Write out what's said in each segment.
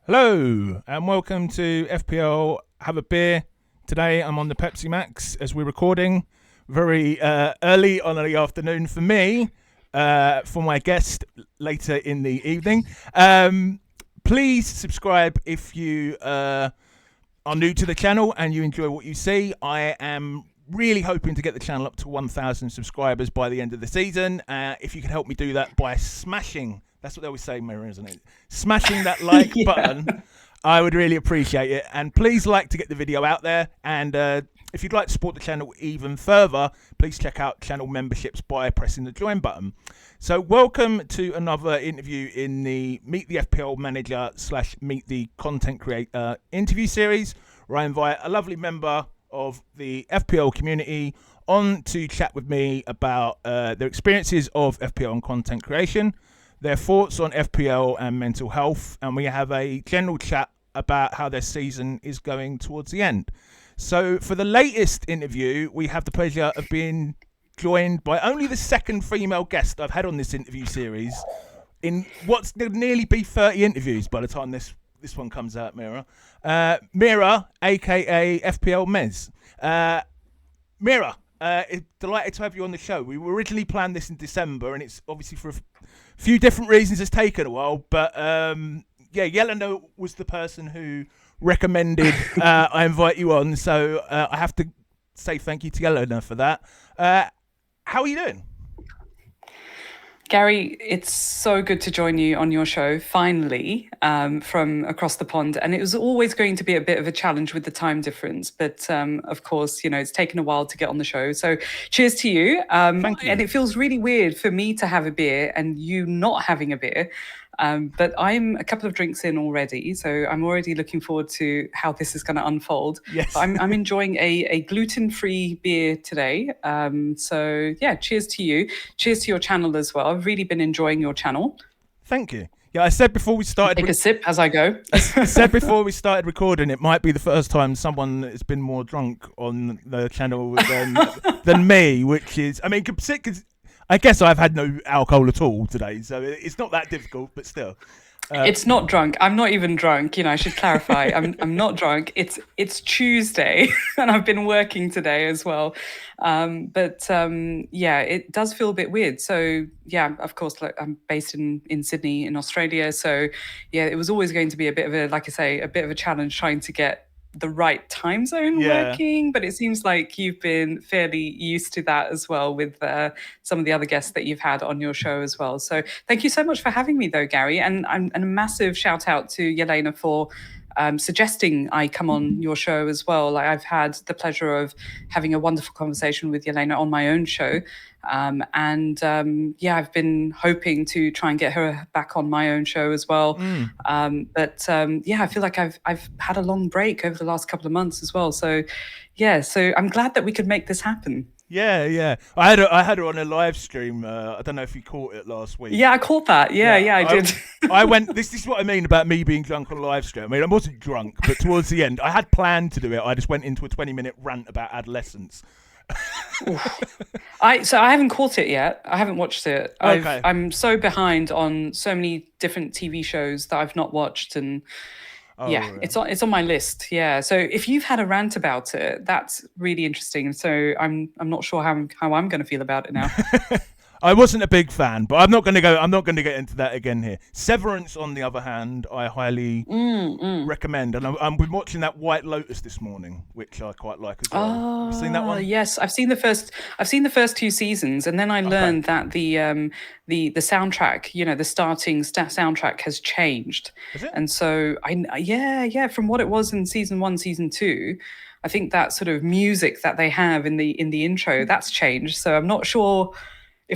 Hello and welcome to FPL Have a Beer. Today I'm on the Pepsi Max as we're recording very early on in the afternoon for me, for my guest later in the evening. Please subscribe if you are new to the channel and you enjoy what you see. I am really hoping to get the channel up to 1,000 subscribers by the end of the season. If you can help me do that by smashing, that's what they always say, Meera, isn't it? Smashing that like button, I would really appreciate it. And please like to get the video out there. And if you'd like to support the channel even further, please check out channel memberships by pressing the join button. So welcome to another interview in the Meet the FPL Manager / Meet the Content Creator interview series, where I invite a lovely member of the FPL community on to chat with me about their experiences of FPL and content creation, their thoughts on FPL and mental health, and we have a general chat about how their season is going towards the end. So for the latest interview, we have the pleasure of being joined by only the second female guest I've had on this interview series in what's nearly be 30 interviews by the time this one comes out, Meera. Meera AKA FPL Mez. Meera, delighted to have you on the show. We originally planned this in December, and it's obviously for a few different reasons it's taken a while, but Yelena was the person who recommended I invite you on, so I have to say thank you to Yelena for that. How are you doing? Gary, it's so good to join you on your show, finally, from across the pond. And it was always going to be a bit of a challenge with the time difference. But of course, it's taken a while to get on the show. So cheers to you. Thank you. And it feels really weird for me to have a beer and you not having a beer. But I'm a couple of drinks in already, so I'm already looking forward to how this is going to unfold. Yes. I'm enjoying a gluten-free beer today. So yeah, cheers to you. Cheers to your channel as well. I've really been enjoying your channel. Thank you. Yeah, I said before we started... Take a sip as I go. I said before we started recording, it might be the first time someone has been more drunk on the channel than me, which is... I mean, because I guess I've had no alcohol at all today, so it's not that difficult, but still. It's not drunk. I'm not even drunk. I should clarify. I'm not drunk. It's Tuesday, and I've been working today as well. But it does feel a bit weird. So yeah, of course, I'm based in Sydney, in Australia. So yeah, it was always going to be a bit of a, like I say, a bit of a challenge trying to get the right time zone working, but it seems like you've been fairly used to that as well with some of the other guests that you've had on your show as well. So thank you so much for having me though, Gary, and a massive shout out to Yelena for suggesting I come on your show as well. Like, I've had the pleasure of having a wonderful conversation with Yelena on my own show. I've been hoping to try and get her back on my own show as well. I feel like I've had a long break over the last couple of months as well. So I'm glad that we could make this happen. Yeah. I had her on a live stream. I don't know if you caught it last week. Yeah, I caught that. Yeah, I did. I went. This is what I mean about me being drunk on a live stream. I mean, I wasn't drunk, but towards the end, I had planned to do it. I just went into a 20-minute rant about adolescence. I haven't caught it yet. I haven't watched it. Okay. I'm so behind on so many different TV shows that I've not watched, and it's on my list. Yeah. So if you've had a rant about it, that's really interesting. So I'm not sure how I'm going to feel about it now. I wasn't a big fan, but I'm not going to get into that again here. Severance, on the other hand, I highly recommend, and I've been watching that White Lotus this morning, which I quite like as well. Have you seen that one? Yes, I've seen the first 2 seasons, and then I learned that the soundtrack, the starting soundtrack has changed. Is it? And so from what it was in season 1, season 2. I think that sort of music that they have in the intro, that's changed. So I'm not sure.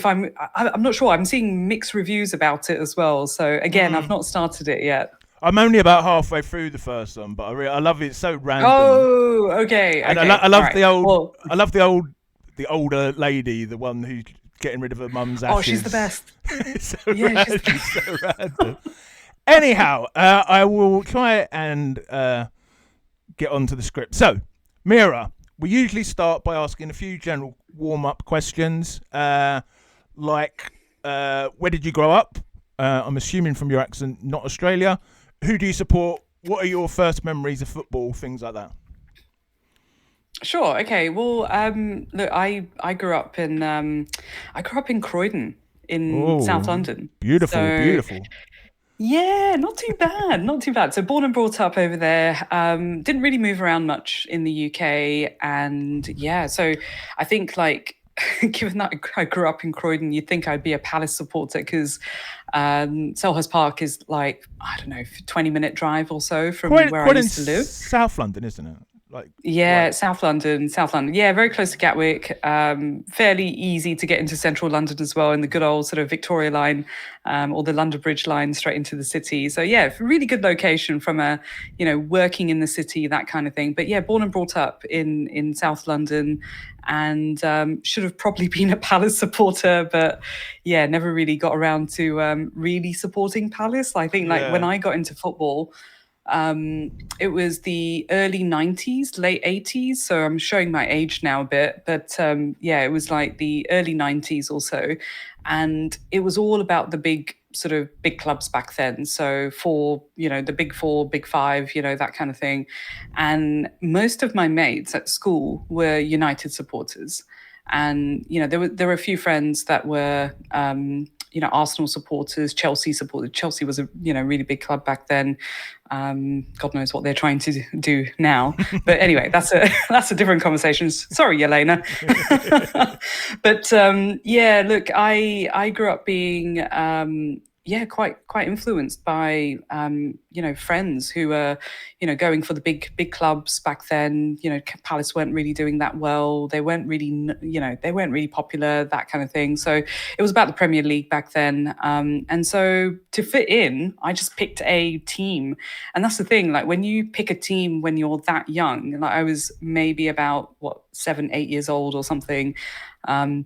I'm not sure. I'm seeing mixed reviews about it as well. So again, I've not started it yet. I'm only about halfway through the first one, but I love it. It's so random. Oh, okay. And I love the old. I love the older lady, the one who's getting rid of her mum's ashes. Oh, she's the best. It's so random. Anyhow, I will try and get onto the script. So, Meera, we usually start by asking a few general warm-up questions. Where did you grow up? I'm assuming from your accent, not Australia. Who do you support? What are your first memories of football? Things like that. Sure. Okay. Well, look, I grew up in Croydon in South Oh, London. beautiful, So beautiful. yeah, not too bad, not too bad. So born and brought up over there. Didn't really move around much in the UK, and yeah, so I think like. Given that I grew up in Croydon, you'd think I'd be a Palace supporter because Selhurst Park is like, I don't know, 20-minute drive or so from where I Croydon's used to live. South London, isn't it? Like, right. Yeah, South London, South London. Yeah, very close to Gatwick. Fairly easy to get into central London as well in the good old sort of Victoria line, or the London Bridge line straight into the city. So yeah, really good location from a, working in the city, that kind of thing. But yeah, born and brought up in South London, and should have probably been a Palace supporter, but yeah, never really got around to really supporting Palace. I think like when Yeah. I got into football. It was the early 90s, late 80s. So I'm showing my age now a bit. But yeah, it was like the early 90s also. And it was all about the big clubs back then. So for, the big four, big five, that kind of thing. And most of my mates at school were United supporters. And, there were a few friends that were, Arsenal supporters, Chelsea supporters. Chelsea was a really big club back then. God knows what they're trying to do now. But anyway, that's a that's a different conversation. Sorry, Yelena. But yeah, look, I grew up being yeah, quite influenced by friends who were going for the big clubs back then. Palace weren't really doing that well. They weren't really they weren't really popular, that kind of thing. So it was about the Premier League back then. And so to fit in, I just picked a team. And that's the thing, like when you pick a team when you're that young, like I was maybe about what 7 8 years old or something. Um,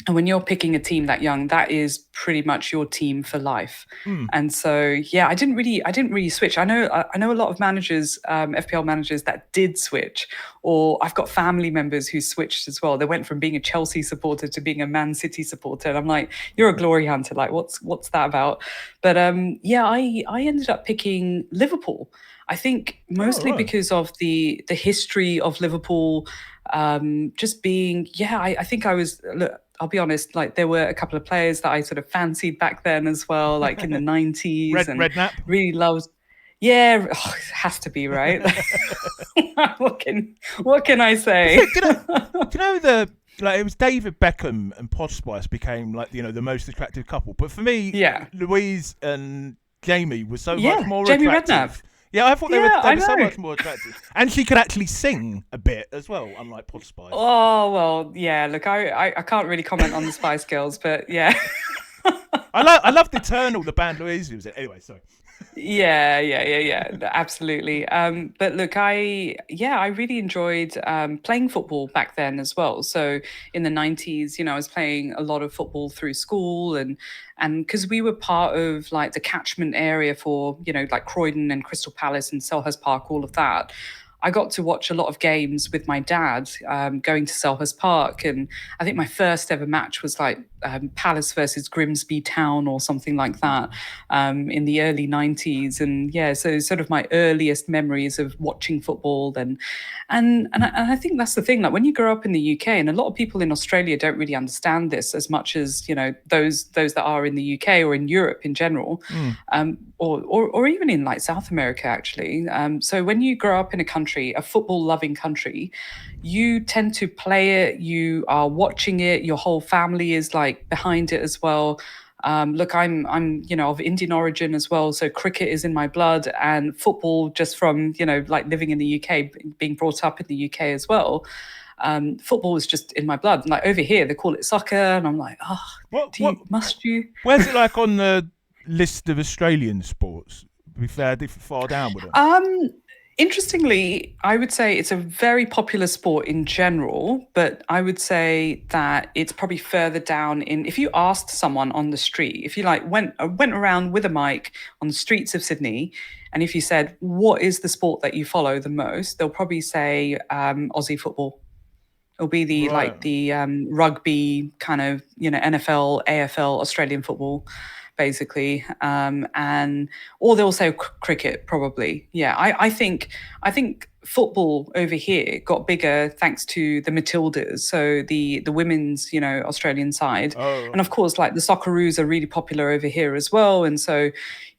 and when you're picking a team that young, that is pretty much your team for life. Mm. And so, yeah, I didn't really switch. I know a lot of managers, FPL managers that did switch, or I've got family members who switched as well. They went from being a Chelsea supporter to being a Man City supporter. And I'm like, you're a glory hunter. Like, what's that about? But yeah, I ended up picking Liverpool. I think Oh, mostly right. because of the history of Liverpool, just being, yeah, I think I was. Look, I'll be honest, like there were a couple of players that I sort of fancied back then as well, like in the 90s, and Redknapp. really loved. Yeah, oh, it has to be right. What can I say? Do you know the like it was David Beckham and Posh Spice became like the most attractive couple, but for me, Yeah, Louise and Jamie was so much yeah, more Jamie Redknapp. attractive. Yeah, I thought they were Yeah, they I were so know. much more attractive, and she could actually sing a bit as well, unlike Posh Spice. Oh well, yeah. Look, I can't really comment on the Spice Girls, but yeah. I loved Eternal, the band Louise was in. Anyway, sorry. Yeah. Absolutely. But look, I really enjoyed playing football back then as well. So in the 90s, I was playing a lot of football through school, and because we were part of like the catchment area for, like Croydon and Crystal Palace and Selhurst Park, all of that. I got to watch a lot of games with my dad, going to Selhurst Park. And I think my first ever match was like Palace versus Grimsby Town or something like that, in the early 90s. And yeah, so sort of my earliest memories of watching football. And I think that's the thing, like when you grow up in the UK, and a lot of people in Australia don't really understand this as much as, those that are in the UK or in Europe in general, Mm. or even in like South America, actually. So when you grow up in a country, a football loving country, you tend to play it, you are watching it, your whole family is like behind it as well. Look, I'm of Indian origin as well, so cricket is in my blood, and football just from like living in the UK, being brought up in the UK as well. Football is just in my blood. And like over here, they call it soccer, and I'm like, oh, What do what you must you? where's it like on the list of Australian sports? To be fair, far down with it. Um, Interestingly, I would say it's a very popular sport in general, but I would say that it's probably further down in. If you asked someone on the street, if you like went around with a mic on the streets of Sydney, and if you said what is the sport that you follow the most, they'll probably say Aussie football. It'll be the Right. like the rugby kind of NFL, AFL, Australian football. basically, and or they'll say cricket probably. Yeah, I think football over here got bigger thanks to the Matildas, so the women's Australian side, and Oh, of course like the Socceroos are really popular over here as well, and so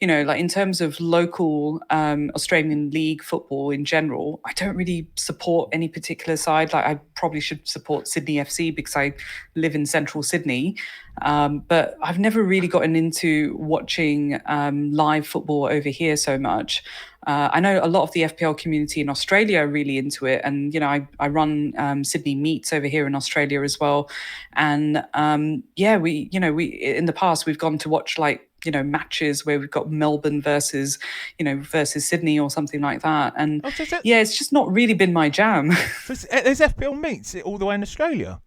like in terms of local Australian league football in general, I don't really support any particular side. Like I probably should support Sydney FC because I live in central Sydney. But I've never really gotten into watching live football over here so much. I know a lot of the FPL community in Australia are really into it, and I run Sydney meets over here in Australia as well, and yeah, we in the past we've gone to watch like matches where we've got Melbourne versus Sydney or something like that, and oh, so, is it, yeah, it's just not really been my jam. there's FPL meets all the way in Australia.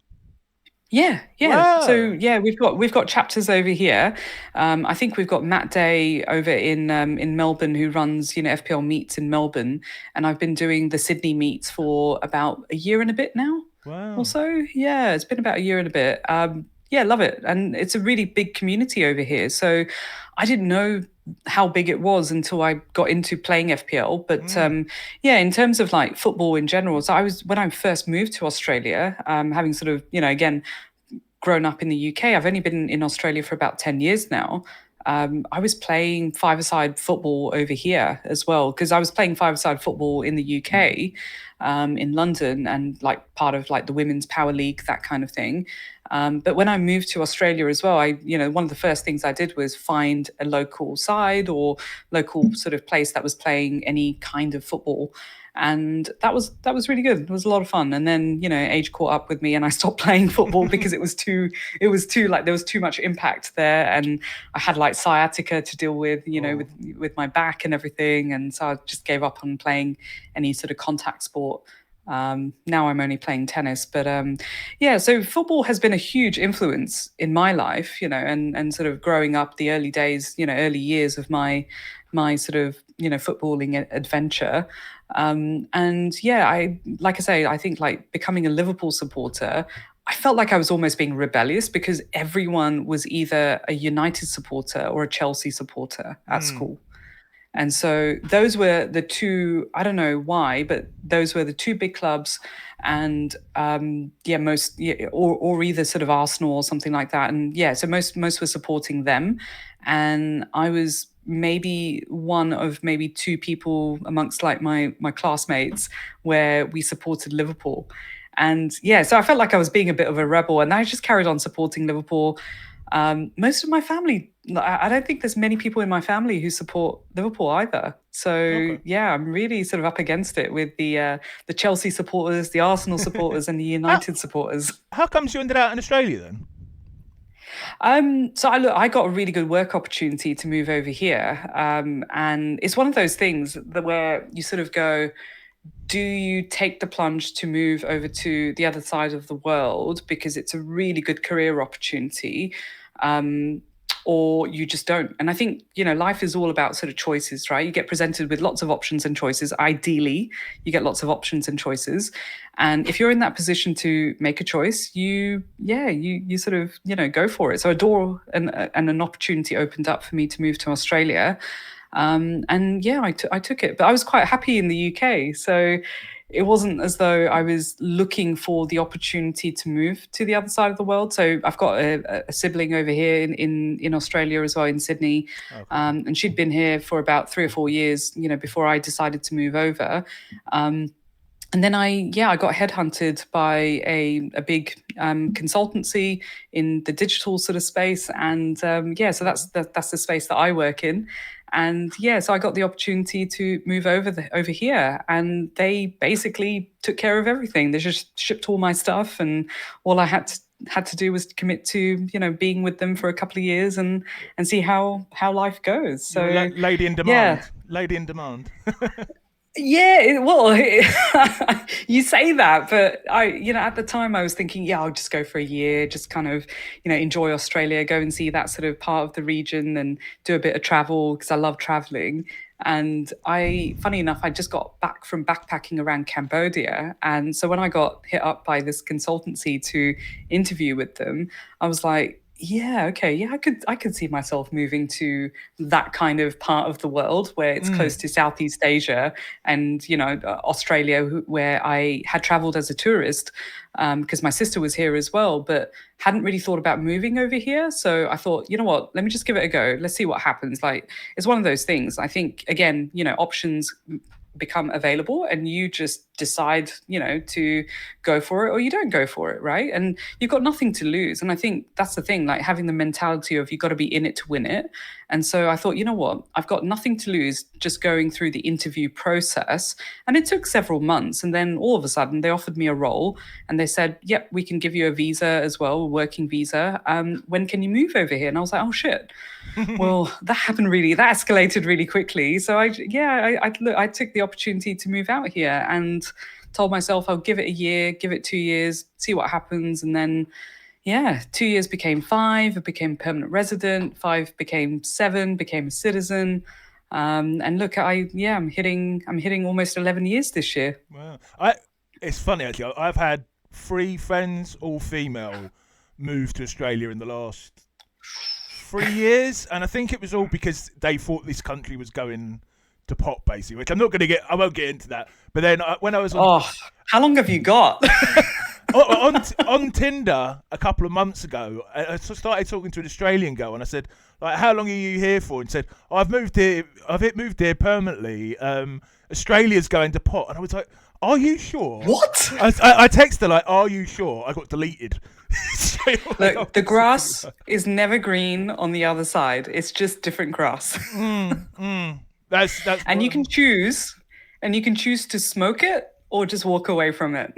Yeah, yeah. So Wow. yeah, we've got chapters over here. I think we've got Matt Day over in Melbourne who runs FPL meets in Melbourne, and I've been doing the Sydney meets for about a year and a bit now, or Wow. so. Yeah, it's been about a year and a bit. Yeah, love it, and it's a really big community over here. So I didn't know how big it was until I got into playing FPL. But Mm. yeah, in terms of like football in general, so I was when I first moved to Australia, having sort of again grown up in the UK. I've only been in Australia for about 10 years now. I was playing five-a-side football over here as well, because I was playing five-a-side football in the UK, in London, and like part of like the Women's Power League, that kind of thing. But when I moved to Australia as well, one of the first things I did was find a local side or local sort of place that was playing any kind of football, and that was really good. It was a lot of fun. And then age caught up with me, and I stopped playing football because it was too like there was too much impact there, and I had like sciatica to deal with, Oh. with my back and everything, and so I just gave up on playing any sort of contact sport. Now I'm only playing tennis, but yeah. So football has been a huge influence in my life, and sort of growing up, the early days, early years of my sort of footballing adventure. And yeah, like I say, I think like becoming a Liverpool supporter, I felt like I was almost being rebellious because everyone was either a United supporter or a Chelsea supporter at Mm. school. And so those were the two, I don't know why, but those were the two big clubs. And yeah, most, yeah, or either sort of Arsenal or something like that. And yeah, so most were supporting them. And I was maybe one of maybe two people amongst like my classmates where we supported Liverpool. And yeah, so I felt like I was being a bit of a rebel, and I just carried on supporting Liverpool. Most of my family, I don't think there's many people in my family who support Liverpool either. So Okay. yeah, I'm really sort of up against it with the Chelsea supporters, the Arsenal supporters, and the how United supporters. how comes you ended out in Australia then? So I got a really good work opportunity to move over here, and it's one of those things that where you sort of go, do you take the plunge to move over to the other side of the world because it's a really good career opportunity, um, or you just don't? And I think life is all about sort of choices, right? You get presented with lots of options and choices. Ideally, you get lots of options and choices, and if you're in that position to make a choice, you sort of go for it. So a door and an opportunity opened up for me to move to Australia, and yeah, I took it. But I was quite happy in the UK. So it wasn't as though I was looking for the opportunity to move to the other side of the world. So I've got a sibling over here in Australia as well, in Sydney. Okay. And she'd been here for about 3 or 4 years, before I decided to move over. And then I got headhunted by a big consultancy in the digital sort of space, and yeah, so that's the space that I work in. And yeah, so I got the opportunity to move over here, and they basically took care of everything. They just shipped all my stuff, and all I had to do was commit to being with them for a couple of years and see how life goes. You're a So lady in yeah. demand. Lady in demand. Yeah, you say that, but at the time I was thinking, yeah, I'll just go for a year, just kind of, enjoy Australia, go and see that sort of part of the region and do a bit of travel because I love traveling. And funny enough, I just got back from backpacking around Cambodia. And so when I got hit up by this consultancy to interview with them, I was like, Yeah, okay. Yeah, I could see myself moving to that kind of part of the world where it's close to Southeast Asia and, Australia, where I had traveled as a tourist, because my sister was here as well, but hadn't really thought about moving over here. So I thought, you know what, let me just give it a go. Let's see what happens. Like, it's one of those things. I think, again, options become available and you just decide, to go for it or you don't go for it, right? And you've got nothing to lose. And I think that's the thing, like having the mentality of you got to be in it to win it. And so I thought, you know what, I've got nothing to lose just going through the interview process. And it took several months. And then all of a sudden they offered me a role and they said, yep, we can give you a visa as well, a working visa. When can you move over here? And I was like, oh shit. Well, that escalated really quickly. So I took the opportunity to move out here and told myself I'll give it a year, give it 2 years, see what happens. And then, yeah, 2 years became five, I became permanent resident, five became seven, became a citizen. And look, I'm hitting almost 11 years this year. Wow. It's funny actually. I've had three friends, all female, move to Australia in the last 3 years, and I think it was all because they thought this country was going to pot, basically. Which I won't get into that. But then when I was How long have you got? on Tinder a couple of months ago, I started talking to an Australian girl, and I said, like, how long are you here for? And said, oh, I've moved here permanently. Australia's going to pot. And I was like, are you sure? What? I texted her like, are you sure? I got deleted. Look, the grass is never green on the other side. It's just different grass. That's and you can choose to smoke it or just walk away from it.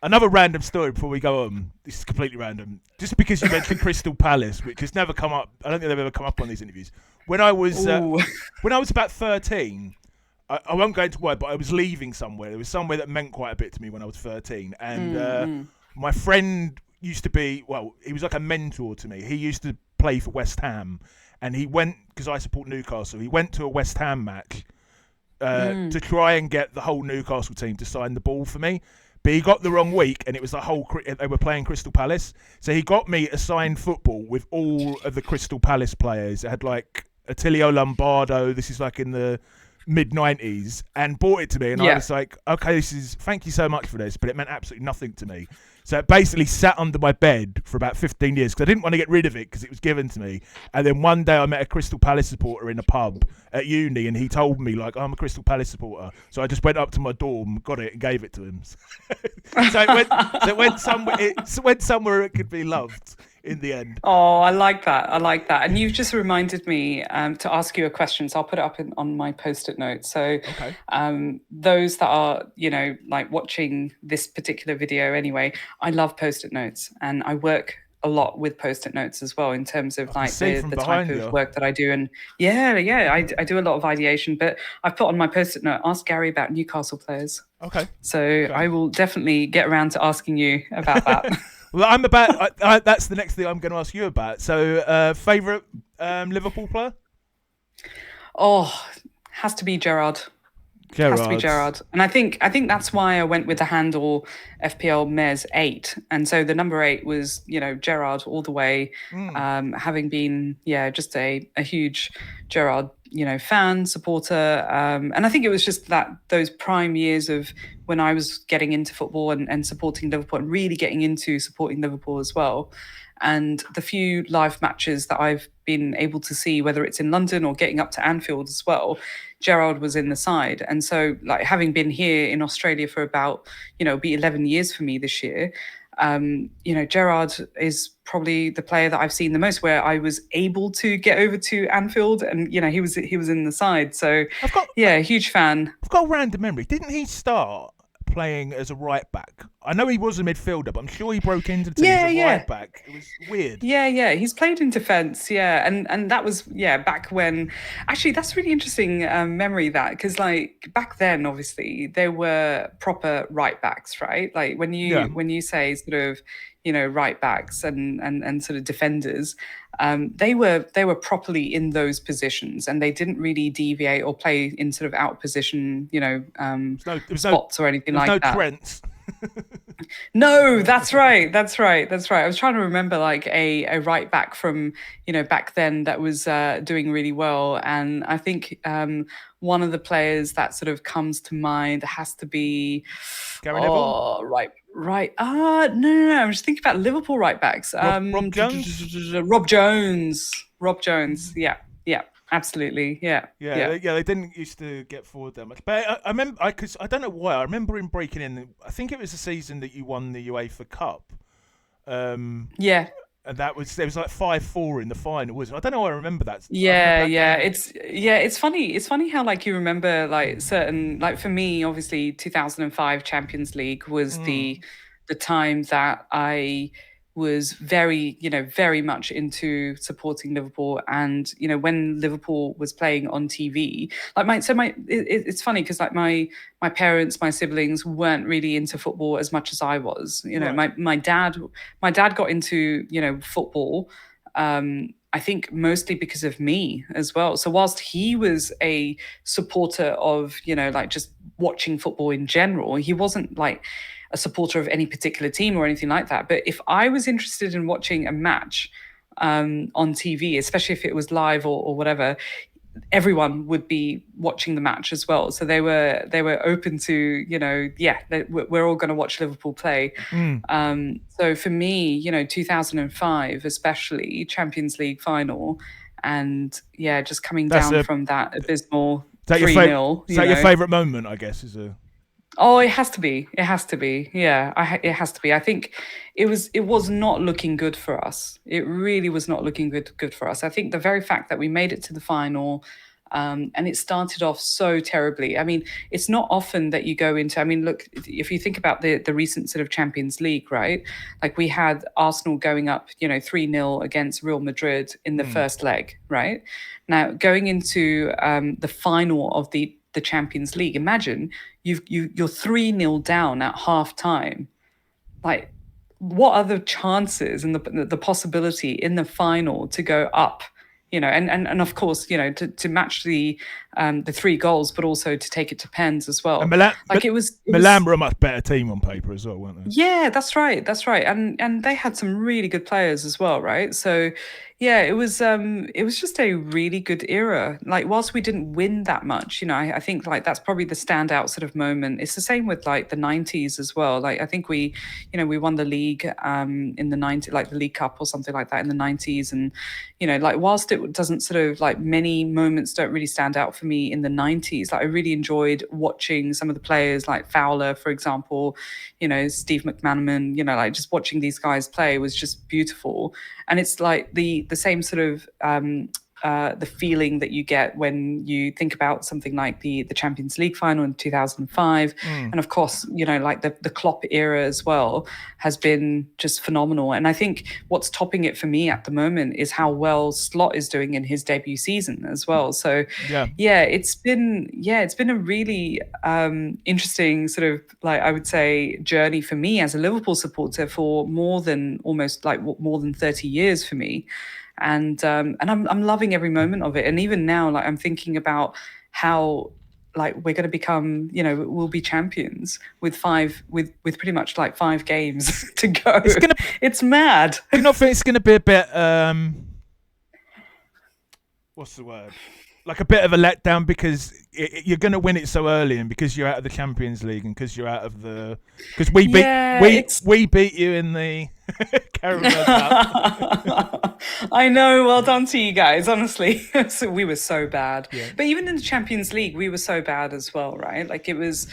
Another random story before we go on. This is completely random. Just because you mentioned Crystal Palace, which has never come up. I don't think they've ever come up on these interviews. When I was about 13, I won't go into why, but I was leaving somewhere. There was somewhere that meant quite a bit to me when I was 13, and my friend used to be, well, he was like a mentor to me. He used to play for West Ham, and he went, because I support Newcastle, he went to a West Ham match to try and get the whole Newcastle team to sign the ball for me. But he got the wrong week, and it was they were playing Crystal Palace. So he got me a signed football with all of the Crystal Palace players. It had like Attilio Lombardo, this is like in the mid-90s, and bought it to me. And I was like, okay, thank you so much for this, but it meant absolutely nothing to me. So it basically sat under my bed for about 15 years because I didn't want to get rid of it because it was given to me. And then one day I met a Crystal Palace supporter in a pub at uni, and he told me, like, I'm a Crystal Palace supporter. So I just went up to my dorm, got it, and gave it to him. So it went somewhere it could be loved in the end. Oh, I like that. And you've just reminded me to ask you a question. So I'll put it up on my post-it note. So those that are, like watching this particular video anyway, I love post-it notes, and I work a lot with post-it notes as well in terms of like the type of work that I do. And I do a lot of ideation, but I've put on my post-it note, ask Gary about Newcastle players. Okay. So I will definitely get around to asking you about that. Well, that's the next thing I'm going to ask you about. So, favourite Liverpool player? Oh, has to be Gerrard. Has to be Gerrard. And I think that's why I went with the handle FPL Mez 8. And so the number 8 was, Gerrard all the way, having been, just a huge Gerrard, fan, supporter. And I think it was just those prime years of when I was getting into football and supporting Liverpool and really getting into supporting Liverpool as well. And the few live matches that I've been able to see, whether it's in London or getting up to Anfield as well, Gerrard was in the side. And so, like, having been here in Australia for about, it'll be 11 years for me this year, Gerrard is probably the player that I've seen the most where I was able to get over to Anfield, and, he was in the side. So, huge fan. I've got a random memory. Didn't he start playing as a right back? I know he was a midfielder, but I'm sure he broke into the team as a right back. It was weird. Yeah. He's played in defence, and that was back when. Actually, that's really interesting memory, that, because like back then, obviously there were proper right backs, right? Like when you say sort of right backs and sort of defenders, they were properly in those positions, and they didn't really deviate or play in sort of out position, spots or anything like that. Trents. No, that's right. That's right. That's right. I was trying to remember like a right back from, back then that was doing really well. And I think one of the players that sort of comes to mind has to be, Gary Neville, oh, right. Right. No. I'm just thinking about Liverpool right backs. Rob Jones. Rob Jones. Rob Jones. Yeah. Yeah. Absolutely. Yeah. Yeah, Yeah. they didn't used to get forward that much. But I remember, cause I don't know why. I remember him breaking in. I think it was the season that you won the UEFA Cup. Um, Yeah. and that was there was like 5-4 in the final. Was I don't know why I remember that. I remember Yeah, that yeah. game. It's funny. It's funny how like you remember like certain like for me, obviously 2005 Champions League was Mm, the time that I was very, very much into supporting Liverpool. And, when Liverpool was playing on TV, like it's funny because like my parents, my siblings weren't really into football as much as I was. right. My dad got into, football. I think mostly because of me as well. So whilst he was a supporter of, like just watching football in general, he wasn't like a supporter of any particular team or anything like that. But if I was interested in watching a match on TV, especially if it was live or whatever, everyone would be watching the match as well. So they were open to, yeah, we're all going to watch Liverpool play. Mm. So for me, 2005, especially Champions League final, and yeah, just coming That's down a. from that abysmal Is that your three favorite? nil, Is that your favorite moment? I guess is a. Oh, it has to be. It has to be. Yeah, it has to be. I think it was not looking good for us. It really was not looking good for us. I think the very fact that we made it to the final, and it started off so terribly. I mean, it's not often that you go into. I mean, look, if you think about the recent sort of Champions League, right? Like we had Arsenal going up, 3-0 against Real Madrid in the Mm. first leg, right? Now going into the final of the Champions League, imagine you're 3-0 down at half time. Like, what are the chances and the possibility in the final to go up? And of course, to match the three goals, but also to take it to pens as And well. Milan, Like it was Milan were a much better team on paper as well, weren't they? yeah, that's right. That's right. And they had some really good players as well, right? So yeah, it was just a really good era. Like whilst we didn't win that much, I think like that's probably the standout sort of moment. It's the same with like the 90s as well. Like I think we won the league in the 90s, like the League Cup or something like that in the 90s. And like whilst it doesn't sort of like many moments don't really stand out for me in the 90s, like I really enjoyed watching some of the players like Fowler, for example, Steve McManaman, like just watching these guys play was just beautiful. And it's like the same sort of the feeling that you get when you think about something like the Champions League final in 2005. Mm. And of course, like the Klopp era as well has been just phenomenal. And I think what's topping it for me at the moment is how well Slot is doing in his debut season as well. So Yeah. it's been a really interesting sort of like I would say journey for me as a Liverpool supporter for more than almost like more than 30 years for me. And I'm loving every moment of it. And even now, like I'm thinking about how like we're going to become, we'll be champions with pretty much like 5 games to go. It's gonna. It's mad. Do you not think it's gonna be a bit? What's the word? Like a bit of a letdown because you're going to win it so early, and because you're out of the Champions League, and because you're out of the because we beat Yeah, we it's we beat you in the Carabao Cup. I know. Well done to you guys. Honestly, so we were so bad. Yeah. But even in the Champions League, we were so bad as well, right? Like it was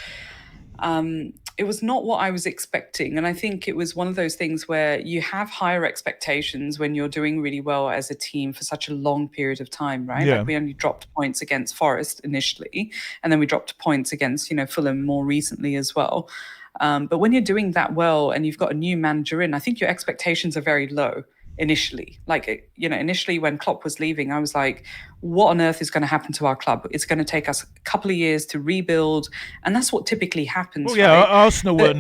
not what I was expecting. And I think it was one of those things where you have higher expectations when you're doing really well as a team for such a long period of time, right? Yeah. Like we only dropped points against Forest initially, and then we dropped points against, Fulham more recently as well. But when you're doing that well and you've got a new manager in, I think your expectations are very low initially. Like, initially when Klopp was leaving, I was like, what on earth is going to happen to our club? It's going to take us a couple of years to rebuild, and that's what typically Well, happens, yeah, right? Arsenal But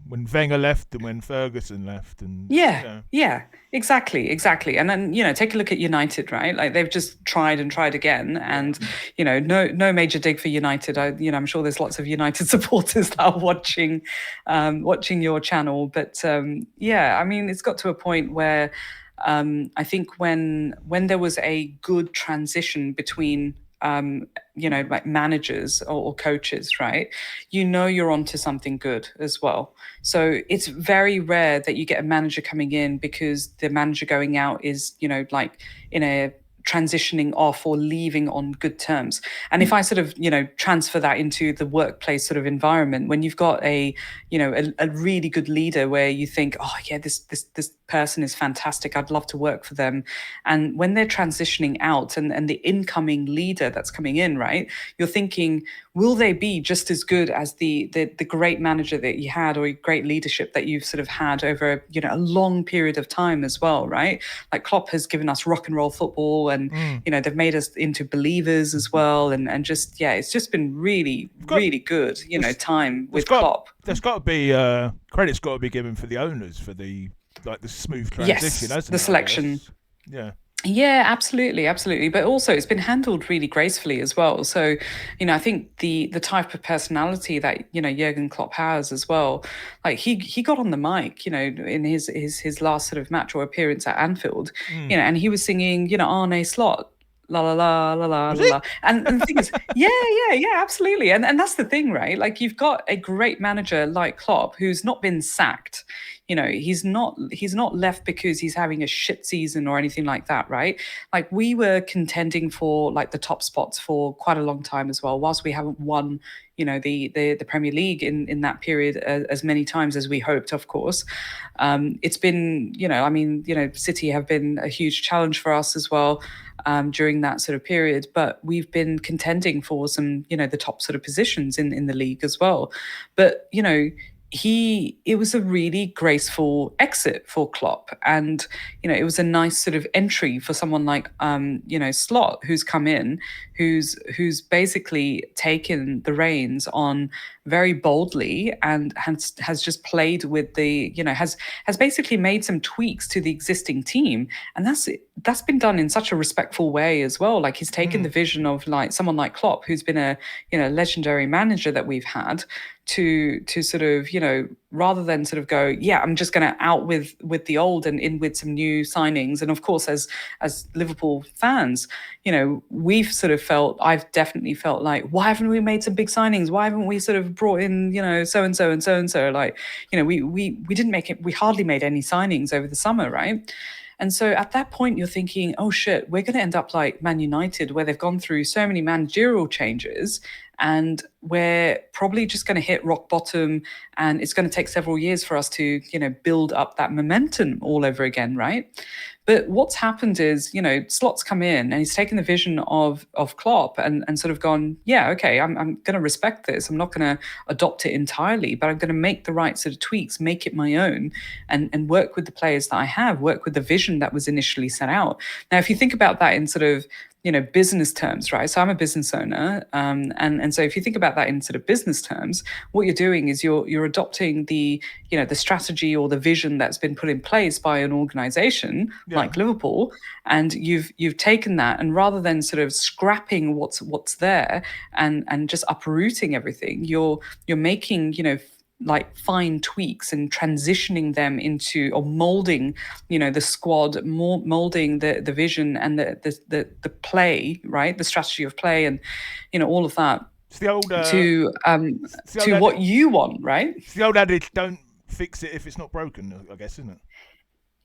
when Wenger left and when Ferguson left, and yeah, yeah, exactly, exactly. And then, take a look at United, right? Like they've just tried and tried again. yeah. And, no major dig for United. I'm sure there's lots of United supporters that are watching your channel. But yeah, I mean, it's got to a point where I think when there was a good transition between like managers or coaches, right? You're onto something good as well. So it's very rare that you get a manager coming in because the manager going out is, like in a transitioning off or leaving on good terms. And if I sort of, transfer that into the workplace sort of environment, when you've got a really good leader where you think, oh yeah, this person is fantastic, I'd love to work for them. And when they're transitioning out and the incoming leader that's coming in, right, you're thinking, will they be just as good as the great manager that you had or great leadership that you've sort of had over a long period of time as well, right? Like Klopp has given us rock and roll football, and they've made us into believers as well, and just it's just been really Got really good time there's with got Klopp. there's got to be credit's got to be given for the owners for the smooth transition, Yes, hasn't the it? I selection. guess. Yeah. Yeah, absolutely, absolutely. But also, it's been handled really gracefully as well. So, I think the type of personality that Jurgen Klopp has as well. Like he got on the mic, in his last sort of match or appearance at Anfield, and he was singing, Arne Slot. La la la la la Was la it? la, and the thing is, yeah, absolutely, and that's the thing, right? Like you've got a great manager like Klopp who's not been sacked, he's not left because he's having a shit season or anything like that, right? Like we were contending for like the top spots for quite a long time as well, whilst we haven't won the Premier League in that period as many times as we hoped, of course. It's been, I mean, City have been a huge challenge for us as well during that sort of period, but we've been contending for some, the top sort of positions in the league as well. But, it was a really graceful exit for Klopp, and it was a nice sort of entry for someone like Slot, who's come in, who's basically taken the reins on very boldly and has just played with has basically made some tweaks to the existing team, and that's been done in such a respectful way as well. Like he's taken the vision of like someone like Klopp, who's been a legendary manager that we've had, to sort of rather than sort of go, yeah, I'm just going to out with the old and in with some new signings. And of course, as Liverpool fans, we've sort of I've definitely felt like, why haven't we made some big signings? Why haven't we sort of brought in so and so and so and so? Like we didn't make it. We hardly made any signings over the summer, right? And so at that point, you're thinking, oh shit, we're going to end up like Man United, where they've gone through so many managerial changes, and we're probably just going to hit rock bottom, and it's going to take several years for us to build up that momentum all over again, right? But what's happened is, Slot's come in and he's taken the vision of Klopp and sort of gone, yeah, okay, I'm going to respect this. I'm not going to adopt it entirely, but I'm going to make the right sort of tweaks, make it my own, and work with the players that I have, work with the vision that was initially set out. Now, if you think about that in sort of business terms, right? So I'm a business owner, and so if you think about that in sort of business terms, what you're doing is you're adopting the the strategy or the vision that's been put in place by an organization like Liverpool, and you've taken that, and rather than sort of scrapping what's there and just uprooting everything, you're making like fine tweaks and transitioning them into, or molding the squad, more molding the vision and the play, right, the strategy of play, and all of that It's the old to what you want, right? it's the old adage, don't fix it if it's not broken, I guess, isn't it?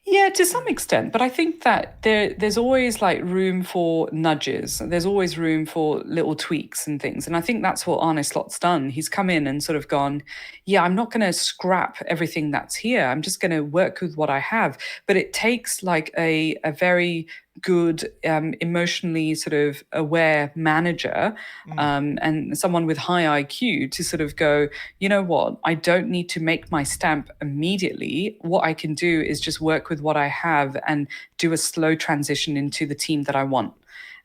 Yeah, to some extent, but I think that there's always like room for nudges. There's always room for little tweaks and things, and I think that's what Arne Slot's done. He's come in and sort of gone, yeah, I'm not going to scrap everything that's here. I'm just going to work with what I have. But it takes like a very good, emotionally sort of aware manager, and someone with high IQ to sort of go, you know what, I don't need to make my stamp immediately. What I can do is just work with what I have and do a slow transition into the team that I want.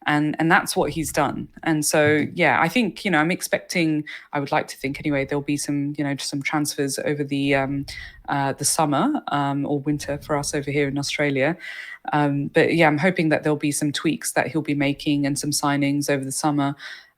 and that's what he's done. And so yeah, I think I'm expecting. I would like to think anyway. There'll be some just some transfers over the summer or winter for us over here in Australia. But yeah, I'm hoping that there'll be some tweaks that he'll be making and some signings over the summer.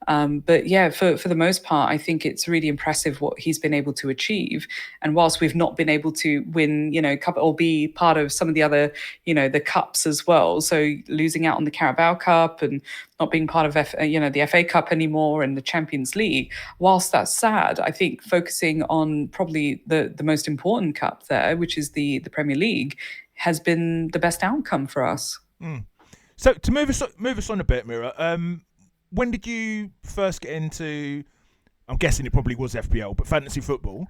But yeah, for the most part, I think it's really impressive what he's been able to achieve. And whilst we've not been able to win, cup or be part of some of the other, the cups as well, so losing out on the Carabao Cup and not being part of the FA Cup anymore and the Champions League, whilst that's sad, I think focusing on probably the most important cup there, which is the Premier League, has been the best outcome for us. So to move us on a bit, Meera, when did you first get into? I'm guessing it probably was FPL, but fantasy football.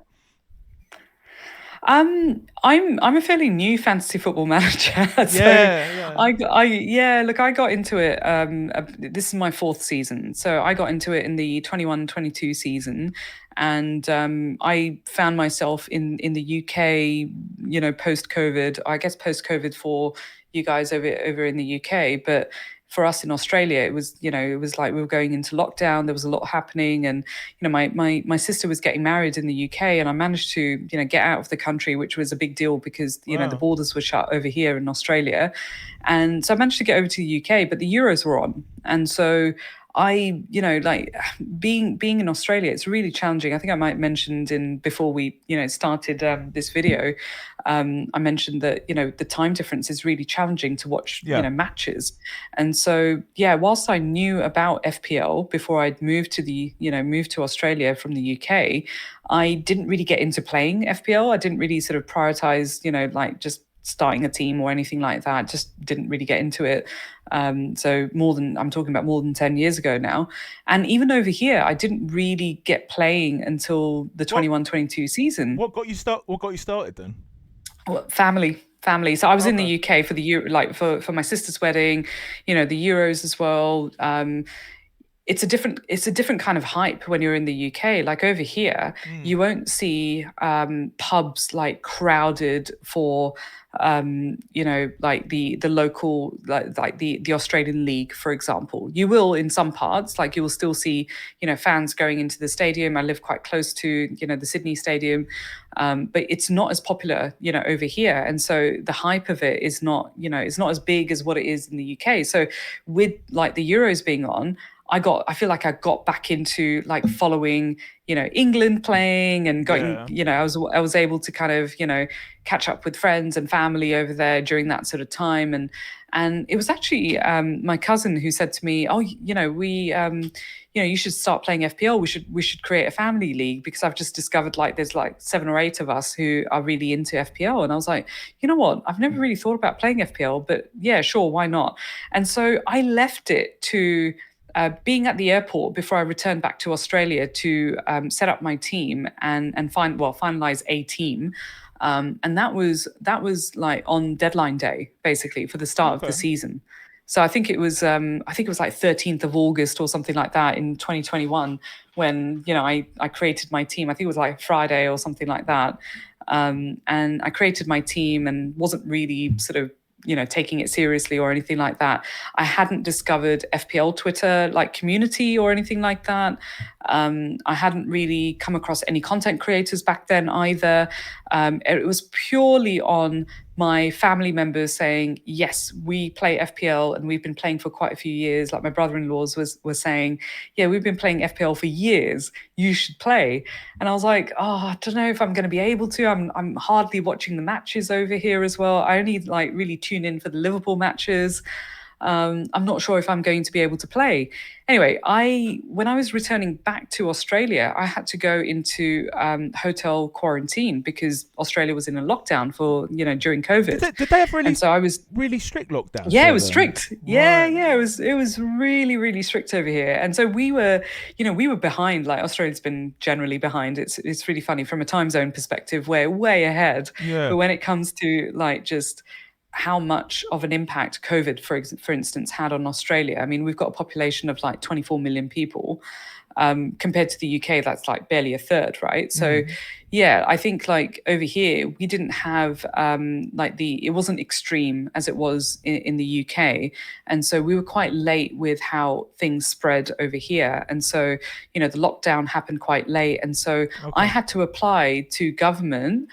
I'm a fairly new fantasy football manager, so Yeah. look, I got into it. This is my fourth season, so I got into it in the 21-22 season, and I found myself in the UK, post COVID. I guess post COVID for you guys over in the UK, but for us in Australia, it was like we were going into lockdown. There was a lot happening, and my sister was getting married in the UK, and I managed to get out of the country, which was a big deal because Wow. the borders were shut over here in Australia, and so I managed to get over to the UK, but the Euros were on, and so I, like being in Australia, it's really challenging. I think I might mentioned before we, started this video, I mentioned that the time difference is really challenging to watch, matches, and so yeah, whilst I knew about FPL before I'd moved to Australia from the UK, I didn't really get into playing FPL. I didn't really sort of prioritize, like just starting a team or anything like that. Just didn't really get into it. So I'm talking about more than 10 years ago now. And even over here, I didn't really get playing until the 21-22 season. What got you started then? Well, family. So I was in the Okay. UK for for my sister's wedding, the Euros as well. It's a different kind of hype when you're in the UK. Like over here, you won't see pubs like crowded for like the local like the Australian League, for example. You will in some parts, like you will still see fans going into the stadium. I live quite close to the Sydney Stadium, but it's not as popular over here, and so the hype of it is not it's not as big as what it is in the UK. So with like the Euros being on, I feel like I got back into like following, England playing and going, I was able to kind of, catch up with friends and family over there during that sort of time. And it was actually my cousin who said to me, oh, you should start playing FPL. We should create a family league because I've just discovered like there's like 7 or 8 of us who are really into FPL. And I was like, you know what? I've never really thought about playing FPL, but yeah, sure, why not? And so I left it to being at the airport before I returned back to Australia to set up my team and finalize a team. And that was like on deadline day, basically, for the start of the season. So I think it was like 13th of August or something like that in 2021 when I created my team. I think it was like Friday or something like that. And I created my team and wasn't really sort of taking it seriously or anything like that. I hadn't discovered FPL Twitter like community or anything like that. I hadn't really come across any content creators back then either. It was purely on my family members saying, yes, we play FPL and we've been playing for quite a few years. Like my brother-in-laws was saying, yeah, we've been playing FPL for years. You should play. And I was like, oh, I don't know if I'm going to be able to. I'm hardly watching the matches over here as well. I only like really tune in for the Liverpool matches. I'm not sure if I'm going to be able to play. Anyway, when I was returning back to Australia, I had to go into hotel quarantine because Australia was in a lockdown for during COVID. Did they have really? And so I was really strict lockdowns. Yeah, it was strict. Yeah, it was really really strict over here. And so we were behind. Like Australia's been generally behind. It's really funny from a time zone perspective. We're way ahead. Yeah. But when it comes to like just how much of an impact COVID, for instance, had on Australia. I mean, we've got a population of like 24 million people. compared to the UK, that's like barely a third, right? So, yeah, I think like over here we didn't have like it wasn't extreme as it was in the UK, and so we were quite late with how things spread over here, and so the lockdown happened quite late, and so I Okay. had to apply to government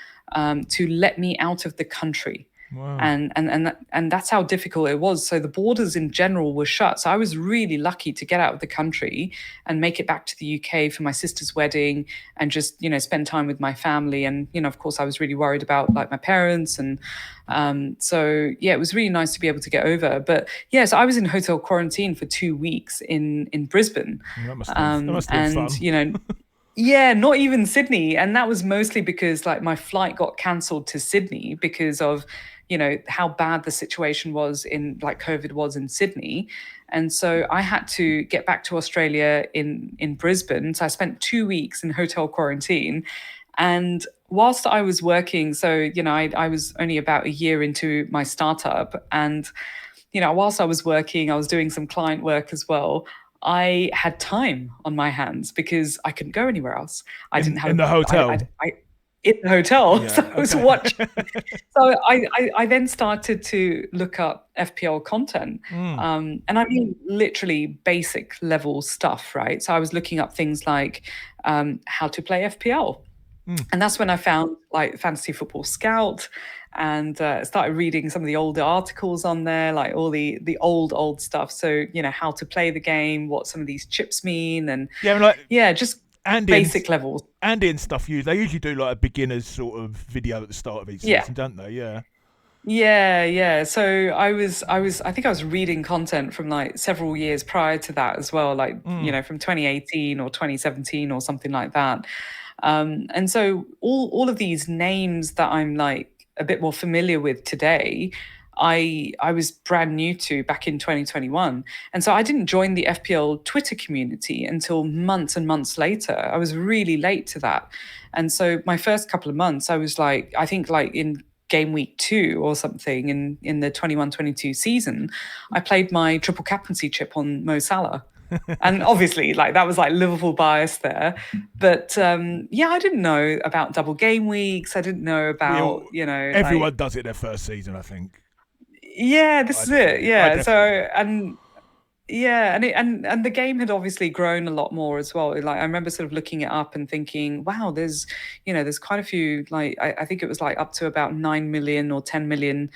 to let me out of the country. Wow. And that's how difficult it was. So the borders in general were shut. So I was really lucky to get out of the country and make it back to the UK for my sister's wedding and just spend time with my family. And of course, I was really worried about like my parents, and so yeah, it was really nice to be able to get over. But yeah, so I was in hotel quarantine for 2 weeks in Brisbane, That must have been and fun. yeah, not even Sydney. And that was mostly because like my flight got cancelled to Sydney because of, how bad the situation was in like COVID was in Sydney. And so I had to get back to Australia in Brisbane. So I spent 2 weeks in hotel quarantine. And whilst I was working, so, I was only about a year into my startup. And, whilst I was working, I was doing some client work as well. I had time on my hands because I couldn't go anywhere else. I in didn't in have the hotel. I in the hotel, so Yeah. I was Okay. watching. So I then started to look up FPL content, and I mean literally basic level stuff, right? So I was looking up things like how to play FPL, and that's when I found like Fantasy Football Scout, and started reading some of the older articles on there, like all the old stuff. So how to play the game, what some of these chips mean, and Yeah, I mean, like yeah, just Andy and basic levels. Andy and stuff. They usually do like a beginner's sort of video at the start of each Yeah. season, don't they? Yeah. Yeah. So I think I was reading content from like several years prior to that as well, like, from 2018 or 2017 or something like that. And so all of these names that I'm like a bit more familiar with today, I was brand new to back in 2021. And so I didn't join the FPL Twitter community until months and months later. I was really late to that. And so my first couple of months, I was like, I think like in game week 2 or something in the 21-22 season, I played my triple captaincy chip on Mo Salah. And obviously, like that was like Liverpool bias there. But yeah, I didn't know about double game weeks. I didn't know We about, all, everyone like, does it their first season, I think. yeah, this I is it. definitely, I Yeah. So, definitely did. and yeah, and the game had obviously grown a lot more as well. Like I remember sort of looking it up and thinking, wow, there's quite a few. Like I think it was like up to about 9 million or 10 million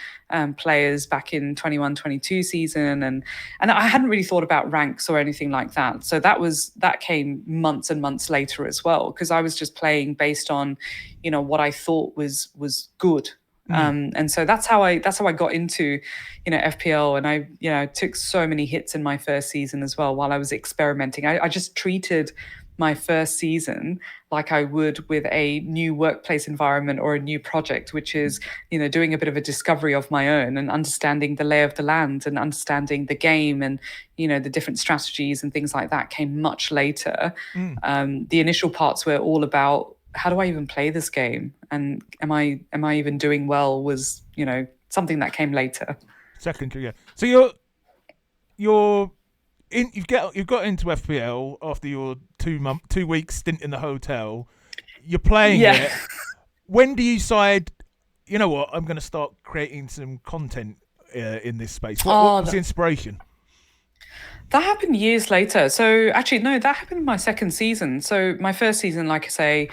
players back in 21-22 season, and I hadn't really thought about ranks or anything like that. So that came months and months later as well, because I was just playing based on, what I thought was good. And so that's how I got into, FPL, and I took so many hits in my first season as well while I was experimenting. I just treated my first season like I would with a new workplace environment or a new project, which is, doing a bit of a discovery of my own and understanding the lay of the land and understanding the game, and, the different strategies and things like that came much later. The initial parts were all about how do I even play this game, and am I even doing well, was, something that came later. Secondary, yeah. So you're you've got into FPL after your 2 week stint in the hotel. You're playing Yeah. it. When do you decide? You know what? I'm going to start creating some content in this space. What Oh, was the inspiration? that happened years later. So actually, no, that happened in my second season. So my first season, like I say,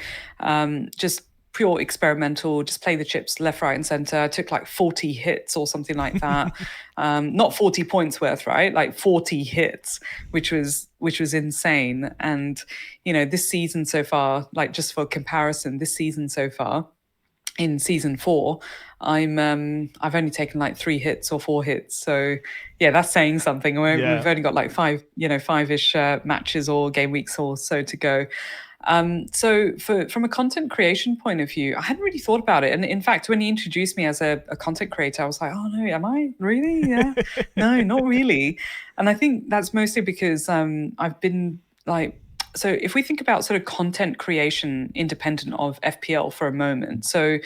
just pure experimental, just play the chips left, right, and center. I took like 40 hits or something like that. Not 40 points worth, right? Like 40 hits, which was insane. And this season so far, like just for comparison, this season so far, in season 4, I've only taken like 3 hits or 4 hits. So yeah, that's saying something. We've Yeah. only got like five-ish matches or game weeks or so to go. So from a content creation point of view, I hadn't really thought about it. And in fact, when he introduced me as a content creator, I was like, oh no, am I really? Yeah, no, not really. And I think that's mostly because I've been like so if we think about sort of content creation independent of FPL for a moment, so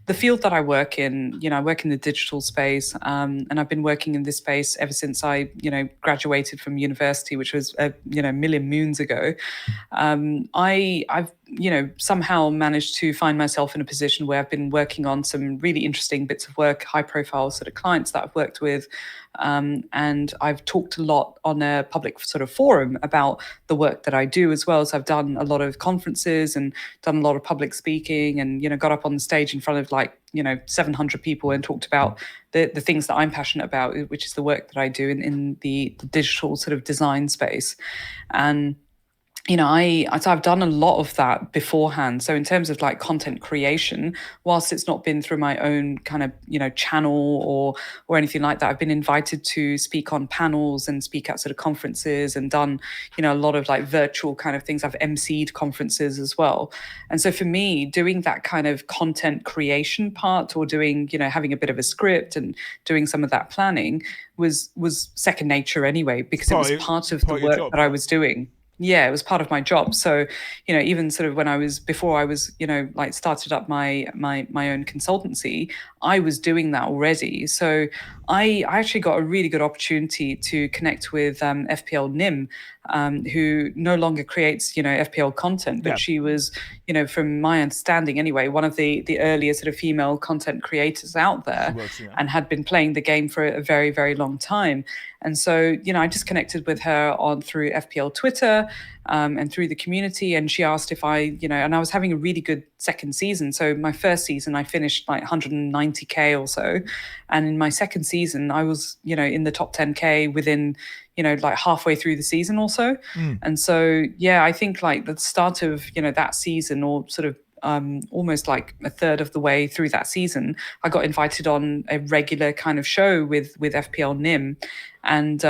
the field that I work in, I work in the digital space, and I've been working in this space ever since I, graduated from university, which was a million moons ago. I've somehow managed to find myself in a position where I've been working on some really interesting bits of work, high profile sort of clients that I've worked with. And I've talked a lot on a public sort of forum about the work that I do as well. So I've done a lot of conferences and done a lot of public speaking, and got up on the stage in front of 700 people and talked about the things that I'm passionate about, which is the work that I do in the digital sort of design space. And so I've done a lot of that beforehand. So in terms of like content creation, whilst it's not been through my own kind of channel or anything like that, I've been invited to speak on panels and speak at sort of conferences, and done a lot of like virtual kind of things. I've emceed conferences as well. And so for me, doing that kind of content creation part, or doing having a bit of a script and doing some of that planning was second nature anyway, because it was part of the work that I was doing. Yeah, it was part of my job. So, even sort of before I was, like started up my own consultancy, I was doing that already. So I actually got a really good opportunity to connect with FPL Nim, who no longer creates, FPL content, but she was, from my understanding anyway, one of the earlier sort of female content creators out there, and had been playing the game for a very, very long time. And so, I just connected with her through FPL Twitter, and through the community. And she asked if and I was having a really good second season. So my first season, I finished like 190K or so. And in my second season, I was, in the top 10K within, like halfway through the season or so. And so, yeah, I think like the start of, that season, or sort of almost like a third of the way through that season, I got invited on a regular kind of show with FPL Nim, and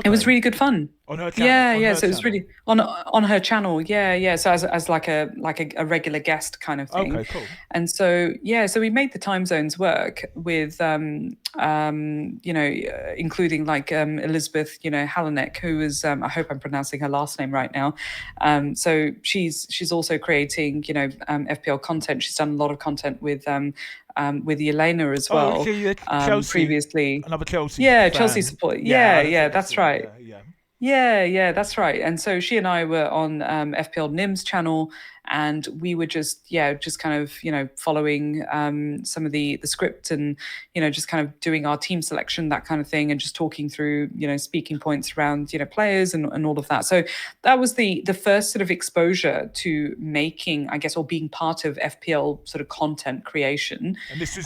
it was really good fun. On her channel. Yeah. So it was really on her channel. Yeah. So as like a regular guest kind of thing. Okay, cool. And so so we made the time zones work with including like Elizabeth, Halanek, who is I hope I'm pronouncing her last name right now. So she's also creating FPL content. She's done a lot of content with Yelena as well. Chelsea, previously, another Chelsea. Yeah, fan. Chelsea support. Yeah, that's right. Yeah. Yeah, that's right. And so she and I were on FPL Nim's channel, and we were just kind of following some of the script, and just kind of doing our team selection, that kind of thing, and just talking through speaking points around players and all of that. So that was the first sort of exposure to making, I guess, or being part of FPL sort of content creation. And this is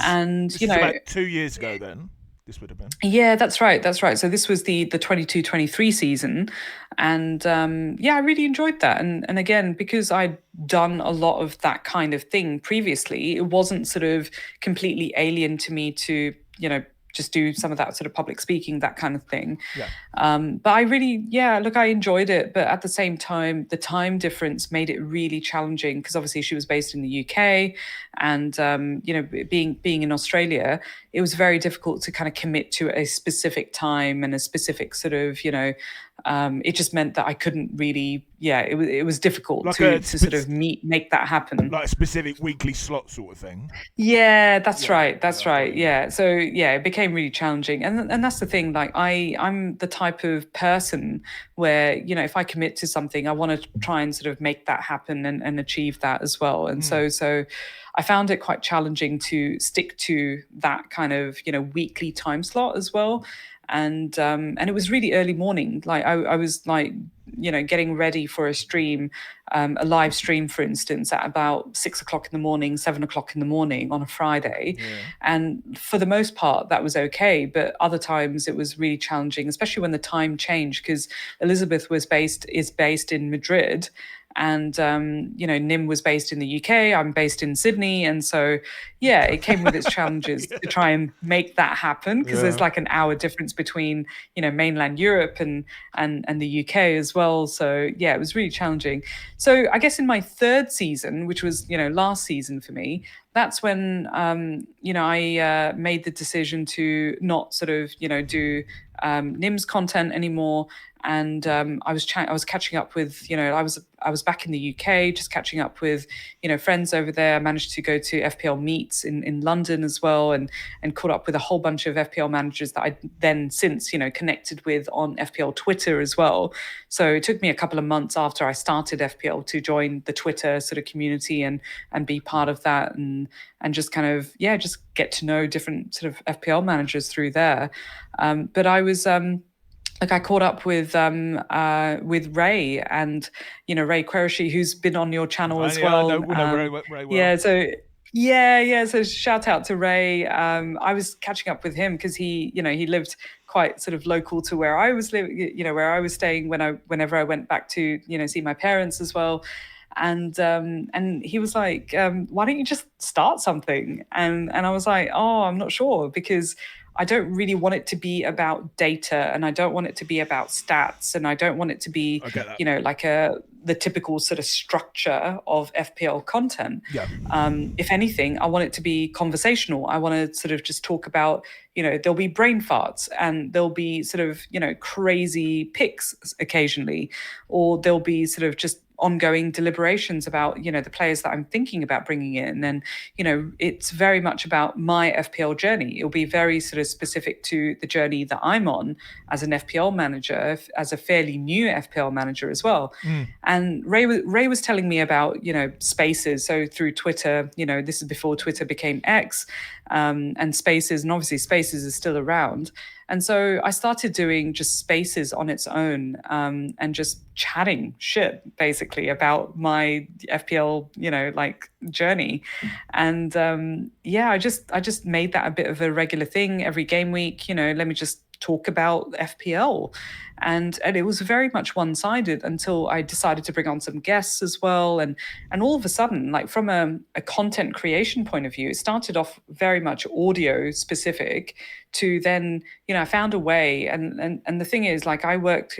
about 2 years ago then. This would have been. Yeah, that's right. So this was the 22-23 season, and I really enjoyed that. And again, because I'd done a lot of that kind of thing previously, it wasn't sort of completely alien to me to just do some of that sort of public speaking, that kind of thing. But I really, I enjoyed it. But at the same time, the time difference made it really challenging, because obviously she was based in the UK, and being in Australia, it was very difficult to kind of commit to a specific time and a specific sort of it just meant that I couldn't really, it was difficult like to sort of make that happen. Like a specific weekly slot sort of thing. Yeah, that's right. Yeah. So it became really challenging. And that's the thing, like I'm the type of person where, if I commit to something, I want to try and sort of make that happen and achieve that as well. And so I found it quite challenging to stick to that kind of, weekly time slot as well. And it was really early morning. Like I was like, getting ready for a stream, a live stream, for instance, at about 6 o'clock in the morning, 7 o'clock in the morning on a Friday. And for the most part, that was okay. But other times it was really challenging, especially when the time changed, because Elizabeth is based in Madrid. And Nim was based in the UK. I'm based in Sydney, and so it came with its challenges to try and make that happen, because there's like an hour difference between mainland Europe and the UK as well. So it was really challenging. So I guess in my third season, which was last season for me, that's when I made the decision to not sort of do Nim's content anymore. And I was catching up with, I was back in the UK, just catching up with, friends over there. I managed to go to FPL meets in London as well, and caught up with a whole bunch of FPL managers that I then since, connected with on FPL Twitter as well. So it took me a couple of months after I started FPL to join the Twitter sort of community and be part of that, and just kind of, just get to know different sort of FPL managers through there. But I was like, I caught up with Ray, and Ray Qureshi, who's been on your channel as Yeah, I well. know, we know very, very well. Yeah, so yeah. So shout out to Ray. I was catching up with him because he lived quite sort of local to where I was living, where I was staying whenever I went back to see my parents as well. And he was like, why don't you just start something? And I was like, oh, I'm not sure, because I don't really want it to be about data, and I don't want it to be about stats, and I don't want it to be, like the typical sort of structure of FPL content. Yeah. If anything, I want it to be conversational. I want to sort of just talk about, there'll be brain farts, and there'll be sort of, crazy picks occasionally, or there'll be sort of just ongoing deliberations about the players that I'm thinking about bringing in. And it's very much about my FPL journey. It'll be very sort of specific to the journey that I'm on as an FPL manager, as a fairly new FPL manager as well. And Ray was telling me about spaces. So through Twitter, this is before Twitter became X, and spaces, and obviously spaces is still around. And so I started doing just spaces on its own, and just chatting shit basically about my FPL, like journey. And I just made that a bit of a regular thing every game week. Let me just talk about FPL. And it was very much one-sided until I decided to bring on some guests as well. And all of a sudden, like from a content creation point of view, it started off very much audio specific, to then, I found a way. And the thing is, like, I worked,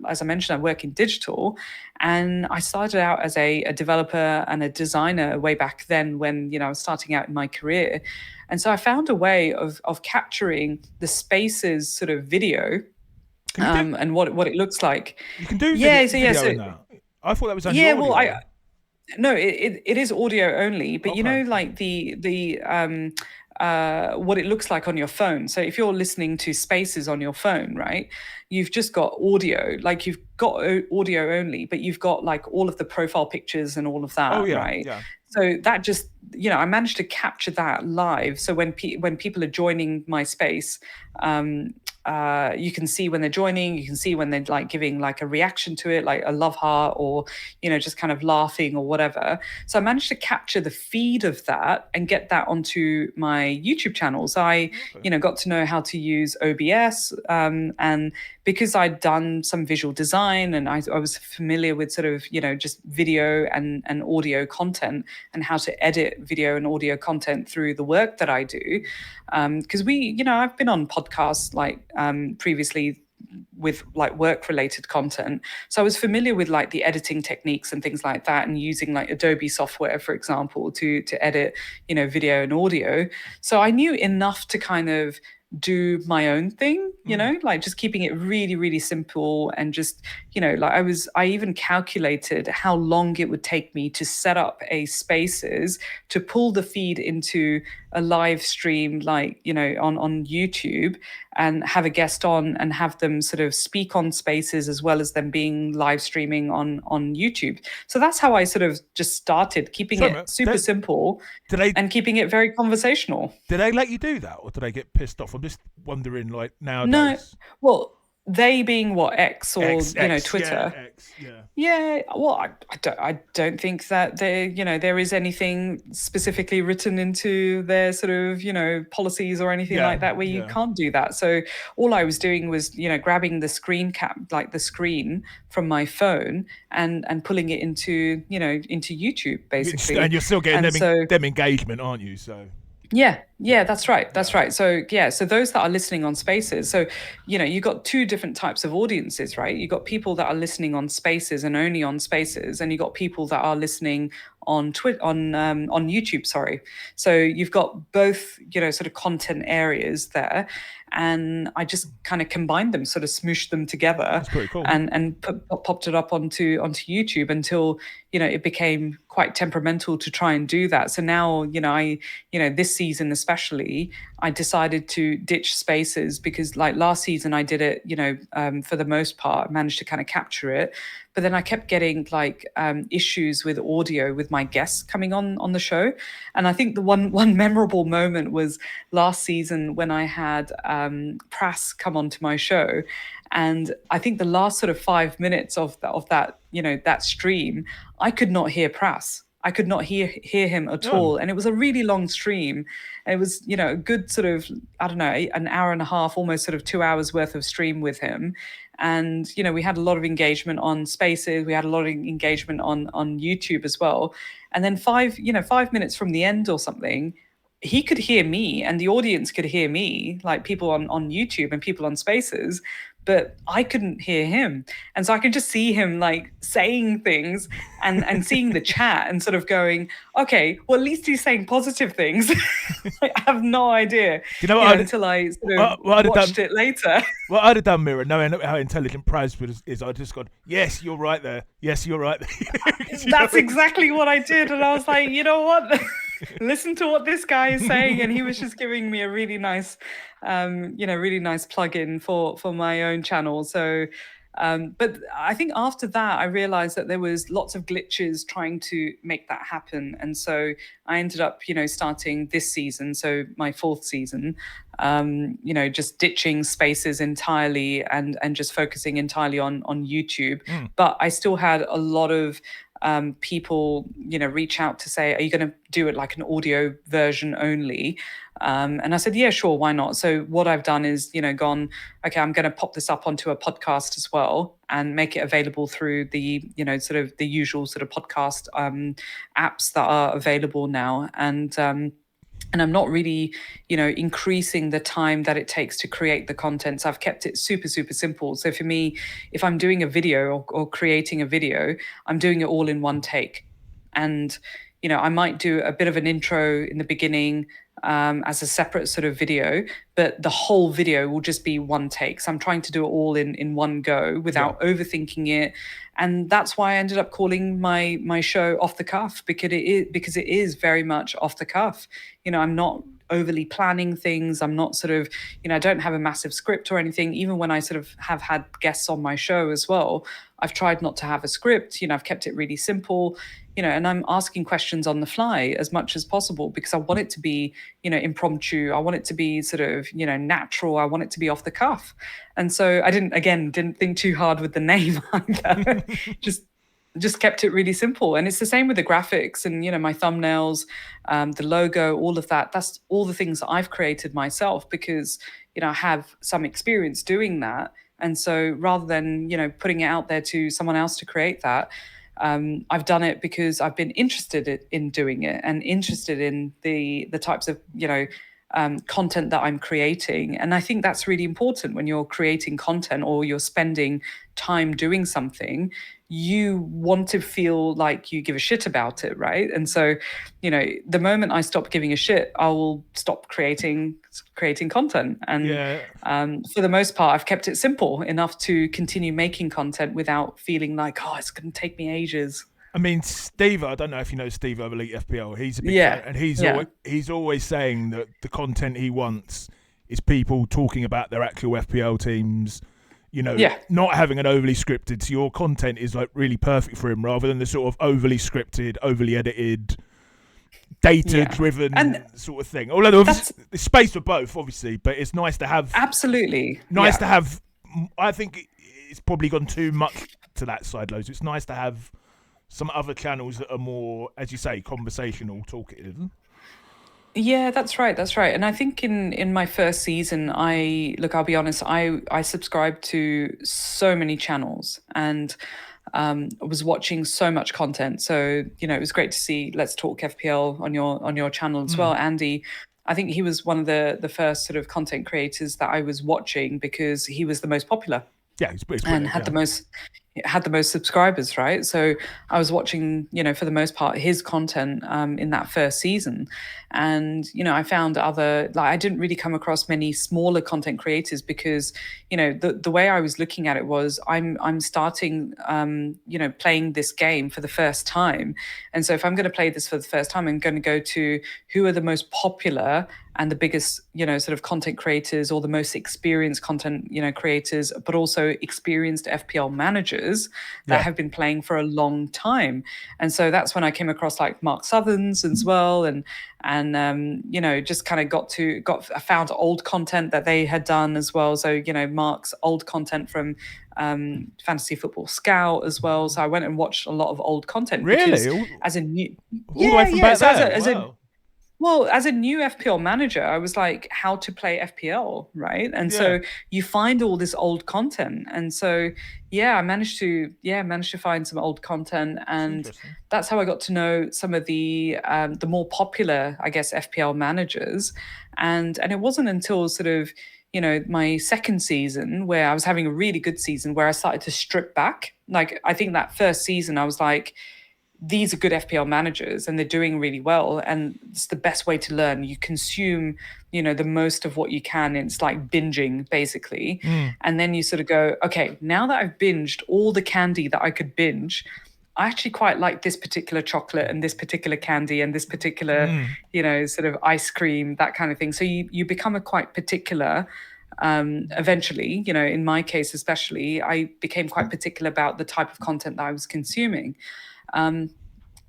as I mentioned, I work in digital, and I started out as a developer and a designer way back then when, I was starting out in my career. And so I found a way of capturing the spaces sort of video, and what it looks like. You can do video in that. I thought that was only audio. Well, no, it is audio only, but like the what it looks like on your phone. So if you're listening to spaces on your phone, right, you've just got audio, like you've got audio only, but you've got like all of the profile pictures and all of that, right? Yeah. So that just, I managed to capture that live. So when people are joining my space, you can see when they're joining, you can see when they're like giving like a reaction to it, like a love heart, or, just kind of laughing or whatever. So I managed to capture the feed of that and get that onto my YouTube channel. So I, got to know how to use OBS, and because I'd done some visual design, and I was familiar with sort of, just video and audio content, and how to edit video and audio content through the work that I do. Because I've been on podcasts like previously with like work related content. So I was familiar with like the editing techniques and things like that, and using like Adobe software, for example, to edit, video and audio. So I knew enough to kind of do my own thing, like just keeping it really, really simple. And just, like I even calculated how long it would take me to set up a spaces to pull the feed into a live stream, like, on YouTube, and have a guest on and have them sort of speak on spaces as well as them being live streaming on YouTube. So that's how I sort of just started keeping it super simple and keeping it very conversational. Did they let you do that, or did they get pissed off? I'm just wondering, like, nowadays. No, well, they being what, X or Twitter. Yeah, X, yeah. Yeah, well, I don't think that there is anything specifically written into their sort of policies or anything like that where you can't do that. So all I was doing was grabbing the screen cap, like the screen from my phone, and pulling it into into YouTube basically. And you're still getting them engagement, aren't you? So. Yeah, that's right. So so those that are listening on spaces, so you got two different types of audiences, right? You got people that are listening on spaces and only on spaces, and you got people that are listening on on YouTube. Sorry, so you've got both, sort of content areas there, and I just kind of combined them, sort of smooshed them together, That's pretty cool. and popped it up onto YouTube until it became quite temperamental to try and do that. So now this season especially, I decided to ditch spaces because like last season I did it, for the most part, I managed to kind of capture it. But then I kept getting like issues with audio with my guests coming on the show. And I think the one memorable moment was last season when I had Pras come onto my show. And I think the last sort of 5 minutes of that, that stream, I could not hear Pras. I could not hear him at Oh. all. And it was a really long stream. And it was, a good sort of, I don't know, an hour and a half, almost sort of 2 hours worth of stream with him. And, we had a lot of engagement on Spaces. We had a lot of engagement on YouTube as well. And then 5 minutes from the end or something, he could hear me and the audience could hear me, like people on YouTube and people on Spaces, but I couldn't hear him. And so I could just see him like saying things and seeing the chat and sort of going, okay, well, at least he's saying positive things. I have no idea, You know what? until I sort of watched it later. What I'd have done, Meera, knowing how intelligent Praz is, I'd just gone, yes, you're right there. Yes, you're right there. That's exactly what I did. And I was like, you know what? Listen to what this guy is saying. And he was just giving me a really nice, really nice plug-in for my own channel. So, but I think after that, I realized that there was lots of glitches trying to make that happen. And so I ended up, starting this season, so my fourth season, just ditching Spaces entirely and just focusing entirely on YouTube. But I still had a lot of people, reach out to say, are you going to do it like an audio version only? And I said, yeah, sure, why not? So what I've done is, gone, okay, I'm going to pop this up onto a podcast as well and make it available through the, sort of the usual sort of podcast apps that are available now. And I'm not really, increasing the time that it takes to create the content. So I've kept it super, super simple. So for me, if I'm doing a video or creating a video, I'm doing it all in one take. And, I might do a bit of an intro in the beginning as a separate sort of video, but the whole video will just be one take. So I'm trying to do it all in one go without overthinking it. And that's why I ended up calling my show Off the Cuff, because it is very much off the cuff. I'm not overly planning things. I'm not sort of, I don't have a massive script or anything. Even when I sort of have had guests on my show as well, I've tried not to have a script. I've kept it really simple, and I'm asking questions on the fly as much as possible because I want it to be, impromptu. I want it to be sort of, natural. I want it to be off the cuff. And so I didn't think too hard with the name either. just kept it really simple. And it's the same with the graphics and, my thumbnails, the logo, all of that. That's all the things that I've created myself because, I have some experience doing that. And so rather than, putting it out there to someone else to create that, I've done it because I've been interested in doing it and interested in the types of, content that I'm creating. And I think that's really important when you're creating content or you're spending time doing something. You want to feel like you give a shit about it, right? And so, the moment I stop giving a shit, I will stop creating content. And for the most part, I've kept it simple enough to continue making content without feeling like, oh, it's going to take me ages. I mean, Steve, I don't know if you know Steve of Elite FPL. He's a big fan, and he's always saying that the content he wants is people talking about their actual FPL teams, not having an overly scripted. So your content is like really perfect for him rather than the sort of overly scripted, overly edited, data-driven sort of thing. Although there's space for both, obviously, but it's nice to have. Absolutely. Nice to have. I think it's probably gone too much to that side, loads. It's nice to have some other channels that are more, as you say, conversational, talkative. Yeah, that's right. That's right. And I think in my first season, I'll be honest, I subscribed to so many channels and was watching so much content. So, it was great to see Let's Talk FPL on your channel as well. Andy, I think he was one of the first sort of content creators that I was watching because he was the most popular. Yeah, he's and had the most had the most subscribers, right? So I was watching, for the most part, his content in that first season. And, I found I didn't really come across many smaller content creators because, the way I was looking at it was I'm starting, playing this game for the first time. And so if I'm going to play this for the first time, I'm going to go to who are the most popular and the biggest, sort of content creators, or the most experienced content, creators, but also experienced FPL managers that Yeah. have been playing for a long time. And so that's when I came across like Mark Southerns as well, and just kind of I found old content that they had done as well. So Mark's old content from Fantasy Football Scout as well. So I went and watched a lot of old content because Really? All, as a new, all the way yeah, from yeah. back So then? as a Wow. well, as a new FPL manager, I was like, how to play FPL, right? And Yeah. so you find all this old content. And so, I managed to find some old content, It's and interesting. that's how I got to know some of the more popular, I guess, FPL managers. And it wasn't until sort of, my second season, where I was having a really good season, where I started to strip back. Like, I think that first season I was like, these are good FPL managers and they're doing really well. And it's the best way to learn. You consume, the most of what you can. It's like binging, basically. Mm. And then you sort of go, okay, now that I've binged all the candy that I could binge, I actually quite like this particular chocolate and this particular candy and this particular, Mm. sort of ice cream, that kind of thing. So you become a quite particular. Eventually, in my case especially, I became quite particular about the type of content that I was consuming. Um,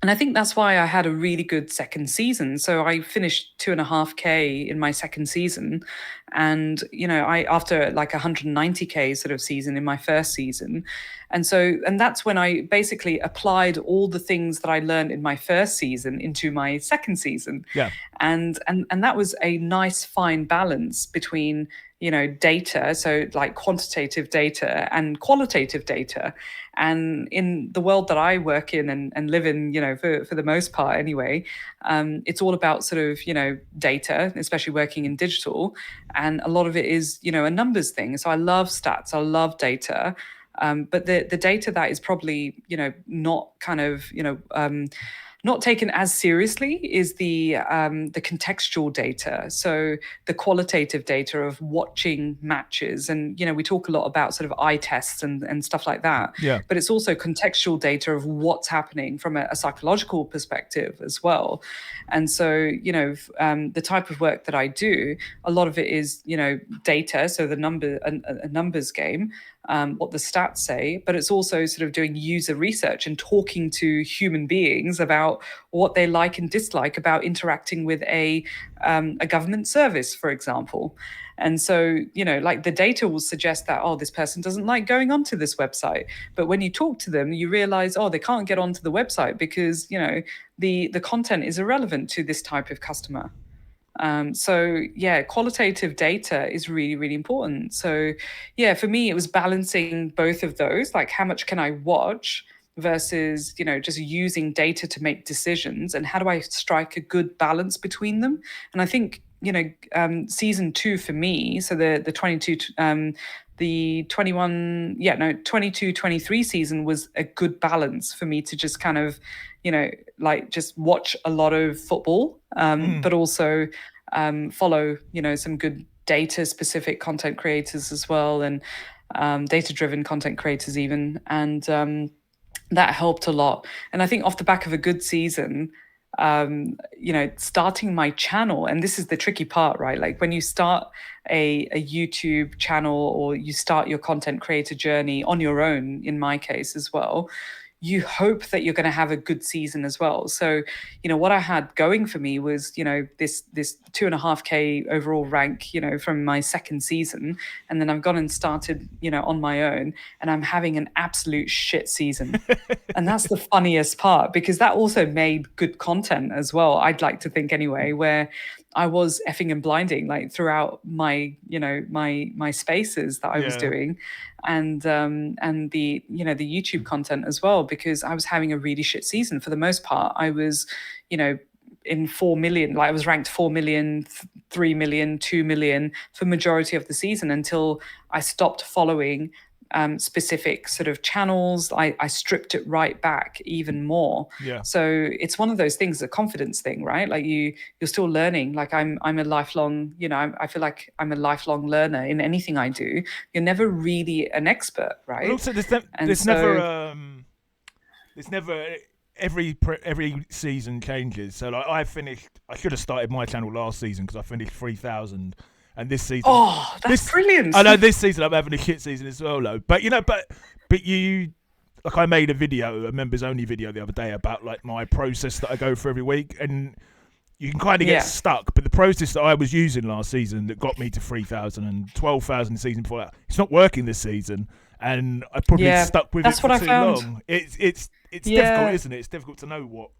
and I think that's why I had a really good second season. So I finished 2.5K in my second season. And, I, after like 190K sort of season in my first season. And that's when I basically applied all the things that I learned in my first season into my second season. Yeah. And that was a nice fine balance between, data, so like quantitative data and qualitative data. And in the world that I work in and live in, for the most part anyway, it's all about sort of, data, especially working in digital. And a lot of it is, a numbers thing. So I love stats, I love data. But the data that is probably, not kind of, not taken as seriously is the contextual data. So the qualitative data of watching matches, and we talk a lot about sort of eye tests and stuff like that. Yeah. But it's also contextual data of what's happening from a psychological perspective as well. And so the type of work that I do, a lot of it is data, so a numbers game. What the stats say, but it's also sort of doing user research and talking to human beings about what they like and dislike about interacting with a government service, for example. And so, like the data will suggest that, oh, this person doesn't like going onto this website. But when you talk to them, you realize, oh, they can't get onto the website because, the content is irrelevant to this type of customer. So yeah, qualitative data is really, really important. So yeah, for me, it was balancing both of those, like how much can I watch versus, just using data to make decisions, and how do I strike a good balance between them? And I think, season two for me, so the 22, the 21, yeah, no, 22, 23 season was a good balance for me to just kind of, like just watch a lot of football, Mm. but also follow, some good data specific content creators as well, and data driven content creators even. And that helped a lot. And I think off the back of a good season, starting my channel, and this is the tricky part, right? Like when you start a YouTube channel, or you start your content creator journey on your own, in my case as well, you hope that you're going to have a good season as well. So, what I had going for me was, this 2.5K overall rank, from my second season. And then I've gone and started, on my own, and I'm having an absolute shit season. And that's the funniest part, because that also made good content as well. I'd like to think anyway, where I was effing and blinding like throughout my, my spaces that I was Yeah. doing, and the the YouTube content as well, because I was having a really shit season for the most part. I was, in 4 million, like I was ranked 4 million, 3 million, 2 million for majority of the season, until I stopped following specific sort of channels. I stripped it right back even more. Yeah. So it's one of those things, a confidence thing, right? Like you're still learning. Like I'm a lifelong, I feel like I'm a lifelong learner in anything I do. You're never really an expert, Well, right? also And there's so never every season changes. So like I should have started my channel last season because I finished 3,000, and this season, oh, that's brilliant. I know this season I'm having a shit season as well, though. But you. Like I made a members only video the other day about like my process that I go through every week, and you can kind of get stuck. But the process that I was using last season that got me to 3,000 and 12,000 the season before that, it's not working this season, and I probably stuck with it for too long. It's difficult, isn't it? It's difficult to know what.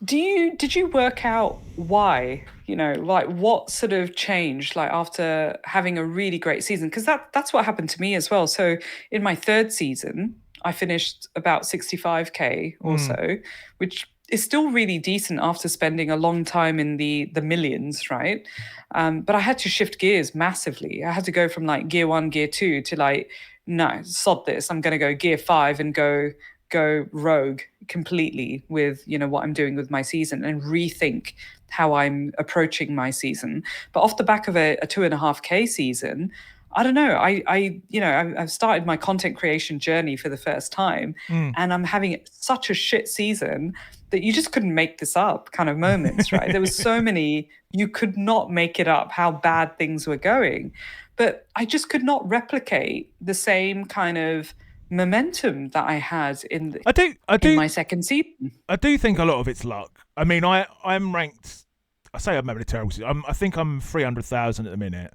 Did you work out why? Like what sort of changed like after having a really great season? Because that's what happened to me as well. So in my third season, I finished about 65k or so, which is still really decent after spending a long time in the millions, right? But I had to shift gears massively. I had to go from like gear 1, gear 2 to like, no, sod this. I'm going to go gear 5 and go rogue completely with what I'm doing with my season and rethink how I'm approaching my season. But off the back of a 2.5k season, I don't know. I've started my content creation journey for the first time, and I'm having such a shit season that you just couldn't make this up kind of moments, right? There was so many, you could not make it up how bad things were going. But I just could not replicate the same kind of momentum that I had in my second season. I do think a lot of it's luck. I mean, I'm ranked. I say I'm having a terrible season. I think I'm 300,000 at the minute,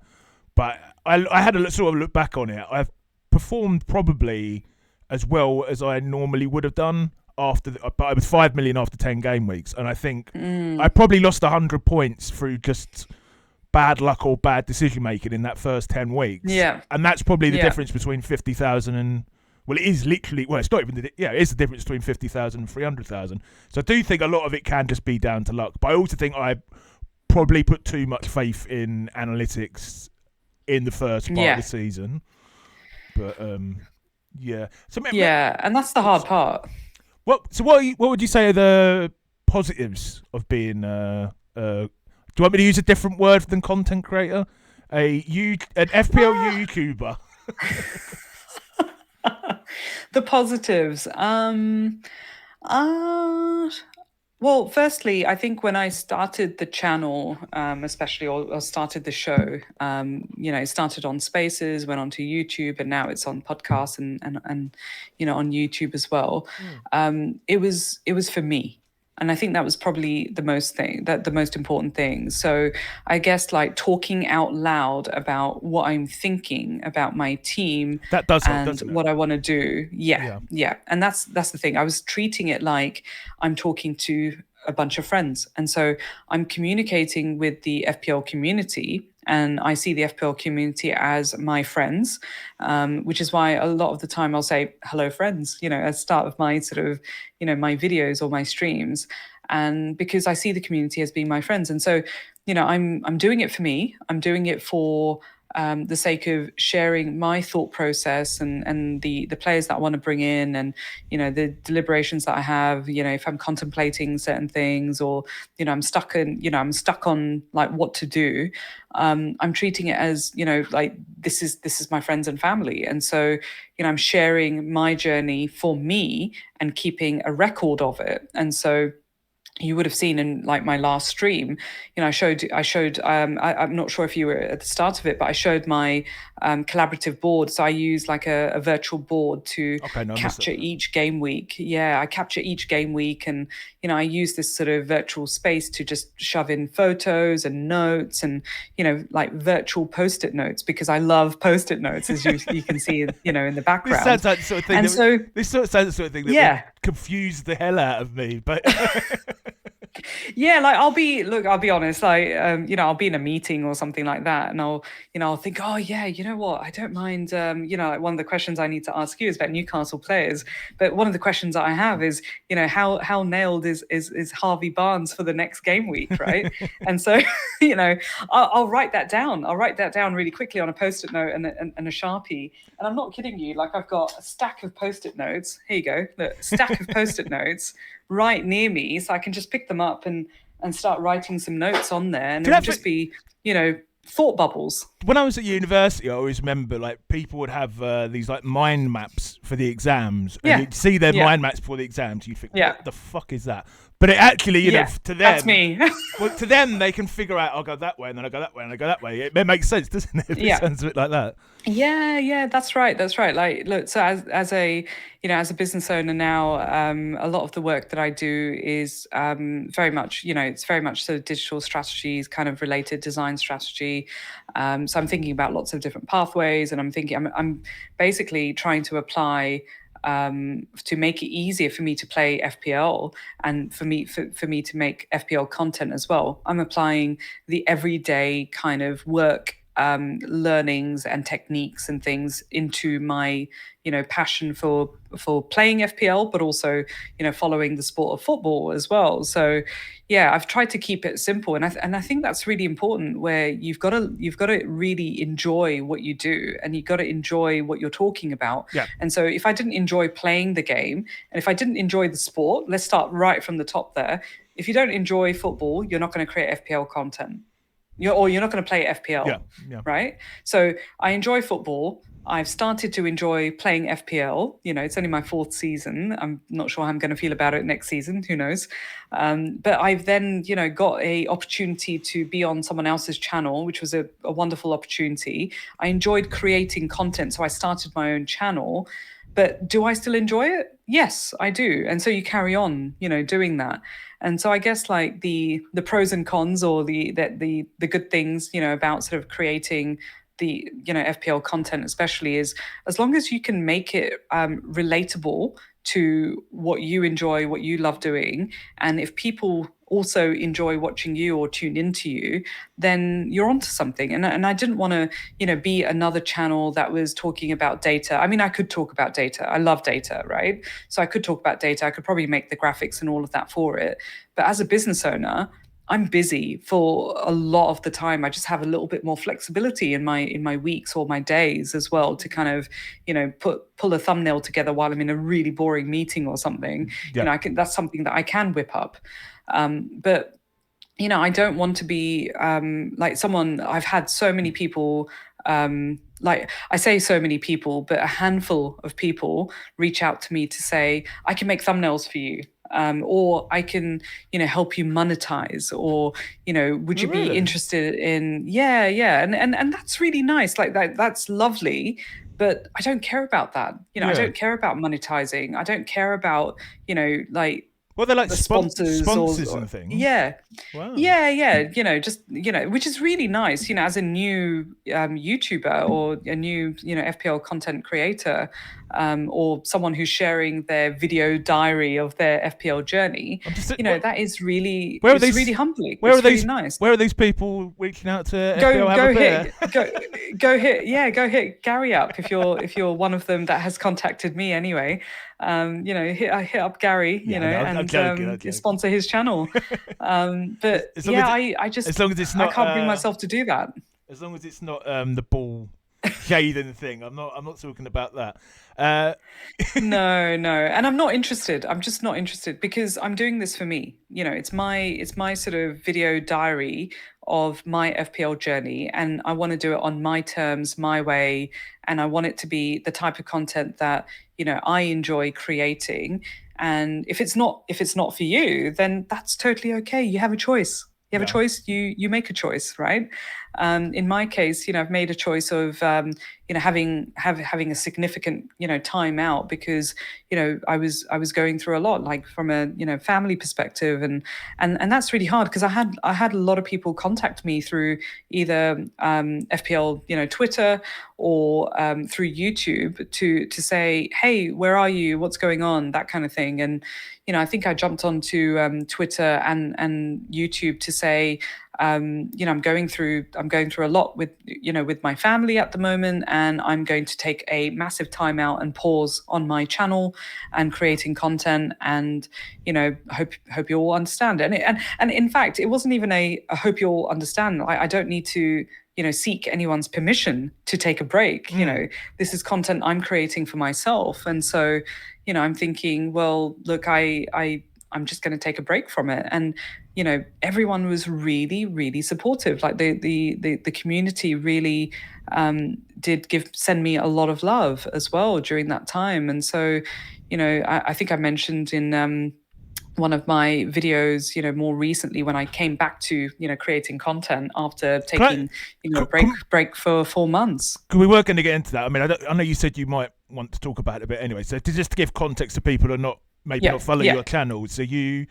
but I had a sort of look back on it. I've performed probably as well as I normally would have done but I was 5 million after 10 game weeks, and I think I probably lost 100 points through just bad luck or bad decision making in that first 10 weeks. Yeah, and that's probably the difference between 50,000 and. Well, it is literally. Well, it's not even. It is the difference between 50,000 and 300,000. So I do think a lot of it can just be down to luck. But I also think I probably put too much faith in analytics in the first part of the season. But yeah. So and that's the hard part. What would you say are the positives of being? Do you want me to use a different word than content creator? An FPL YouTuber. The positives. Well, firstly, I think when I started the channel, especially or started the show, it started on Spaces, went on to YouTube, and now it's on podcasts and on YouTube as well. It was for me. And I think that was probably the most important thing. So I guess like talking out loud about what I'm thinking about my team that does help, and doesn't it? what I want to do. Yeah. And that's the thing. I was treating it like I'm talking to a bunch of friends. And so I'm communicating with the FPL community, and I see the FPL community as my friends, which is why a lot of the time I'll say, hello, friends, at the start of my sort of, my videos or my streams. And because I see the community as being my friends. And so, I'm doing it for me. I'm doing it for the sake of sharing my thought process and the players that I want to bring in, and the deliberations that I have, if I'm contemplating certain things, or I'm stuck on like what to do. I'm treating it as like this is my friends and family, and so I'm sharing my journey for me and keeping a record of it. And so you would have seen in like my last stream, I showed, I'm not sure if you were at the start of it, but I showed my collaborative board. So I use like a virtual board to capture each game week. Yeah, I capture each game week, and, I use this sort of virtual space to just shove in photos and notes and, like virtual Post-it notes, because I love Post-it notes, as you can see, in the background. This sounds like the sort of thing this sort of sounds the sort of thing that would confuse the hell out of me, but Yeah, like I'll be honest, like I'll be in a meeting or something like that, and I'll think, oh yeah, you know what, I don't mind, like one of the questions I need to ask you is about Newcastle players, but one of the questions that I have is, how nailed is Harvey Barnes for the next game week, right? And so, I'll write that down. I'll write that down really quickly on a post-it note and a Sharpie, and I'm not kidding you. Like I've got a stack of post-it notes. Here you go, look, stack of post-it notes right near me, so I can just pick them up and start writing some notes on there, and it'll just be, thought bubbles. When I was at university, I always remember like people would have these like mind maps for the exams, and you'd see their mind maps for the exams. You'd think, what the fuck is that? But it actually, to them, that's me. Well, to them, they can figure out, I'll go that way, and then I go that way, and I go that way. It makes sense, doesn't it? It sounds a bit like that. Yeah, that's right. Like, look, so as a business owner now, a lot of the work that I do is very much, it's very much sort of digital strategies, kind of related design strategy. So I'm thinking about lots of different pathways, and I'm basically trying to apply to make it easier for me to play FPL and for me to make FPL content as well. I'm applying the everyday kind of work learnings and techniques and things into my passion for playing FPL, but also following the sport of football as well. So yeah, I've tried to keep it simple, and I think that's really important. Where you've got to really enjoy what you do, and you've got to enjoy what you're talking about. Yeah. And so if I didn't enjoy playing the game, and if I didn't enjoy the sport, let's start right from the top there. If you don't enjoy football, you're not going to create FPL content. You're not going to play FPL, right? So I enjoy football. I've started to enjoy playing FPL. It's only my 4th season. I'm not sure how I'm going to feel about it next season. Who knows? But I've then, got a opportunity to be on someone else's channel, which was a wonderful opportunity. I enjoyed creating content, so I started my own channel. But do I still enjoy it? Yes, I do. And so you carry on, doing that. And so I guess like the pros and cons, or the good things, about sort of creating the FPL content especially, is as long as you can make it relatable to what you enjoy, what you love doing, and if people also enjoy watching you or tune into you, then you're onto something. And I didn't want to, be another channel that was talking about data. I mean, I could talk about data. I love data, right? So I could talk about data. I could probably make the graphics and all of that for it. But as a business owner, I'm busy for a lot of the time. I just have a little bit more flexibility in my weeks or my days as well, to kind of, pull a thumbnail together while I'm in a really boring meeting or something. That's something that I can whip up. But I don't want to be like someone. I've had so many people, like I say so many people, but a handful of people reach out to me to say, I can make thumbnails for you. Or I can, help you monetize, or, would you be interested in, and that's really nice. Like that's lovely, but I don't care about that. I don't care about monetizing. I don't care about, like, well, they're like the sponsors and things. Yeah. Wow. Yeah. Just, which is really nice, as a new YouTuber, or a new, FPL content creator, or someone who's sharing their video diary of their FPL journey. That is really, really humbling. It's really nice. Where are these people reaching out to FPL? Go hit Gary up if you're one of them that has contacted me anyway. Hit up Gary, and sponsor his channel. But I just, as long as it's not, I can't bring myself to do that. As long as it's not the ball shading thing. I'm not talking about that. No, and I'm not interested. I'm just not interested, because I'm doing this for me. It's my sort of video diary of my FPL journey, and I want to do it on my terms, my way, and I want it to be the type of content that I enjoy creating. And if it's not for you, then that's totally okay. You have a choice. You have a choice. You make a choice, right? In my case, I've made a choice of having a significant time out, because I was going through a lot, like from a family perspective, and that's really hard, because I had a lot of people contact me through either FPL Twitter, or through YouTube, to say, hey, where are you, what's going on, that kind of thing. And I think I jumped onto Twitter and YouTube to say, I'm going through a lot with my family at the moment, and I'm going to take a massive time out and pause on my channel and creating content, and hope you all understand. And in fact, it wasn't even a hope you all understand. I don't need to seek anyone's permission to take a break. This is content I'm creating for myself, and so I'm thinking, well, look, I'm just going to take a break from it. And everyone was really, really supportive. Like the community really did send me a lot of love as well during that time. And so I think I mentioned in one of my videos, more recently, when I came back to creating content after Can taking a break for 4 months. we were going to get into that. I mean, I know you said you might want to talk about it a bit anyway. So just to give context to people who are not not follow your channel, so you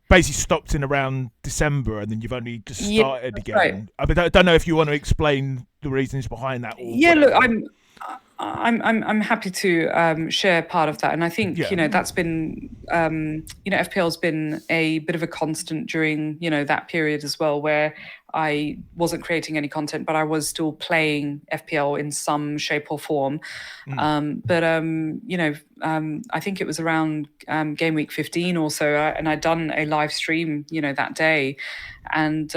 basically stopped in around December, and then you've only just started again. Right. I mean, I don't know if you want to explain the reasons behind that. Look, I'm happy to share part of that, and I think that's been FPL's been a bit of a constant during that period as well, where I wasn't creating any content, but I was still playing FPL in some shape or form. But I think it was around game week 15 or so, and I'd done a live stream that day, and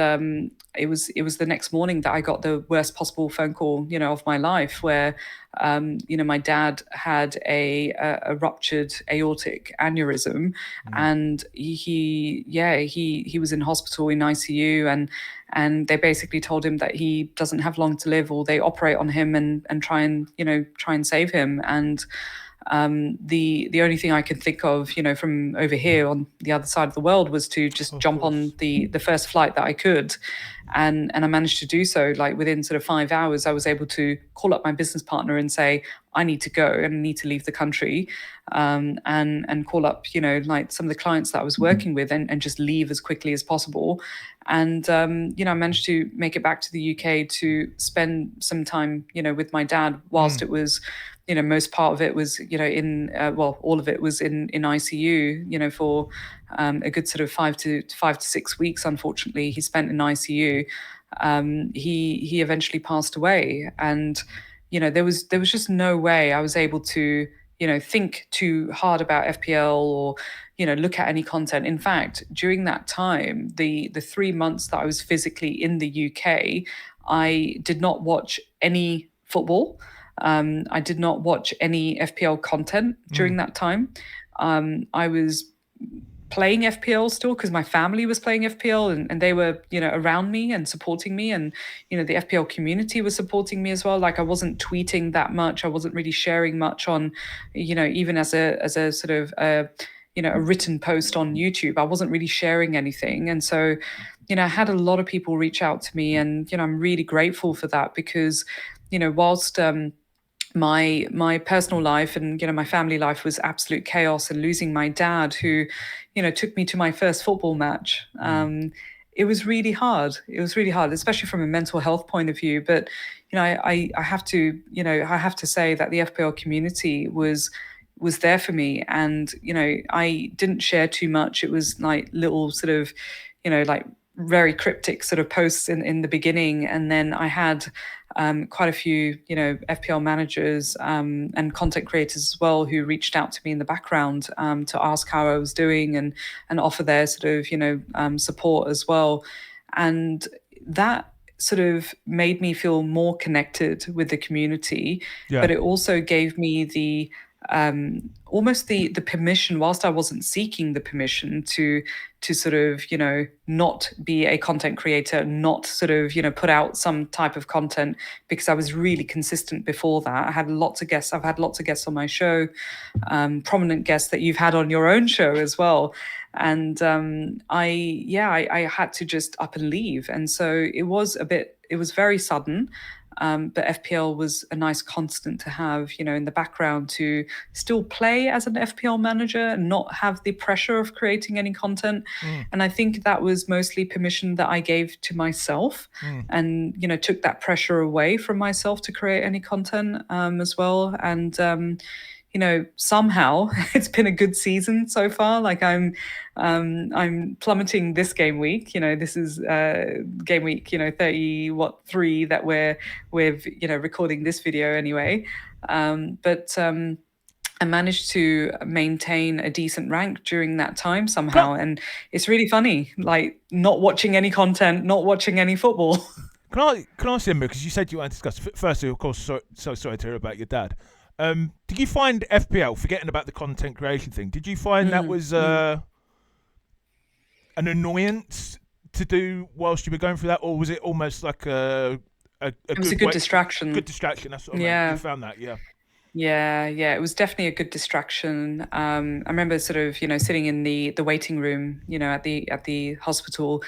it was the next morning that I got the worst possible phone call of my life, where my dad had a ruptured aortic aneurysm, and he was in hospital in ICU, and they basically told him that he doesn't have long to live, or they operate on him and try and save him. And the only thing I could think of, from over here on the other side of the world, was to just jump on the first flight that I could. And I managed to do so. Like within sort of 5 hours, I was able to call up my business partner and say, I need to go and I need to leave the country, and call up, like some of the clients that I was working with, and just leave as quickly as possible. And, I managed to make it back to the UK to spend some time, with my dad, whilst it was, most part of it was, all of it was in ICU, for a good sort of 5 to 6 weeks. Unfortunately, he spent in ICU. He eventually passed away, and there was just no way I was able to think too hard about FPL, or look at any content. In fact, during that time, the 3 months that I was physically in the UK, I did not watch any football. I did not watch any FPL content during that time. I was playing FPL still, because my family was playing FPL, and they were around me and supporting me, and the FPL community was supporting me as well. Like I wasn't tweeting that much, I wasn't really sharing much on even as a sort of a written post on YouTube. I wasn't really sharing anything. And so I had a lot of people reach out to me, and I'm really grateful for that, because whilst my personal life and my family life was absolute chaos, and losing my dad, who took me to my first football match, it was really hard. It was really hard, especially from a mental health point of view. But I have to say that the FPL community was there for me. And I didn't share too much. It was like little sort of like very cryptic sort of posts in the beginning, and then I had quite a few FPL managers and content creators as well, who reached out to me in the background to ask how I was doing, and offer their sort of support as well. And that sort of made me feel more connected with the community. But it also gave me the almost the permission, whilst I wasn't seeking the permission, to sort of not be a content creator, not sort of put out some type of content, because I was really consistent before that. I've had lots of guests on my show, prominent guests that you've had on your own show as well. And I had to just up and leave. And so it was very sudden. But FPL was a nice constant to have, in the background to still play as an FPL manager and not have the pressure of creating any content. Mm, And I think that was mostly permission that I gave to myself, mm. and took that pressure away from myself to create any content as well. And somehow it's been a good season so far. Like I'm plummeting this game week. This is game week 30 what 3 that we're recording this video anyway. But I managed to maintain a decent rank during that time Can I, somehow. And it's really funny, like not watching any content, not watching any football. can I ask you, because you said you want to discuss. Firstly, of course, so sorry to hear about your dad. Did you find FPL, forgetting about the content creation thing, did you find that was an annoyance to do whilst you were going through that, or was it almost like a It was a good good way, distraction. good distraction? That's what I meant. You Yeah. found that, yeah. Yeah, it was definitely a good distraction. I remember sort of, sitting in the waiting room, at the hospital,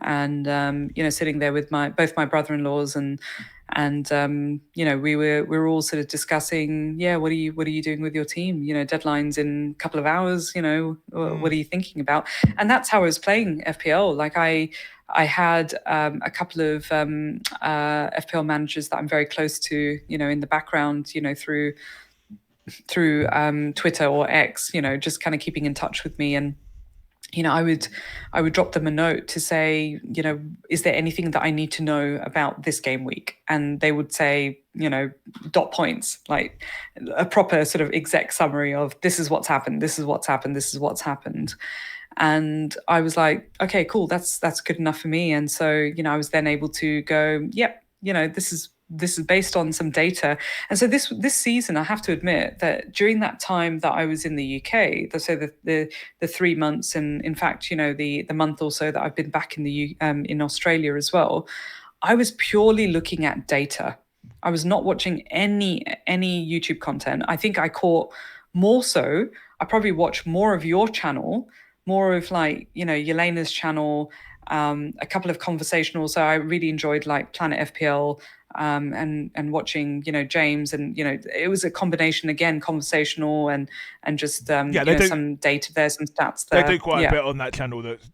and sitting there with both my brother-in-laws, and we were all sort of discussing, yeah, what are you doing with your team? Deadlines in a couple of hours. What Mm, are you thinking about? And that's how I was playing FPL. Like I had a couple of FPL managers that I'm very close to, in the background, through Twitter or X, just kind of keeping in touch with me. And I would drop them a note to say, is there anything that I need to know about this game week? And they would say, dot points, like a proper sort of exec summary of this is what's happened, this is what's happened, this is what's happened. And I was like, okay, cool, that's good enough for me. And so, I was then able to go, yep, this is based on some data. And so this season, I have to admit that during that time that I was in the UK, so the 3 months, and in fact, the month or so that I've been back in Australia as well, I was purely looking at data. I was not watching any YouTube content. I think I caught more so. I probably watched more of your channel, more of like Yelena's channel, a couple of conversational. So I really enjoyed like Planet FPL, and watching James, and it was a combination, again, conversational and just yeah, they do. some data there, some stats They do there. quite a Yeah, bit on that channel. It's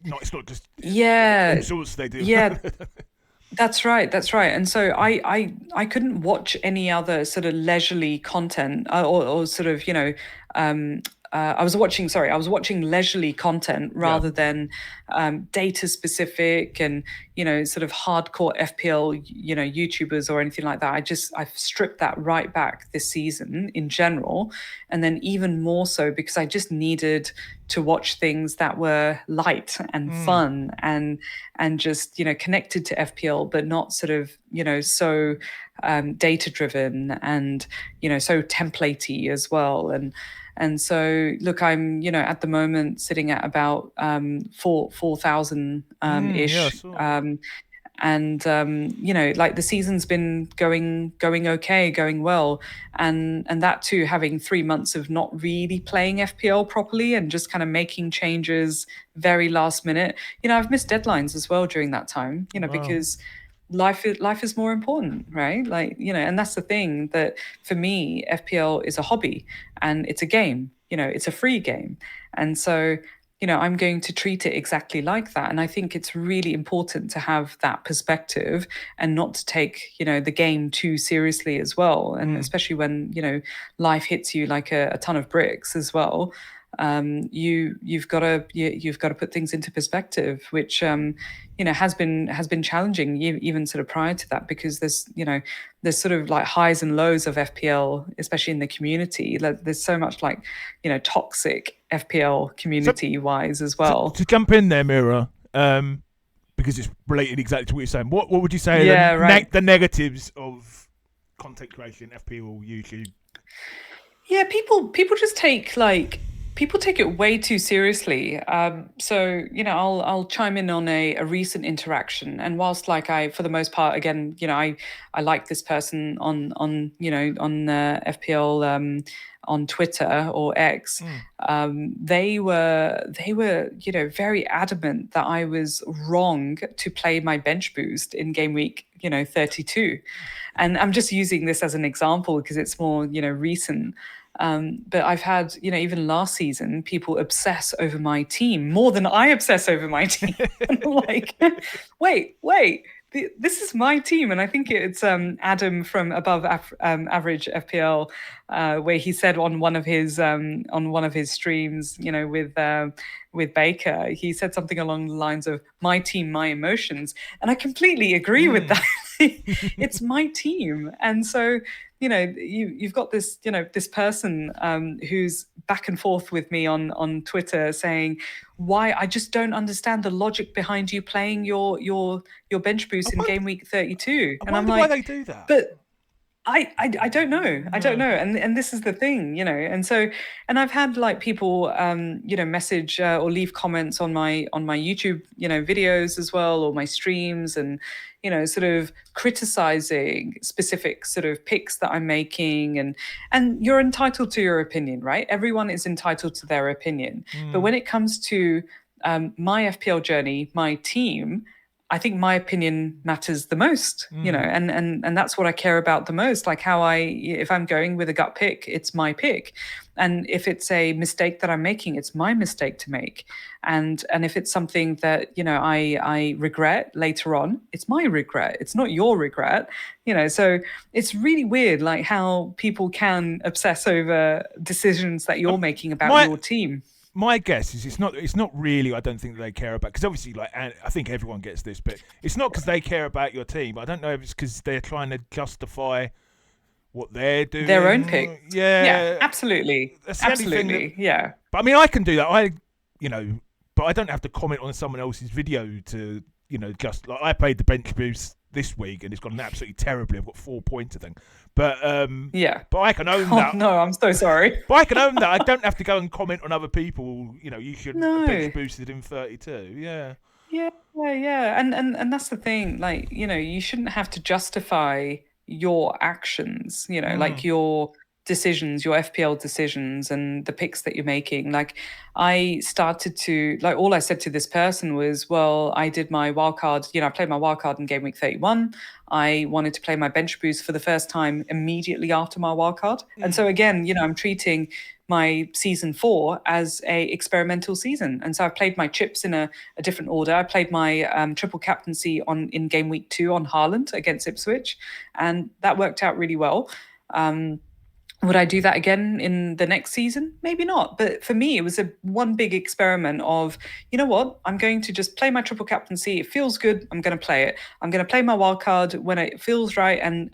not just all yeah, sorts they do. yeah. That's right. That's right. And so I couldn't watch any other sort of leisurely content, or sort of, I was watching leisurely content Yeah. rather than data specific and, sort of hardcore FPL, YouTubers or anything like that. I've stripped that right back this season in general. And then even more so because I just needed to watch things that were light and Mm, fun and just connected to FPL, but not sort of so data driven and so templatey as well. And so look, I'm at the moment sitting at about 4,000 yeah, I ish. saw. Yeah. And like the season's been going okay, going well, and that too, having 3 months of not really playing FPL properly and just kind of making changes very last minute. I've missed deadlines as well during that time, Wow. because life is more important, right? Like, and that's the thing, that for me FPL is a hobby and it's a game, it's a free game. And so I'm going to treat it exactly like that. And I think it's really important to have that perspective and not to take, the game too seriously as well. And Mm. especially when, life hits you like a ton of bricks as well. You've got to put things into perspective, which has been challenging, even sort of prior to that, because there's sort of like highs and lows of FPL, especially in the community. Like, there's so much like toxic FPL So, community wise as to, well. to jump in there, Meera, because it's related exactly to what you're saying. What would you say are Yeah, right. the negatives of content creation, FPL, YouTube? Yeah, people just take like people take it way too seriously. So I'll chime in on a recent interaction, and whilst like I, for the most part, again, I like this person on FPL, on Twitter or X, they were very adamant that I was wrong to play my bench boost in game week 32. And I'm just using this as an example because it's more recent. But I've had, even last season, people obsess over my team more than I obsess over my team. And I'm like, wait, this is my team. And I think it's Adam from Above Average FPL, where he said on one of his streams, with Baker, he said something along the lines of "my team, my emotions," and I completely agree with that. It's my team, and so you've got this person who's back and forth with me on Twitter saying why I just don't understand the logic behind you playing your bench boost in game week 32, and I'm why like, they do that. but I don't know. I don't know. And this is the thing, and so, and I've had like people, message or leave comments on my YouTube, videos as well, or my streams, and, sort of criticizing specific sort of picks that I'm making. And you're entitled to your opinion, right? Everyone is entitled to their opinion. But when it comes to my FPL journey, my team, I think my opinion matters the most, and that's what I care about the most. Like if I'm going with a gut pick, it's my pick. And if it's a mistake that I'm making, it's my mistake to make. And if it's something that, I regret later on, it's my regret. It's not your regret, so it's really weird, like how people can obsess over decisions that you're making about your team. My guess is it's not really. I don't think that they care about, because obviously, like, and I think everyone gets this, but it's not because they care about your team. I don't know if it's because they're trying to justify what they're doing, their own pick. Yeah, absolutely, absolutely, yeah. But I mean, I can do that. But I don't have to comment on someone else's video to, just like I played the bench boost this week and it's gone absolutely terribly. I've got 4 points, I think. But but I can own that. No, I'm so sorry. But I can own that. I don't have to go and comment on other people. You should bench boosted in 32. Yeah. Yeah. And that's the thing. Like, you shouldn't have to justify your actions. Like your decisions, your FPL decisions, and the picks that you're making. Like, I started to, like, all I said to this person was, well, I did my wildcard, I played my wildcard in game week 31. I wanted to play my bench boost for the first time immediately after my wildcard. And so again, I'm treating my season 4 as a experimental season. And so I've played my chips in a different order. I played my triple captaincy in game week 2 on Haaland against Ipswich, and that worked out really well. Would I do that again in the next season? Maybe not. But for me, it was one big experiment of, I'm going to just play my triple captaincy. It feels good. I'm going to play it. I'm going to play my wild card when it feels right. And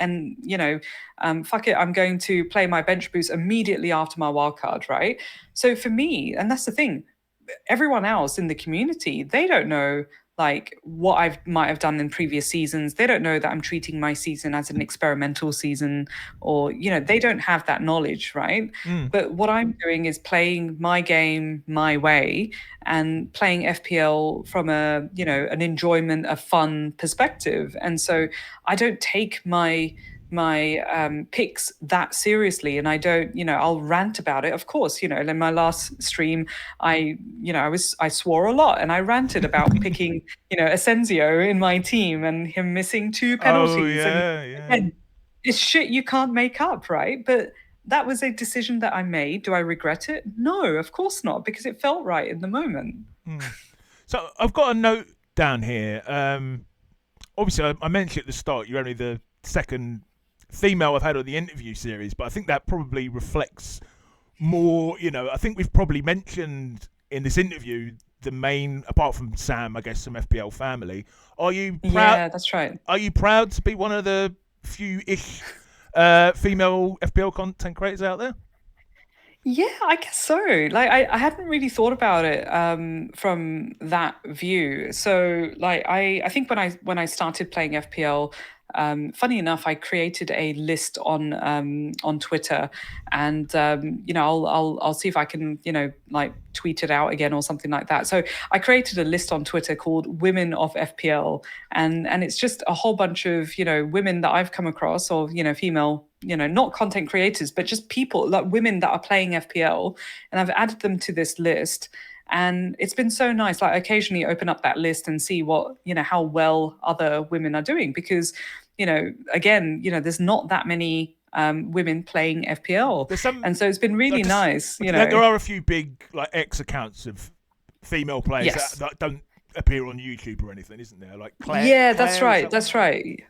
fuck it. I'm going to play my bench boost immediately after my wild card, right? So for me, and that's the thing, everyone else in the community, they don't know like what I might have done in previous seasons. They don't know that I'm treating my season as an experimental season, or, they don't have that knowledge, right? But what I'm doing is playing my game my way and playing FPL from an enjoyment, a fun perspective. And so I don't take my picks that seriously, and I don't, I'll rant about it, of course. In my last stream, I swore a lot and I ranted about picking Asensio in my team and him missing 2 penalties. And it's shit you can't make up, right? But that was a decision that I made. Do I regret it? No, of course not, because it felt right in the moment. So I've got a note down here. Obviously I mentioned at the start you're only the second female I've had on the interview series, but I think that probably reflects more, I think we've probably mentioned in this interview the main, apart from Sam, I guess, some FPL family. Are you proud? Yeah, that's right. Are you proud to be one of the few-ish female FPL content creators out there? Yeah, I guess so. Like, I hadn't really thought about it from that view. So like I think when I started playing FPL, funny enough, I created a list on Twitter, and I'll see if I can like tweet it out again or something like that. So I created a list on Twitter called Women of FPL, and it's just a whole bunch of women that I've come across, or female, not content creators, but just people like women that are playing FPL, and I've added them to this list. And it's been so nice. Like, I occasionally open up that list and see what how well other women are doing, because again, there's not that many women playing FPL, There's some, and so it's been really nice. There are a few big like X accounts of female players Yes. that don't appear on YouTube or anything, isn't there? Like Yeah, that's Claire, is right. that one That's of them? right.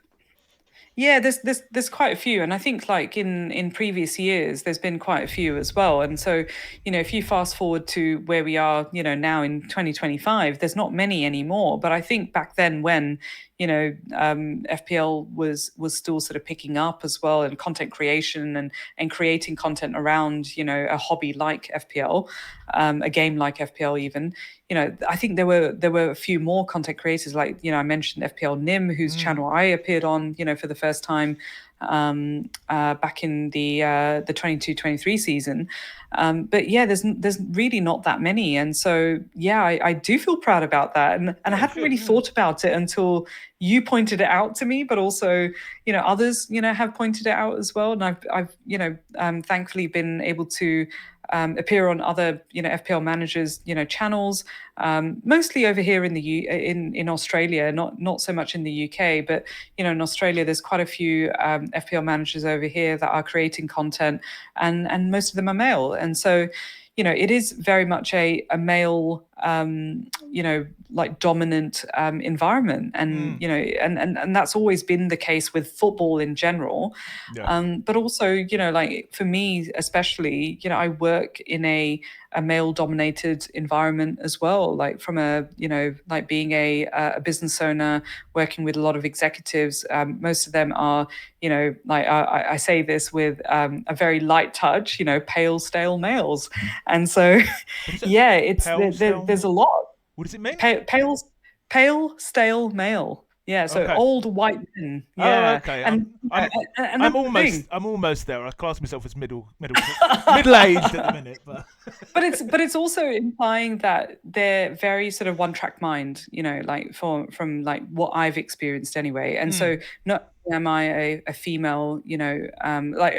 Yeah, there's quite a few, and I think like in previous years, there's been quite a few as well. And so, if you fast forward to where we are, now in 2025, there's not many anymore. But I think back then, when FPL was still sort of picking up as well, and content creation and creating content around a hobby like FPL, a game like FPL even. I think there were a few more content creators, like I mentioned FPL Nim, whose channel I appeared on, for the first time back in the 22-23 season. But yeah, there's really not that many, and so yeah, I do feel proud about that, and I Yeah, you hadn't should. really Yeah. thought about it until you pointed it out to me, but also others have pointed it out as well, and I've thankfully been able to appear on other FPL managers channels, mostly over here in the in Australia, not so much in the UK, but in Australia there's quite a few FPL managers over here that are creating content, and most of them are male, and so it is very much a male, like dominant environment, and and that's always been the case with football in general. Yeah. But also, like for me especially, I work in a male dominated environment as well, like from a like being a business owner, working with a lot of executives. Most of them are like I say this with a very light touch, pale stale males, and so What is it? yeah, it's Pale there's stale. a lot. What does it mean? Pale stale male. Yeah, so Okay. old white men. Oh, Yeah, okay. and and that's the thing. I'm almost there. I class myself as middle aged at the minute, but But it's also implying that they're very sort of one track mind, like from like what I've experienced anyway. And so not only am I a female, like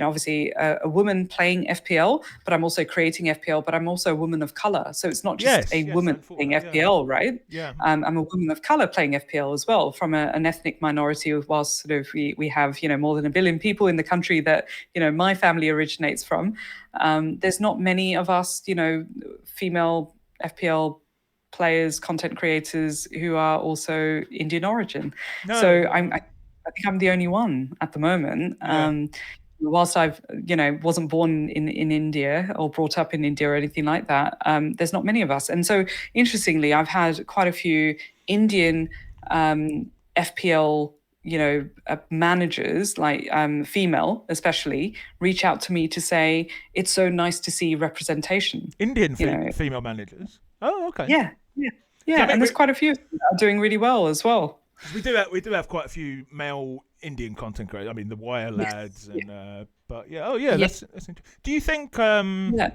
obviously a woman playing FPL, but I'm also creating FPL, but I'm also a woman of color. So it's not just a yes, I woman thought playing that. Yeah, FPL, right? yeah, I'm a woman of color playing FPL as well, from an ethnic minority. Whilst sort of we have more than 1 billion people in the country that my family originates from, there's not many of us, female FPL players, content creators who are also Indian origin. no, So no, I think I'm the only one at the moment. yeah, Whilst I've wasn't born in India or brought up in India or anything like that, there's not many of us. And so interestingly, I've had quite a few Indian FPL managers, like female especially, reach out to me to say it's so nice to see representation. Indian You know, female managers. Oh, okay. yeah, yeah, Yeah, I yeah, mean, and there's quite a few that are doing really well as well. we do have quite a few male Indian content creators. I mean, the Wire lads, Yeah, and but yeah, oh yeah, yeah, that's interesting. yeah.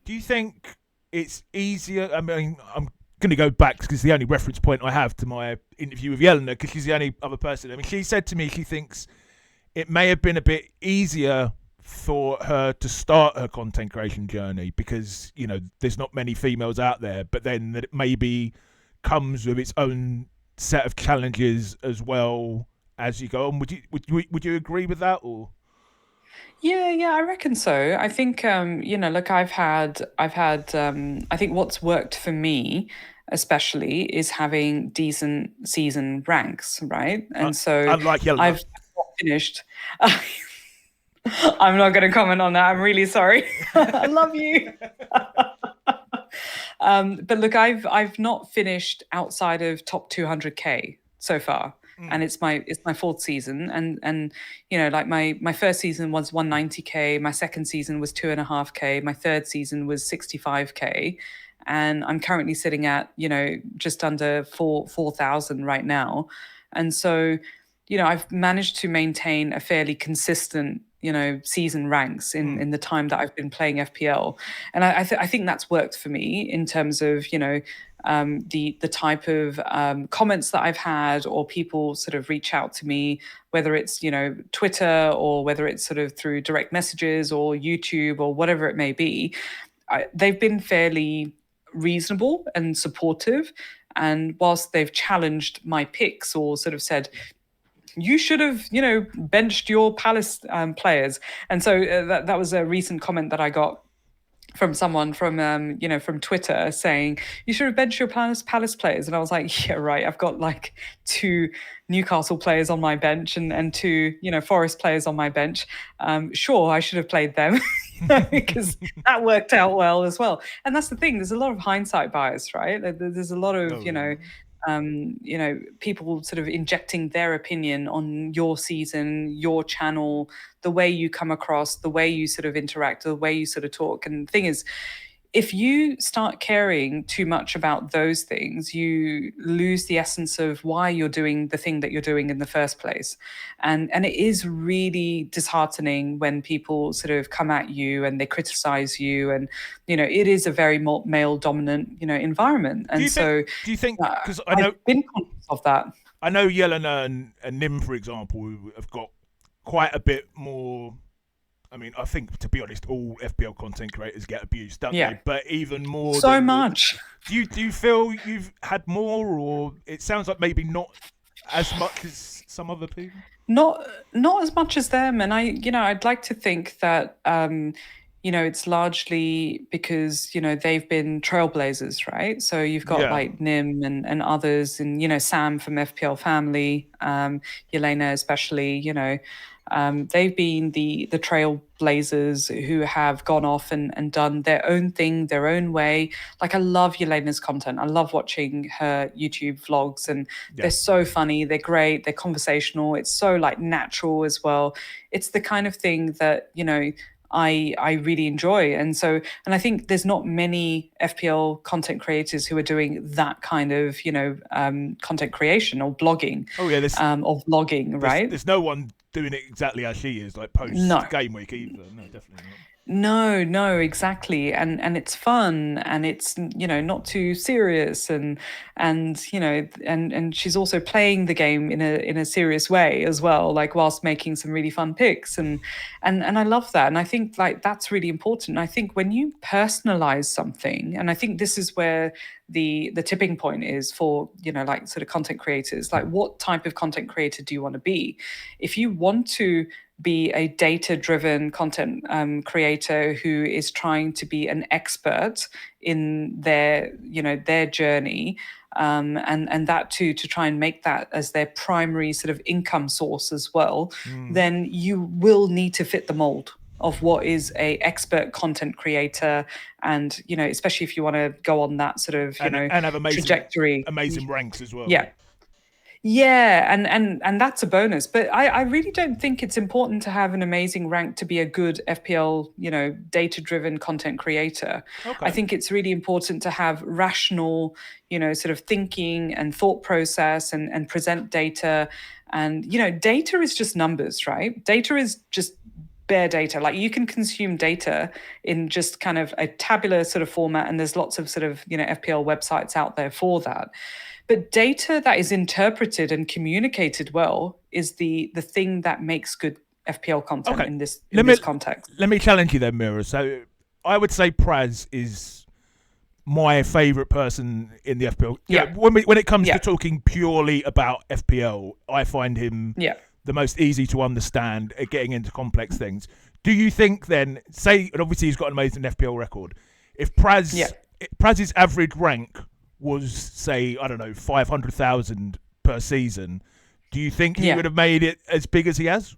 Do you think it's easier? I mean, I'm going to go back because it's the only reference point I have to my interview with Yelena, because she's the only other person. I mean, she said to me she thinks it may have been a bit easier for her to start her content creation journey because there's not many females out there, but then that it maybe comes with its own set of challenges as well as you go on. Would you agree with that, or? Yeah, yeah, I reckon so. I think look, I think what's worked for me especially is having decent season ranks, right? uh, And so Unlike Yelena? I've not finished. I'm not going to comment on that. I'm really sorry. I love you. But look, I've not finished outside of top 200K so far, and it's my fourth season, and like my first season was 190K, my second season was 2.5K, my third season was 65K, and I'm currently sitting at just under 4,000 right now. And so, I've managed to maintain a fairly consistent, season ranks in the time that I've been playing FPL, and I think that's worked for me in terms of the type of comments that I've had, or people sort of reach out to me, whether it's Twitter, or whether it's sort of through direct messages or YouTube or whatever it may be. They've been fairly reasonable and supportive. And whilst they've challenged my picks, or sort of said, you should have, benched your Palace players. And so that was a recent comment that I got from someone from Twitter, saying you should have benched your Palace players. And I was like, yeah, right. I've got like 2 Newcastle players on my bench, and 2 Forest players on my bench. Sure, I should have played them because that worked out well as well. And that's the thing. There's a lot of hindsight bias, right? There's a lot of people sort of injecting their opinion on your season, your channel, the way you come across, the way you sort of interact, the way you sort of talk. And the thing is, if you start caring too much about those things, you lose the essence of why you're doing the thing that you're doing in the first place. And it is really disheartening when people sort of come at you and they criticize you. And, it is a very male dominant, environment. And do you think, because I've been conscious of that. I know Yelena and Nim, for example, have got quite a bit more. I mean, I think, to be honest, all FPL content creators get abused, don't they? But even more. So much. Do you feel you've had more, or it sounds like maybe not as much as some other people? Not as much as them. And I'd like to think that, it's largely because, they've been trailblazers, right? So you've got like Nim and others, and, Sam from FPL Family, Yelena especially, they've been the trailblazers who have gone off and done their own thing, their own way. Like, I love Yelena's content. I love watching her YouTube vlogs, and they're so funny. They're great. They're conversational. It's so like natural as well. It's the kind of thing that, I really enjoy. And I think there's not many FPL content creators who are doing that kind of, content creation or blogging. Oh yeah, or vlogging, right? There's no one doing it exactly as she is, like post game week either. No, definitely not. No, exactly. And it's fun, and it's, not too serious, and she's also playing the game in a serious way as well, like whilst making some really fun picks. And I love that. And I think like that's really important. I think when you personalize something, and I think this is where the tipping point is for, like sort of content creators, like what type of content creator do you want to be? If you want to be a data-driven content creator who is trying to be an expert in their journey, and that too, to try and make that as their primary sort of income source as well, then you will need to fit the mold of what is a expert content creator. And especially if you want to go on that sort of and have trajectory, amazing ranks as well. Yeah, and that's a bonus. But I really don't think it's important to have an amazing rank to be a good FPL, data-driven content creator. Okay. I think it's really important to have rational, sort of thinking and thought process, and present data. And, data is just numbers, right? Data is just bare data. Like, you can consume data in just kind of a tabular sort of format, and there's lots of sort of, FPL websites out there for that. But data that is interpreted and communicated well is the thing that makes good FPL content in this context. Let me challenge you then, Meera. So I would say Praz is my favourite person in the FPL. Yeah. When it comes to talking purely about FPL, I find him the most easy to understand at getting into complex things. Do you think then, and obviously he's got an amazing FPL record, if Praz's average rank was, say, I don't know, 500,000 per season, do you think he would have made it as big as he has?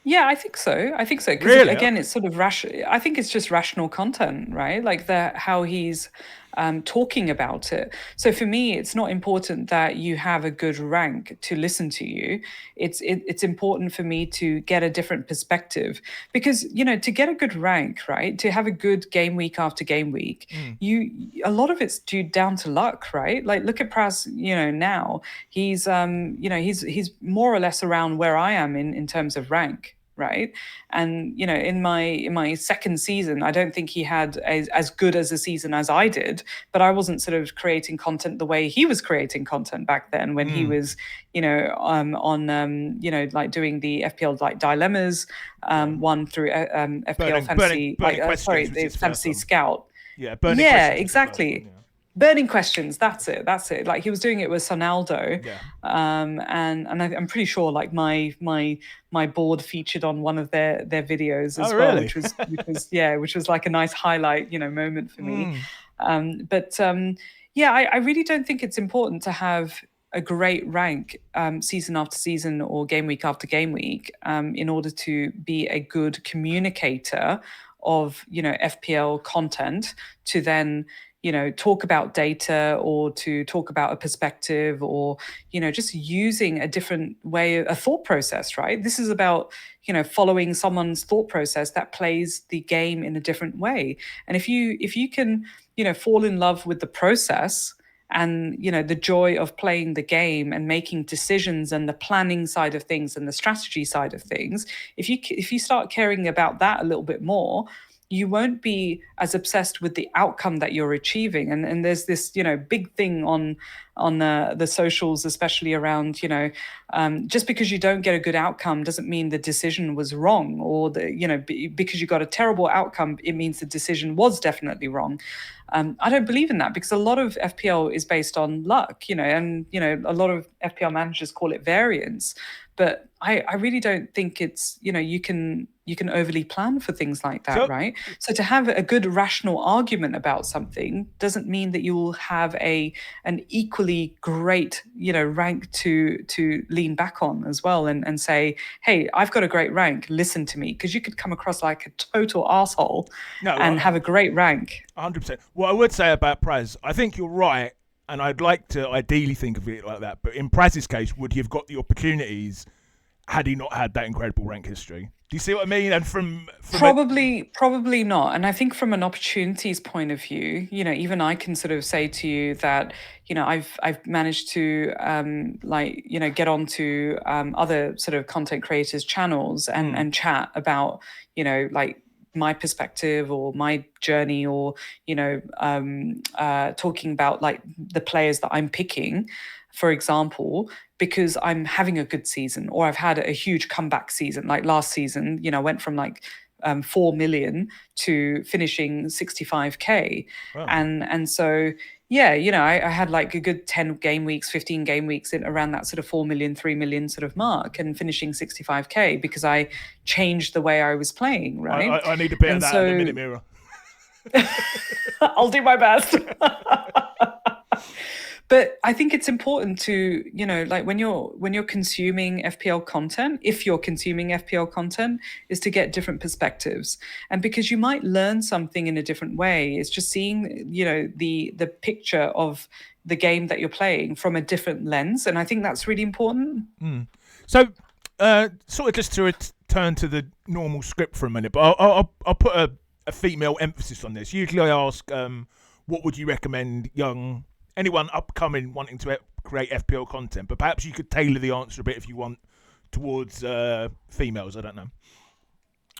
Yeah, I think so. Because really? Again, it's sort of I think it's just rational content, right? Like how he's talking about it. So for me, it's not important that you have a good rank to listen to you. It's important for me to get a different perspective, because to get a good rank, right, to have a good game week after game week, you a lot of it's due down to luck, right? Like look at Praz, now he's more or less around where I am in terms of rank, right? And in my second season, I don't think he had as good as a season as I did, but I wasn't sort of creating content the way he was creating content back then, when he was on like doing the FPL like dilemmas one through FPL fantasy, burning sorry, questions was the his first fantasy one. scout. Yeah, burning Yeah, questions was his first one. exactly. Burning questions. That's it. Like he was doing it with Sonaldo, Yeah. and I'm pretty sure like my board featured on one of their videos Oh, as well, really? which was like a nice highlight moment for me. But yeah, I really don't think it's important to have a great rank season after season or game week after game week in order to be a good communicator of FPL content, to then talk about data, or to talk about a perspective, or just using a different way, a thought process, right? This is about following someone's thought process that plays the game in a different way. And if you can fall in love with the process, and the joy of playing the game and making decisions, and the planning side of things and the strategy side of things, if you start caring about that a little bit more, you won't be as obsessed with the outcome that you're achieving. And there's this big thing on the socials, especially around just because you don't get a good outcome doesn't mean the decision was wrong, or because you got a terrible outcome it means the decision was definitely wrong. I don't believe in that, because a lot of FPL is based on luck, and a lot of FPL managers call it variance. But I really don't think it's you can overly plan for things like that, So, right? So to have a good rational argument about something doesn't mean that you will have an equally great rank to lean back on as well, and say, hey, I've got a great rank, listen to me, because you could come across like a total asshole no, and have a great rank. 100%. What I would say about Praz, I think you're right, and I'd like to ideally think of it like that. But in Praz's case, would he have got the opportunities had he not had that incredible rank history? Do you see what I mean? And from Probably not. And I think from an opportunities point of view, even I can sort of say to you that, I've managed to get onto other sort of content creators' channels and chat about, like my perspective or my journey, or talking about like the players that I'm picking, for example, because I'm having a good season, or I've had a huge comeback season. Like last season, I went from like 4 million to finishing 65K. wow. And so, yeah, I had like a good 10 game weeks, 15 game weeks in around that sort of 4 million, 3 million sort of mark, and finishing 65K because I changed the way I was playing, right? I need a bit of And that in a so minute, Meera. I'll do my best. But I think it's important to, like when you're consuming FPL content, if you're consuming FPL content, is to get different perspectives. And because you might learn something in a different way, it's just seeing, the picture of the game that you're playing from a different lens. And I think that's really important. So, sort of just to return to the normal script for a minute, but I'll put a female emphasis on this. Usually I ask, what would you recommend anyone upcoming wanting to create FPL content, but perhaps you could tailor the answer a bit if you want towards females. I don't know.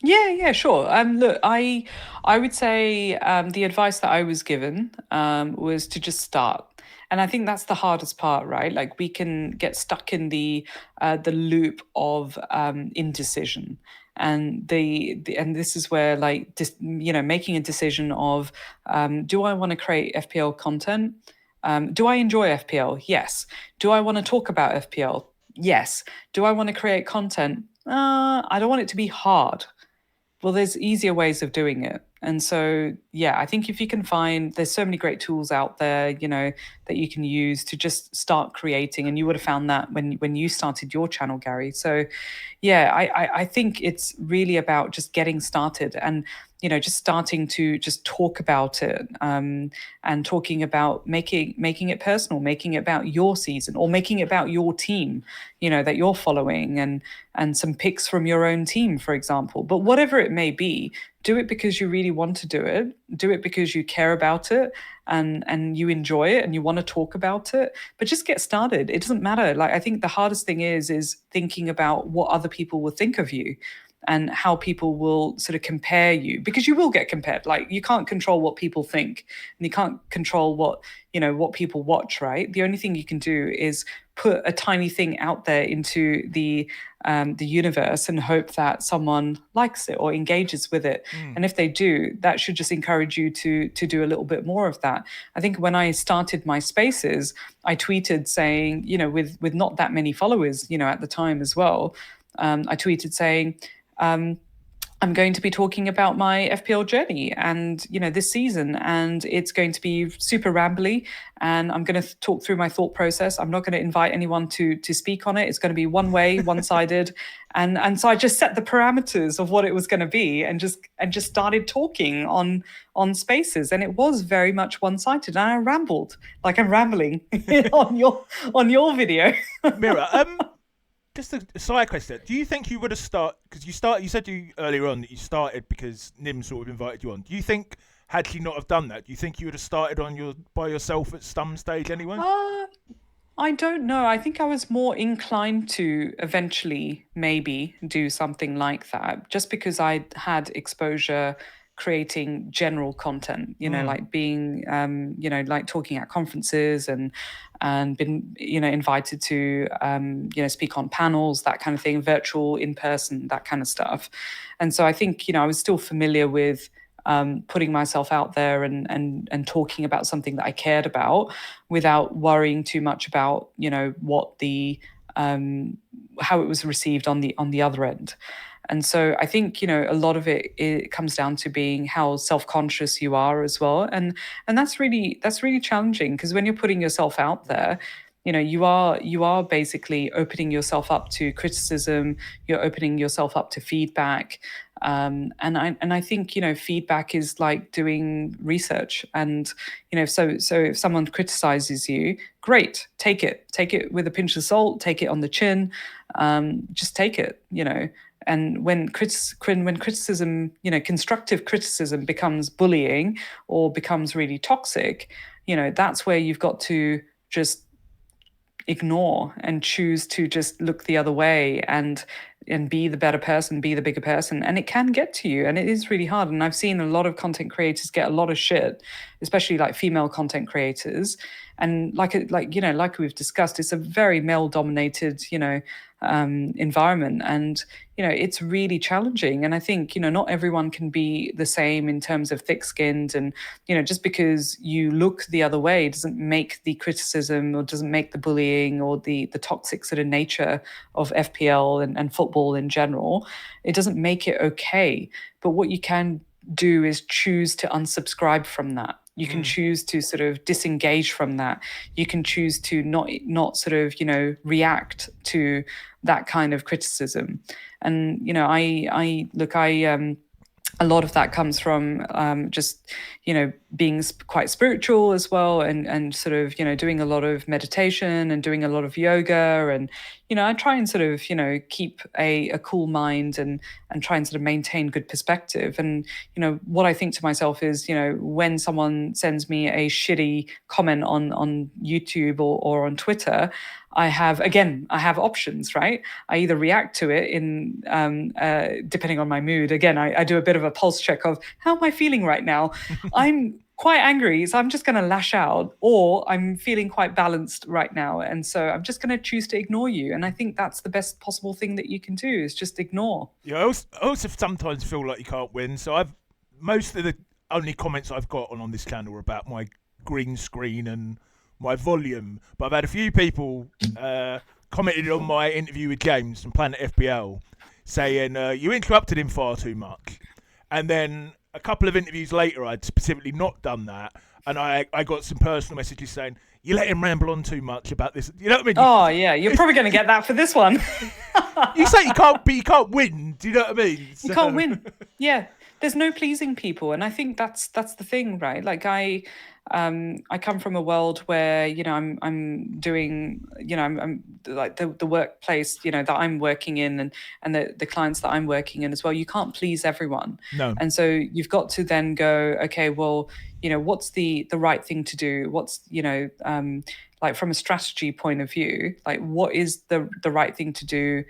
Yeah, sure. Look, I would say the advice that I was given was to just start, and I think that's the hardest part, right? Like we can get stuck in the loop of indecision, and and this is where like making a decision of do I want to create FPL content? Do I enjoy FPL? Yes. Do I want to talk about FPL? Yes. Do I want to create content? I don't want it to be hard. Well, there's easier ways of doing it. And so, yeah, I think if you can find, there's so many great tools out there, that you can use to just start creating. And you would have found that when you started your channel, Gary. So, yeah, I think it's really about just getting started. And just starting to just talk about it, and talking about making it personal, making it about your season, or making it about your team, that you're following, and some picks from your own team, for example. But whatever it may be, do it because you really want to do it. Do it because you care about it, and you enjoy it, and you want to talk about it. But just get started. It doesn't matter. Like, I think the hardest thing is thinking about what other people will think of you, and how people will sort of compare you, because you will get compared. Like, you can't control what people think, and you can't control what people watch, right? The only thing you can do is put a tiny thing out there into the universe, and hope that someone likes it or engages with it. And if they do, that should just encourage you to do a little bit more of that. I think when I started my spaces, I tweeted saying, with not that many followers, at the time as well, I tweeted saying, I'm going to be talking about my FPL journey and, this season, and it's going to be super rambly, and I'm going to talk through my thought process. I'm not going to invite anyone to speak on it. It's going to be one way, one-sided. And so I just set the parameters of what it was going to be, and just started talking on spaces, and it was very much one-sided, and I rambled like I'm rambling on your video. Meera, just a side question. Do you think you would have started, because you said earlier on that you started because Nim sort of invited you on. Do you think, had she not have done that, do you think you would have started by yourself at some stage anyway? I don't know. I think I was more inclined to eventually maybe do something like that, just because I had exposure creating general content, like being, like talking at conferences, and been, invited to, speak on panels, that kind of thing, virtual, in person, that kind of stuff. And so I think, I was still familiar with putting myself out there, and talking about something that I cared about, without worrying too much about, what the how it was received on the other end. And so I think, a lot of it comes down to being how self-conscious you are as well. And that's really challenging, because when you're putting yourself out there, you are basically opening yourself up to criticism. You're opening yourself up to feedback. And I think, feedback is like doing research. And, so if someone criticizes you, great, take it with a pinch of salt, take it on the chin, just take it, And when criticism, constructive criticism becomes bullying, or becomes really toxic, that's where you've got to just ignore and choose to just look the other way, and be the better person, be the bigger person. And it can get to you, and it is really hard. And I've seen a lot of content creators get a lot of shit, especially like female content creators. And like we've discussed, it's a very male dominated, environment. And, it's really challenging. And I think, not everyone can be the same in terms of thick skinned. And, just because you look the other way doesn't make the criticism, or doesn't make the bullying, or the toxic sort of nature of FPL and football in general. It doesn't make it okay. But what you can do is choose to unsubscribe from that. You can choose to sort of disengage from that. You can choose to not sort of, react to that kind of criticism. And, a lot of that comes from just, being quite spiritual as well, and sort of, doing a lot of meditation and doing a lot of yoga. And, I try and sort of, keep a cool mind, and try and sort of maintain good perspective. And, what I think to myself is, when someone sends me a shitty comment on YouTube or on Twitter, I have options, right? I either react to it in, depending on my mood. Again, I do a bit of a pulse check of how am I feeling right now? I'm quite angry, so I'm just going to lash out, or I'm feeling quite balanced right now, and so I'm just going to choose to ignore you. And I think that's the best possible thing that you can do, is just ignore. Yeah, I also sometimes feel like you can't win. So most of the only comments I've got on this channel are about my green screen and my volume, but I've had a few people commented on my interview with James from Planet FPL saying you interrupted him far too much, and then a couple of interviews later I'd specifically not done that, and I got some personal messages saying you let him ramble on too much about this. You know what I mean? Oh yeah, you're probably going to get that for this one. You say you can't win. Do you know what I mean? You can't win. Yeah. there's no pleasing people, and I think that's the thing, right? Like I come from a world where I'm doing I'm like the workplace that I'm working in, and the clients that I'm working in as well. You can't please everyone, No. and so you've got to then go, okay, well, what's the right thing to do? What's like from a strategy point of view, like what is the right thing to do?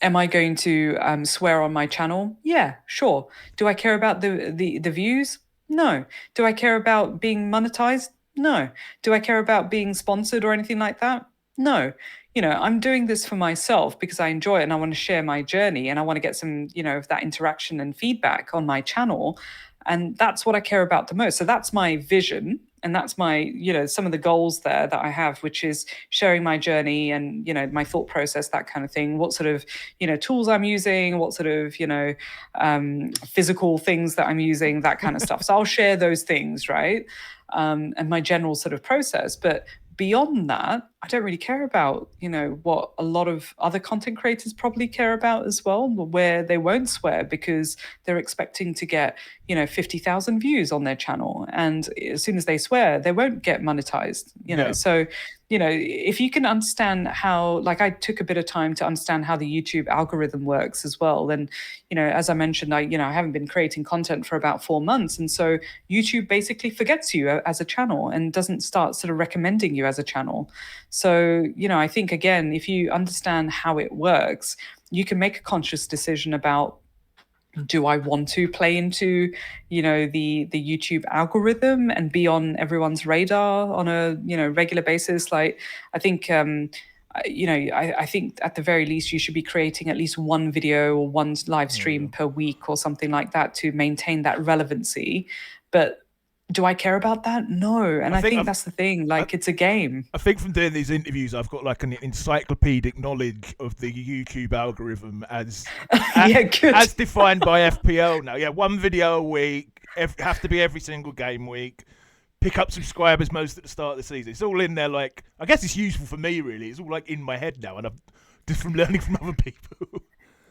Am I going to swear on my channel? Yeah, sure. Do I care about the views? No. Do I care about being monetized? No. Do I care about being sponsored or anything like that? No. I'm doing this for myself because I enjoy it and I want to share my journey and I want to get some, of that interaction and feedback on my channel. And that's what I care about the most. So that's my vision. And that's my, some of the goals there that I have, which is sharing my journey and, my thought process, that kind of thing. What sort of, tools I'm using, what sort of, physical things that I'm using, that kind of stuff. So I'll share those things, right? And my general sort of process. But beyond that, I don't really care about, what a lot of other content creators probably care about as well, where they won't swear because they're expecting to get, 50,000 views on their channel. And as soon as they swear, they won't get monetized, Yeah. So, if you can understand how, like I took a bit of time to understand how the YouTube algorithm works as well. Then, as I mentioned, I haven't been creating content for about 4 months. And so YouTube basically forgets you as a channel and doesn't start sort of recommending you as a channel. So, I think, again, if you understand how it works, you can make a conscious decision about, do I want to play into, the YouTube algorithm and be on everyone's radar on a, regular basis? Like, I think, I think at the very least you should be creating at least one video or one live stream per week or something like that to maintain that relevancy. But do I care about that? No. And I think that's the thing. Like, it's a game. I think from doing these interviews, I've got like an encyclopedic knowledge of the YouTube algorithm as as defined by FPL now. Yeah, one video a week, have to be every single game week. Pick up subscribers most at the start of the season. It's all in there. Like, I guess it's useful for me, really. It's all like in my head now, and I'm just from learning from other people.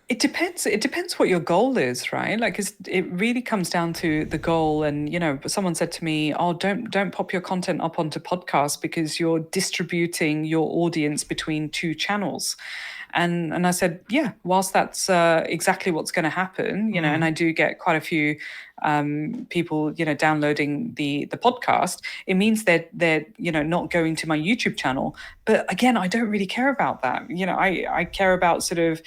It depends. It depends what your goal is, right? Like, it really comes down to the goal. And someone said to me, "Oh, don't pop your content up onto podcasts because you're distributing your audience between two channels." And I said, yeah, whilst that's exactly what's going to happen, and I do get quite a few people, downloading the podcast, it means that they're not going to my YouTube channel. But again, I don't really care about that. I care about sort of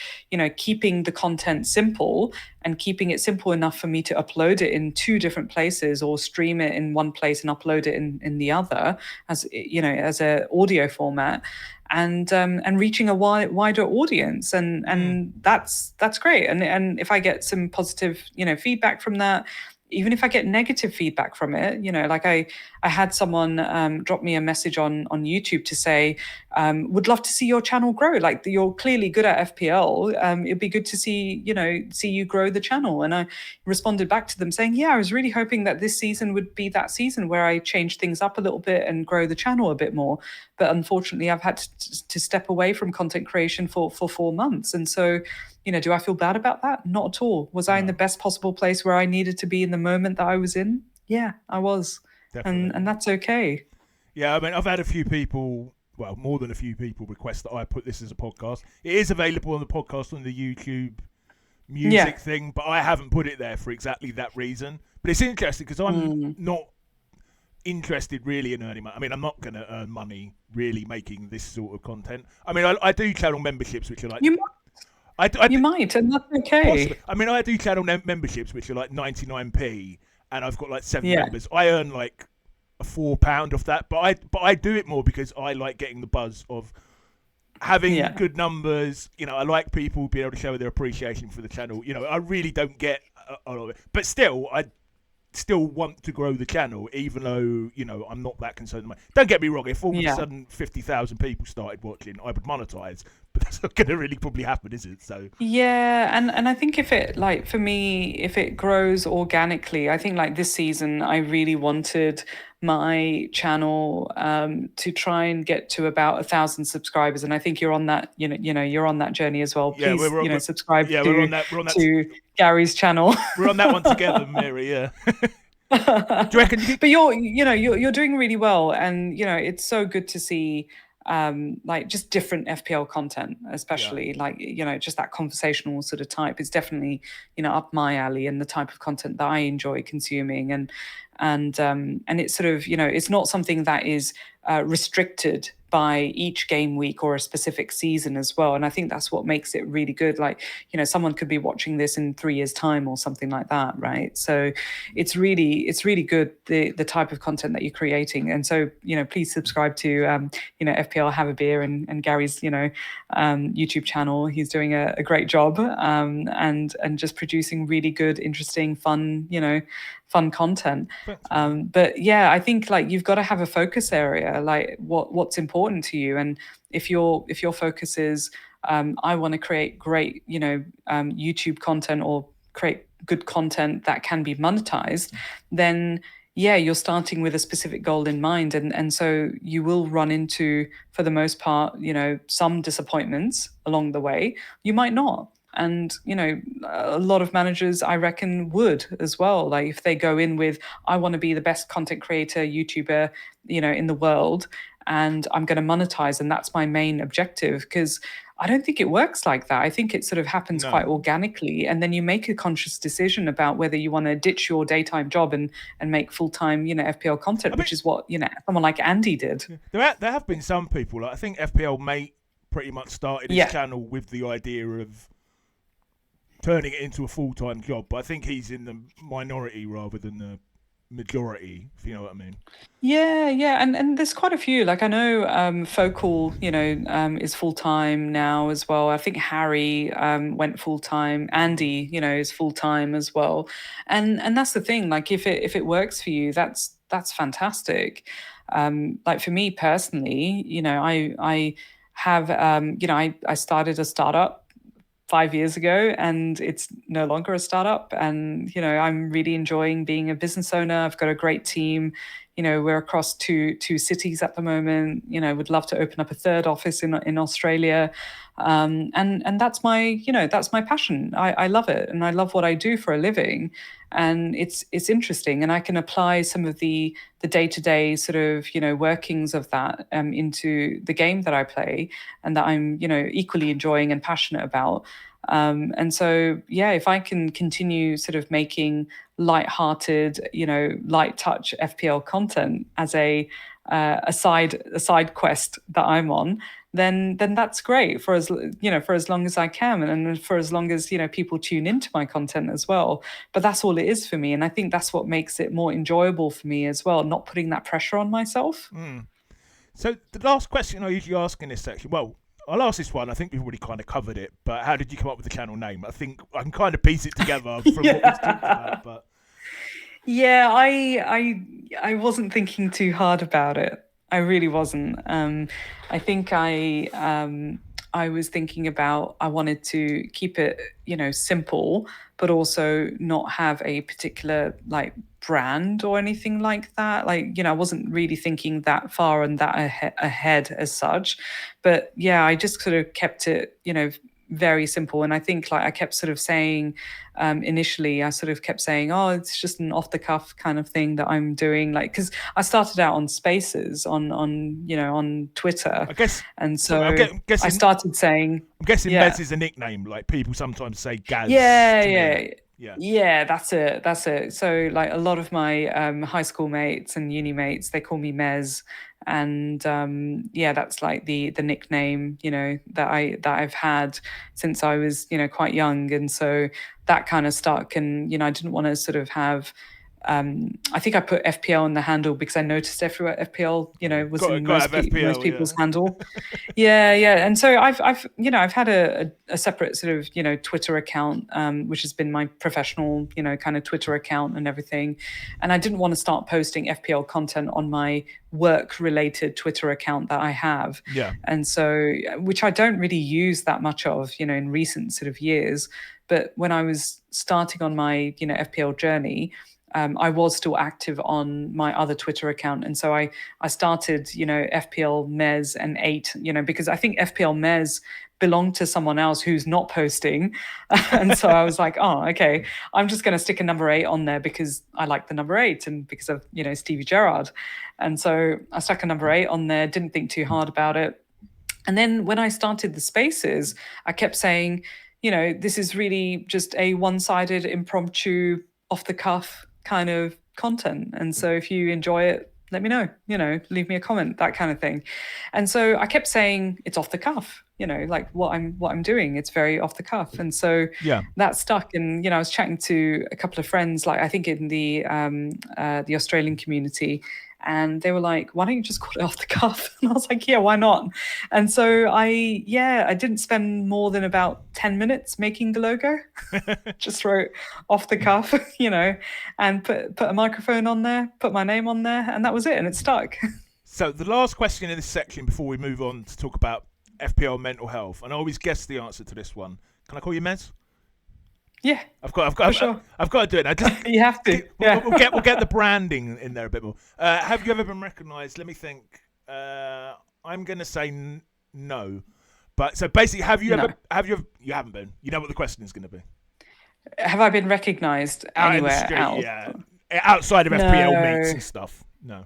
keeping the content simple and keeping it simple enough for me to upload it in two different places or stream it in one place and upload it in the other as as a audio format. And reaching a wider audience, and that's great. And if I get some positive feedback from that, even if I get negative feedback from it, like I had someone drop me a message on YouTube to say, would love to see your channel grow. Like, you're clearly good at FPL. It'd be good to see you grow the channel. And I responded back to them saying, yeah, I was really hoping that this season would be that season where I change things up a little bit and grow the channel a bit more. But unfortunately, I've had to step away from content creation for 4 months. And so, do I feel bad about that? Not at all. Was I in the best possible place where I needed to be in the moment that I was in? Yeah, I was. And that's okay. Yeah, I mean, I've had a few people, well, more than a few people request that I put this as a podcast. It is available on the podcast on the YouTube music thing, but I haven't put it there for exactly that reason. But it's interesting because I'm not interested really in earning money. I mean, I'm not going to earn money really making this sort of content. I mean, I do channel memberships, which are like... You might, and that's okay. Possibly. I mean, I do channel memberships, which are like 99p, and I've got like 7 members. I earn like £4 off that, but I do it more because I like getting the buzz of having good numbers. I like people being able to show their appreciation for the channel. I really don't get a lot of it, but still, I still want to grow the channel, even though I'm not that concerned. Don't get me wrong. If all of a sudden 50,000 people started watching, I would monetize. But that's not going to really probably happen, is it? So and I think if it, like, for me, if it grows organically, I think like this season I really wanted my channel to try and get to about 1,000 subscribers, and I think you're on that. You're on that journey as well. Yeah, Please, we're subscribe yeah, we're on that. We're on that. to Gary's channel. We're on that one together, Mary. Yeah. Do you reckon you could? But you're doing really well, and it's so good to see like just different FPL content, Yeah. especially like just that conversational sort of type is definitely up my alley, and the type of content that I enjoy consuming, and it's sort of it's not something that is restricted by each game week or a specific season as well. And I think that's what makes it really good. Like, someone could be watching this in 3 years' time or something like that, right? So it's really good, the type of content that you're creating. And so, please subscribe to FPL Have a Beer and Gary's, YouTube channel. He's doing a great job, and just producing really good, interesting, fun content. But yeah, I think like you've got to have a focus area, like what's important to you. And if your focus is I want to create great YouTube content, or create good content that can be monetized, then yeah, you're starting with a specific goal in mind, and so you will run into, for the most part, some disappointments along the way. You might not. And a lot of managers, I reckon, would as well. Like if they go in with, I want to be the best content creator, YouTuber, in the world, and I'm going to monetize, and that's my main objective. Because I don't think it works like that. I think it sort of happens No. quite organically, and then you make a conscious decision about whether you want to ditch your daytime job and make full time FPL content, which is what someone like Andy did. There have been some people. Like I think FPL Mate pretty much started his channel with the idea of turning it into a full-time job, but I think he's in the minority rather than the majority, if you know what I mean. Yeah, and there's quite a few. Like I know Focal, is full time now as well. I think Harry went full time. Andy, is full time as well. And that's the thing. Like if it works for you, that's fantastic. Like for me personally, I have I started a startup 5 years ago, and it's no longer a startup. And I'm really enjoying being a business owner. I've got a great team. We're across two cities at the moment. Would love to open up a third office in Australia. And that's my passion. I love it, and I love what I do for a living. And it's interesting, and I can apply some of the day-to-day sort of workings of that into the game that I play, and that I'm equally enjoying and passionate about. And so yeah, if I can continue sort of making light-hearted, light touch FPL content as a side quest that I'm on, then that's great for as long as I can, and for as long as people tune into my content as well. But that's all it is for me, and I think that's what makes it more enjoyable for me as well, not putting that pressure on myself. So the last question I usually ask in this section, well, I'll ask this one. I think we've already kind of covered it, but how did you come up with the channel name? I think I can kind of piece it together from what we've talked about. But yeah, I wasn't thinking too hard about it. I really wasn't. I think I was thinking about, I wanted to keep it simple, but also not have a particular like brand or anything like that. Like I wasn't really thinking that far and that ahead as such. But yeah, I just sort of kept it very simple. And I think like I kept sort of saying, initially I sort of kept saying, oh, it's just an off the cuff kind of thing that I'm doing. Like, because I started out on Spaces on Twitter. I guess, and so I'm guessing, I started saying, I'm guessing Mez is a nickname. Like people sometimes say Gaz. Yeah, that's it. So like a lot of my high school mates and uni mates, they call me Mez. And yeah, that's like the nickname that I've had since I was quite young. And so that kind of stuck. And I didn't want to sort of have I think I put FPL in the handle because I noticed everywhere FPL was in most people's handle. Yeah, and so I've had a separate sort of Twitter account, which has been my professional kind of Twitter account and everything. And I didn't want to start posting FPL content on my work related Twitter account that I have. Yeah. And so, which I don't really use that much of in recent sort of years. But when I was starting on my FPL journey, I was still active on my other Twitter account, and so I started, FPL Mez and 8, because I think FPL Mez belonged to someone else who's not posting, and so I was like, oh, okay, I'm just going to stick a number 8 on there because I like the number 8 and because of Stevie Gerrard, and so I stuck a number 8 on there. Didn't think too hard about it. And then when I started the spaces, I kept saying, this is really just a one-sided, impromptu, off the cuff kind of content. And so if you enjoy it, let me know, leave me a comment, that kind of thing. And so I kept saying it's off the cuff, like what I'm doing, it's very off the cuff. And so Yeah. that stuck. And I was chatting to a couple of friends, like I think in the Australian community, and they were like, why don't you just call it off the cuff? And I was like, yeah, why not? And so I didn't spend more than about 10 minutes making the logo. Just wrote off the cuff, and put a microphone on there, put my name on there, and that was it, and it stuck. So the last question in this section before we move on to talk about FPL mental health, and I always guess the answer to this one. Can I call you Mez? Yeah, I've got sure. I've got to do it. I just you have to. Yeah. We'll get the branding in there a bit more. Have you ever been recognised? Let me think. I'm going to say no, but so basically, have you ever? You haven't been. You know what the question is going to be. Have I been recognised anywhere else? Yeah, outside of FPL meets and stuff. No.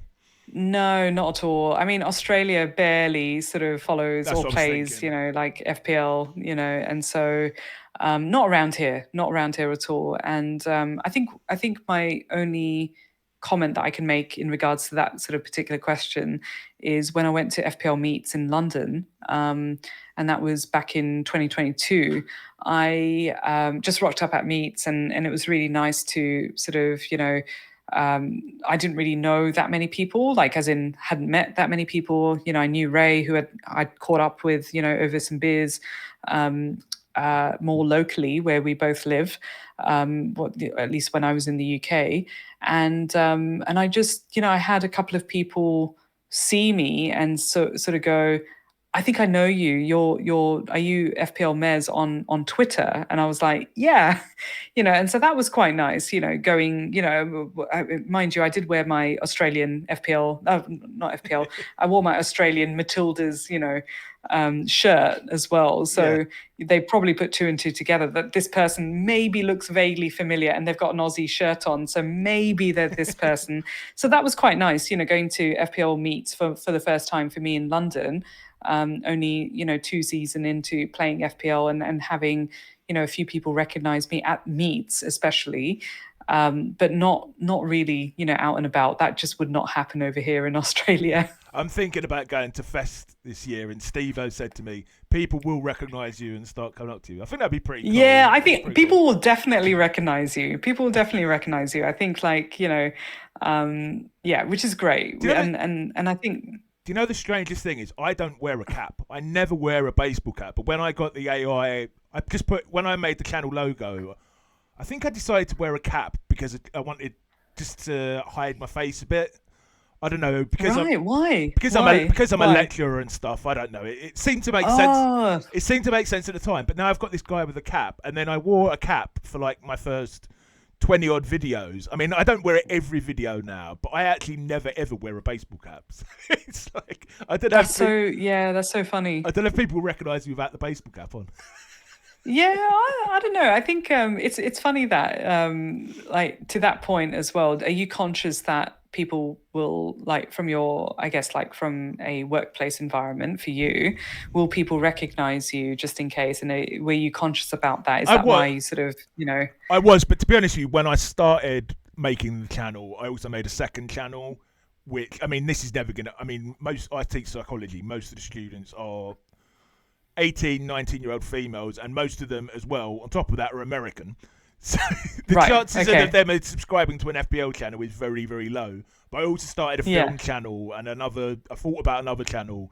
No, not at all. I mean, Australia barely sort of follows That's or plays, like FPL, and so not around here, at all. And I think my only comment that I can make in regards to that sort of particular question is when I went to FPL meets in London, and that was back in 2022. I just rocked up at meets, and it was really nice to sort of, I didn't really know that many people, like as in hadn't met that many people. I knew Ray, who I'd caught up with, over some beers, more locally where we both live, at least when I was in the UK. And I just, I had a couple of people see me and sort of go, I think I know you. Are you FPL Mez on Twitter? And I was like, yeah, and so that was quite nice, going, mind you, I did wear my Australian FPL, not FPL, I wore my Australian Matildas, shirt as well. So they probably put two and two together that this person maybe looks vaguely familiar and they've got an Aussie shirt on. So maybe they're this person. So that was quite nice, going to FPL meets for the first time for me in London. Only 2 seasons into playing FPL and having a few people recognize me at meets especially, but not really out and about. That just would not happen over here in Australia. I'm thinking about going to Fest this year, and Steve-O said to me, people will recognise you and start coming up to you. I think that'd be pretty cool. Yeah, I think people will definitely recognise you. People will definitely recognise you. I think which is great. And I think... Do you know the strangest thing is I don't wear a cap. I never wear a baseball cap. But when I got the AI, when I made the channel logo, I think I decided to wear a cap because I wanted just to hide my face a bit. I don't know because why? Because I'm a lecturer and stuff. I don't know. It seemed to make sense. It seemed to make sense at the time. But now I've got this guy with a cap, and then I wore a cap for like my first 20 odd videos. I mean, I don't wear it every video now, but I actually never ever wear a baseball cap. It's like I don't know. That's so funny. I don't know if people recognise me without the baseball cap on. Yeah, I don't know. I think it's funny that like to that point as well. Are you conscious that people will from your, I guess, from a workplace environment for you, will people recognize you just in case? And were you conscious about that? Is that why you sort of, I was, but to be honest with you, when I started making the channel, I also made a second channel, which, I mean, this is never going to, I teach psychology. Most of the students are 18, 19-year-old females, and most of them as well, on top of that, are American. So the chances of them subscribing to an FPL channel is very, very low. But I also started a film channel and I thought about another channel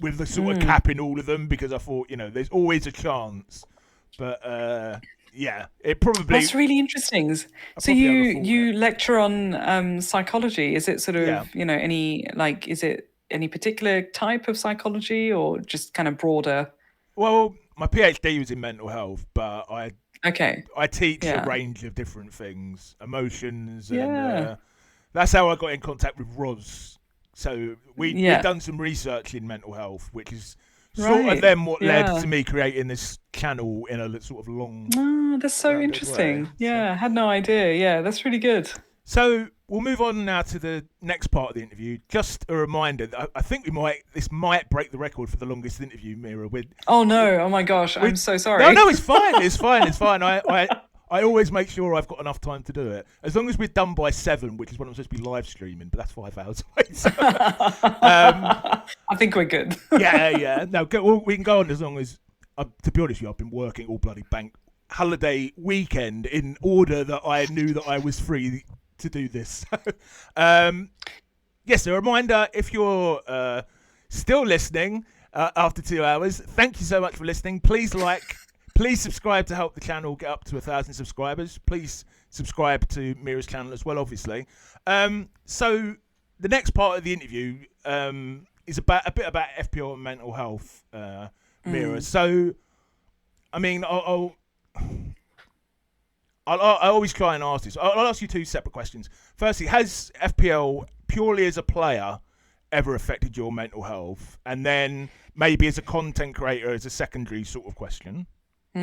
with the sort of cap in all of them because I thought, there's always a chance. But it probably... That's really interesting. So you lecture on psychology. Is it sort of, any, is it any particular type of psychology or just kind of broader? Well, my PhD was in mental health, but I Okay. I teach a Yeah. range of different things, emotions, and Yeah. that's how I got in contact with Roz. So we've Yeah. done some research in mental health, which is sort of Right. then what led Yeah. to me creating this channel in a sort of long, Oh, that's so rounded way. interesting. Yeah, I had no idea. Yeah, that's really good. So we'll move on now to the next part of the interview. Just a reminder that I think this might break the record for the longest interview, Meera. Oh no. Oh my gosh. I'm With so no, sorry. no, it's fine. It's fine. It's fine. I always make sure I've got enough time to do it. As long as we're done by 7, which is when I'm supposed to be live streaming, but that's 5 hours away. So, I think we're good. yeah, yeah. No, we can go on as long as. To be honest with you, I've been working all bloody bank holiday weekend in order that I knew that I was free to do this. Yes, a reminder if you're still listening after 2 hours, thank you so much for listening. Please subscribe to help the channel get up to 1,000 subscribers. Please subscribe to Meera's channel as well, obviously. So the next part of the interview is about a bit about FPL and mental health, Meera. So, I mean, I always try and ask this. I'll ask you 2 separate questions. Firstly, has FPL purely as a player ever affected your mental health? And then maybe as a content creator, as a secondary sort of question. As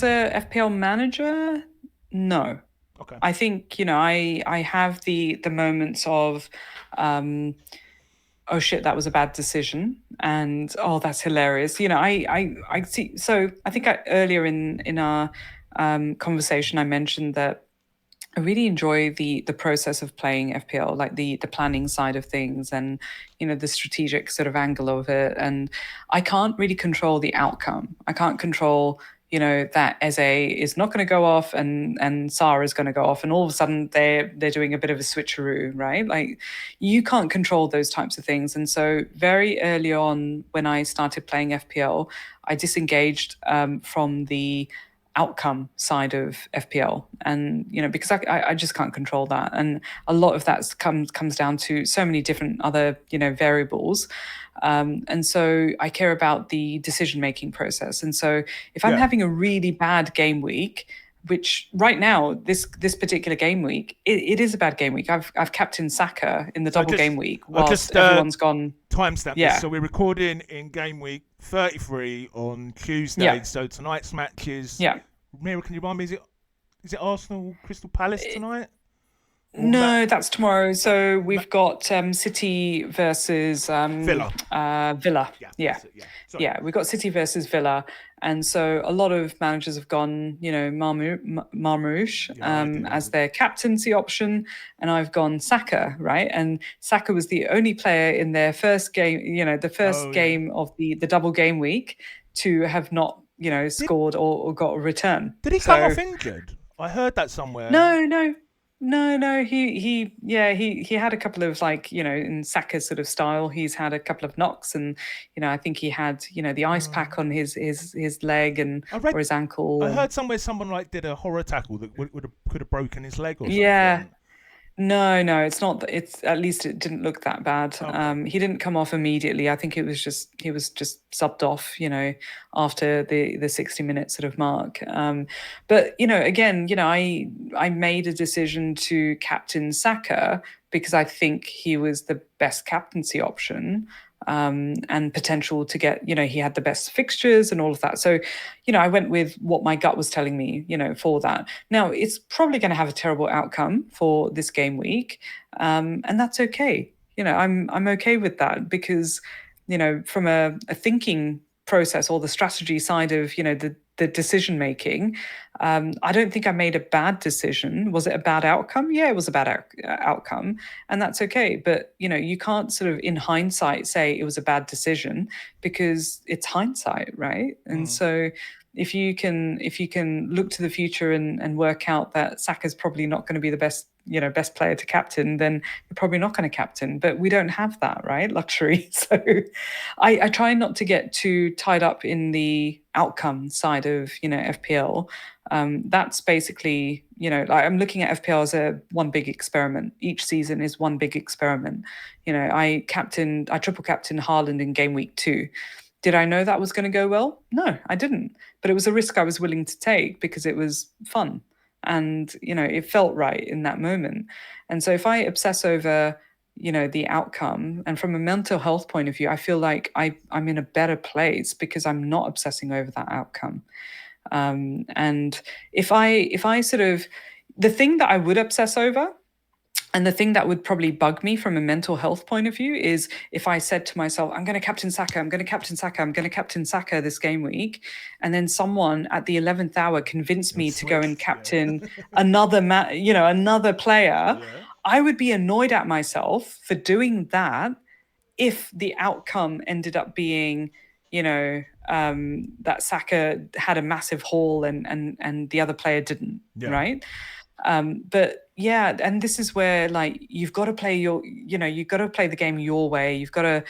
a FPL manager, no. Okay. I think, I have the moments of oh shit, that was a bad decision, and oh, that's hilarious. I see. So I think earlier in our conversation, I mentioned that I really enjoy the process of playing FPL, like the planning side of things, and the strategic sort of angle of it. And I can't really control the outcome. I can't control that Eze is not going to go off and Sarah is going to go off, and all of a sudden they're doing a bit of a switcheroo, right? Like you can't control those types of things. And so very early on when I started playing FPL, I disengaged from the outcome side of FPL, and because I just can't control that, and a lot of that comes down to so many different other variables, and so I care about the decision making process. And so if I'm Yeah. having a really bad game week, which right now this particular game week it is a bad game week. I've captained Saka in the double game week whilst everyone's gone. Timestamp Yeah. this. So we're recording in game week 33 on Tuesday. Yeah. So tonight's match is. Yeah. Meera, can you remind me? Is it Arsenal Crystal Palace tonight? No, that's tomorrow. So we've got City versus Villa. Villa. Yeah. Yeah. We've got City versus Villa. And so a lot of managers have gone, Marmouche as their captaincy option. And I've gone Saka, right? And Saka was the only player in their first game, the first game of the double game week to have not, scored or got a return. Did he come off injured? I heard that somewhere. No. He had a couple of in Saka's sort of style. He's had a couple of knocks, and I think he had the ice pack on his leg or his ankle. I heard somewhere someone did a horror tackle that could have broken his leg or something. Yeah. No, it's not. It's at least it didn't look that bad. Okay. He didn't come off immediately. I think he was just subbed off, after the 60-minute sort of mark. But again, I made a decision to captain Saka because I think he was the best captaincy option. And potential to get, he had the best fixtures and all of that. So, I went with what my gut was telling me, for that. Now, it's probably going to have a terrible outcome for this game week. And that's okay. I'm okay with that because, from a thinking process or the strategy side of, the decision making, I don't think I made a bad decision. Was it a bad outcome? Yeah, it was a bad outcome, and that's okay. But you can't sort of in hindsight say it was a bad decision because it's hindsight, right? And so if you can look to the future and work out that Saka's probably not going to be the best player to captain, then you're probably not going to captain. But we don't have that, right? Luxury. So I try not to get too tied up in the outcome side of FPL. That's basically I'm looking at FPL as a one big experiment. Each season is one big experiment. I triple captain Haaland in game week 2. Did I know that was going to go well? No, I didn't. But it was a risk I was willing to take because it was fun and, it felt right in that moment. And so if I obsess over, the outcome and from a mental health point of view, I feel like I'm in a better place because I'm not obsessing over that outcome. And if I sort of, the thing that I would obsess over and the thing that would probably bug me from a mental health point of view is if I said to myself, I'm going to captain Saka, I'm going to captain Saka, I'm going to captain Saka this game week. And then someone at the 11th hour convinced And me to go and switch, yeah. captain another player. Yeah. I would be annoyed at myself for doing that if the outcome ended up being, that Saka had a massive haul and the other player didn't, Yeah. right? But yeah, and this is where like you've got to play you've got to play the game your way. You've got to,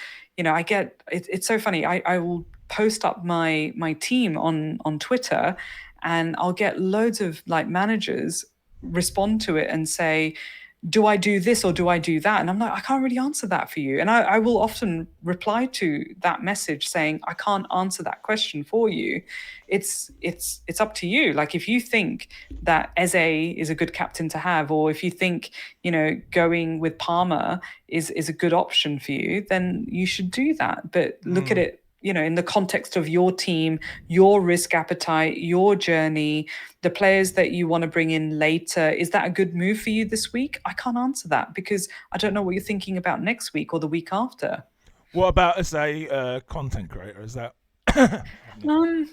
I get it's so funny. I will post up my team on Twitter, and I'll get loads of like managers respond to it and say, do I do this or do I do that? And I'm like, I can't really answer that for you. And I will often reply to that message saying, I can't answer that question for you. It's up to you. Like if you think that Eze is a good captain to have, or if you think, going with Palmer is a good option for you, then you should do that. But look at Mm. it, in the context of your team, your risk appetite, your journey, the players that you want to bring in later. Is that a good move for you this week? I can't answer that because I don't know what you're thinking about next week or the week after. What about as a content creator? Is that having effect? Um,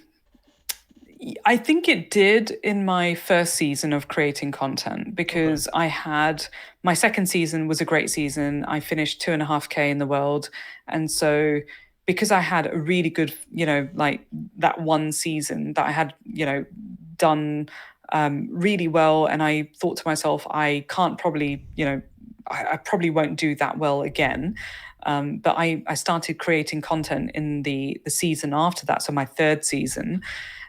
I think it did in my first season of creating content Okay. because I had my second season was a great season. I finished 2.5K in the world. And so because I had a really good, like that one season that I had, done really well. And I thought to myself, I can't probably, I probably won't do that well again. But I started creating content in the season after that, so my third season.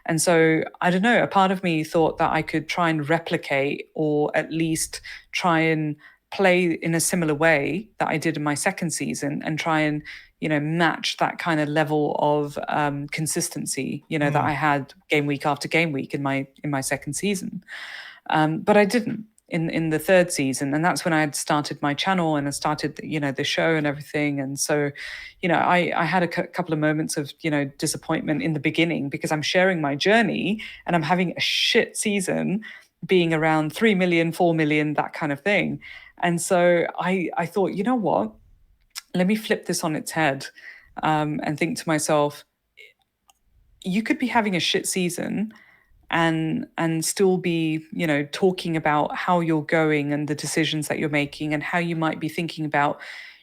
And so I don't know, a part of me thought that I could try and replicate or at least try and play in a similar way that I did in my second season and try and, match that kind of level of consistency, that Mm. I had game week after game week in my second season. But I didn't in the third season, and that's when I had started my channel and I started the show and everything. And so, I had a couple of moments of disappointment in the beginning because I'm sharing my journey and I'm having a shit season, being around 3 million, 4 million, that kind of thing. And so I thought, you know what? Let me flip this on its head, and think to myself, you could be having a shit season and still be talking about how you're going and the decisions that you're making and how you might be thinking about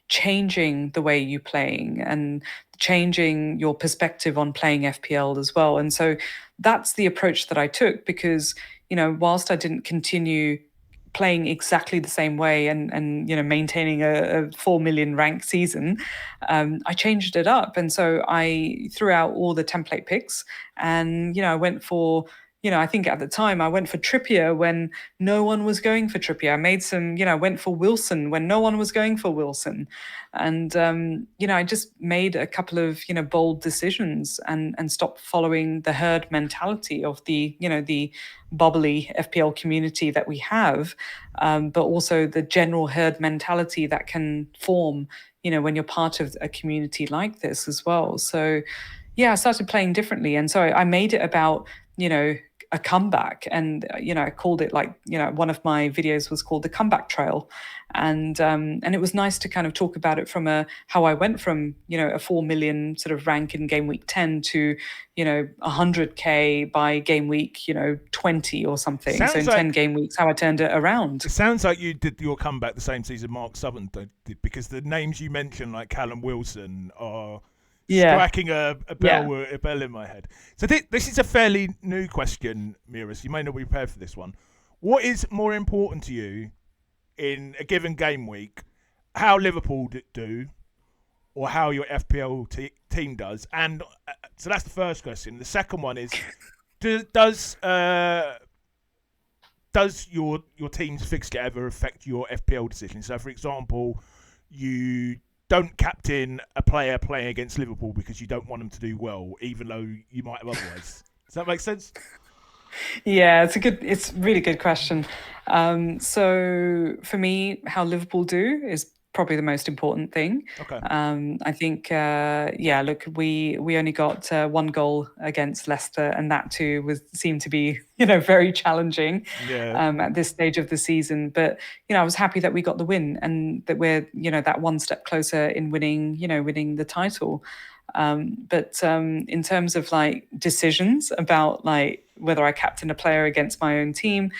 changing the way you're playing and changing your perspective on playing FPL as well. And so that's the approach that I took because whilst I didn't continue playing exactly the same way and maintaining a 4 million rank season, I changed it up. And so I threw out all the template picks and I went for, I think at the time I went for Trippier when no one was going for Trippier. I made some, went for Wilson when no one was going for Wilson. And, I just made a couple of, bold decisions and stopped following the herd mentality of the bubbly FPL community that we have, but also the general herd mentality that can form, when you're part of a community like this as well. So, yeah, I started playing differently. And so I made it about, a comeback. And, I called it like, one of my videos was called The Comeback Trail. And it was nice to kind of talk about it from how I went from, a 4 million sort of rank in game week 10 to, 100K by game week, 20 or something. So Sounds in 10 like game weeks, how I turned it around. it sounds like you did your comeback the same season Mark Southern did because the names you mentioned, like Callum Wilson, are Yeah. striking Yeah. a bell in my head. So this is a fairly new question, Meera. So you may not be prepared for this one. What is more important to you in a given game week? How Liverpool do, or how your FPL team does? And so that's the first question. The second one is, does your team's fixture ever affect your FPL decision? So, for example, you don't captain a player playing against Liverpool because you don't want them to do well, even though you might have otherwise. Does that make sense? Yeah, it's a really good question. So for me, how Liverpool do is probably the most important thing. Okay. I think, yeah, look, we only got one goal against Leicester, and that too was seemed to be, very challenging Yeah. at this stage of the season. But I was happy that we got the win, and that we're, that one step closer in winning, winning the title. But in terms of like decisions about like whether I captain a player against my own team,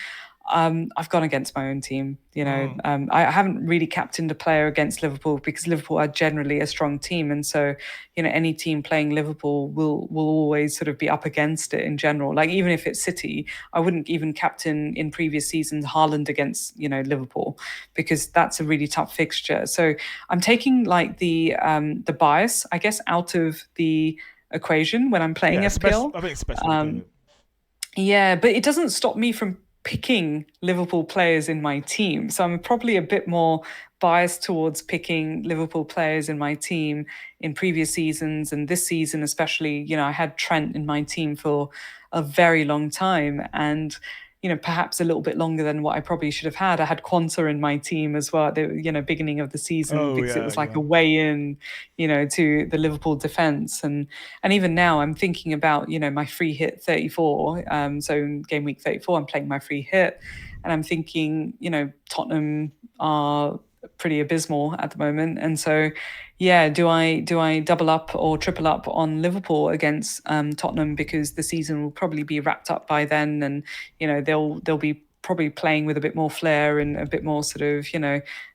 I've gone against my own team. Mm. I haven't really captained a player against Liverpool because Liverpool are generally a strong team, and so any team playing Liverpool will always sort of be up against it in general. Like even if it's City, I wouldn't even captain in previous seasons Haaland against Liverpool because that's a really tough fixture. So I'm taking like the bias, I guess, out of the equation when I'm Yeah, playing it's the best. FPL. I think it's the best way to do Um, it. yeah, but it doesn't stop me from picking Liverpool players in my team. So I'm probably a bit more biased towards picking Liverpool players in my team in previous seasons and this season, especially. I had Trent in my team for a very long time and perhaps a little bit longer than what I probably should have had. I had Quanta in my team as well at the beginning of the season Oh because it yeah, was like yeah. a way in, to the Liverpool defence. And even now I'm thinking about, my free hit 34. So in game week 34, I'm playing my free hit and I'm thinking, Tottenham are pretty abysmal at the moment. And so, yeah, do I double up or triple up on Liverpool against Tottenham because the season will probably be wrapped up by then, and they'll be probably playing with a bit more flair and a bit more sort of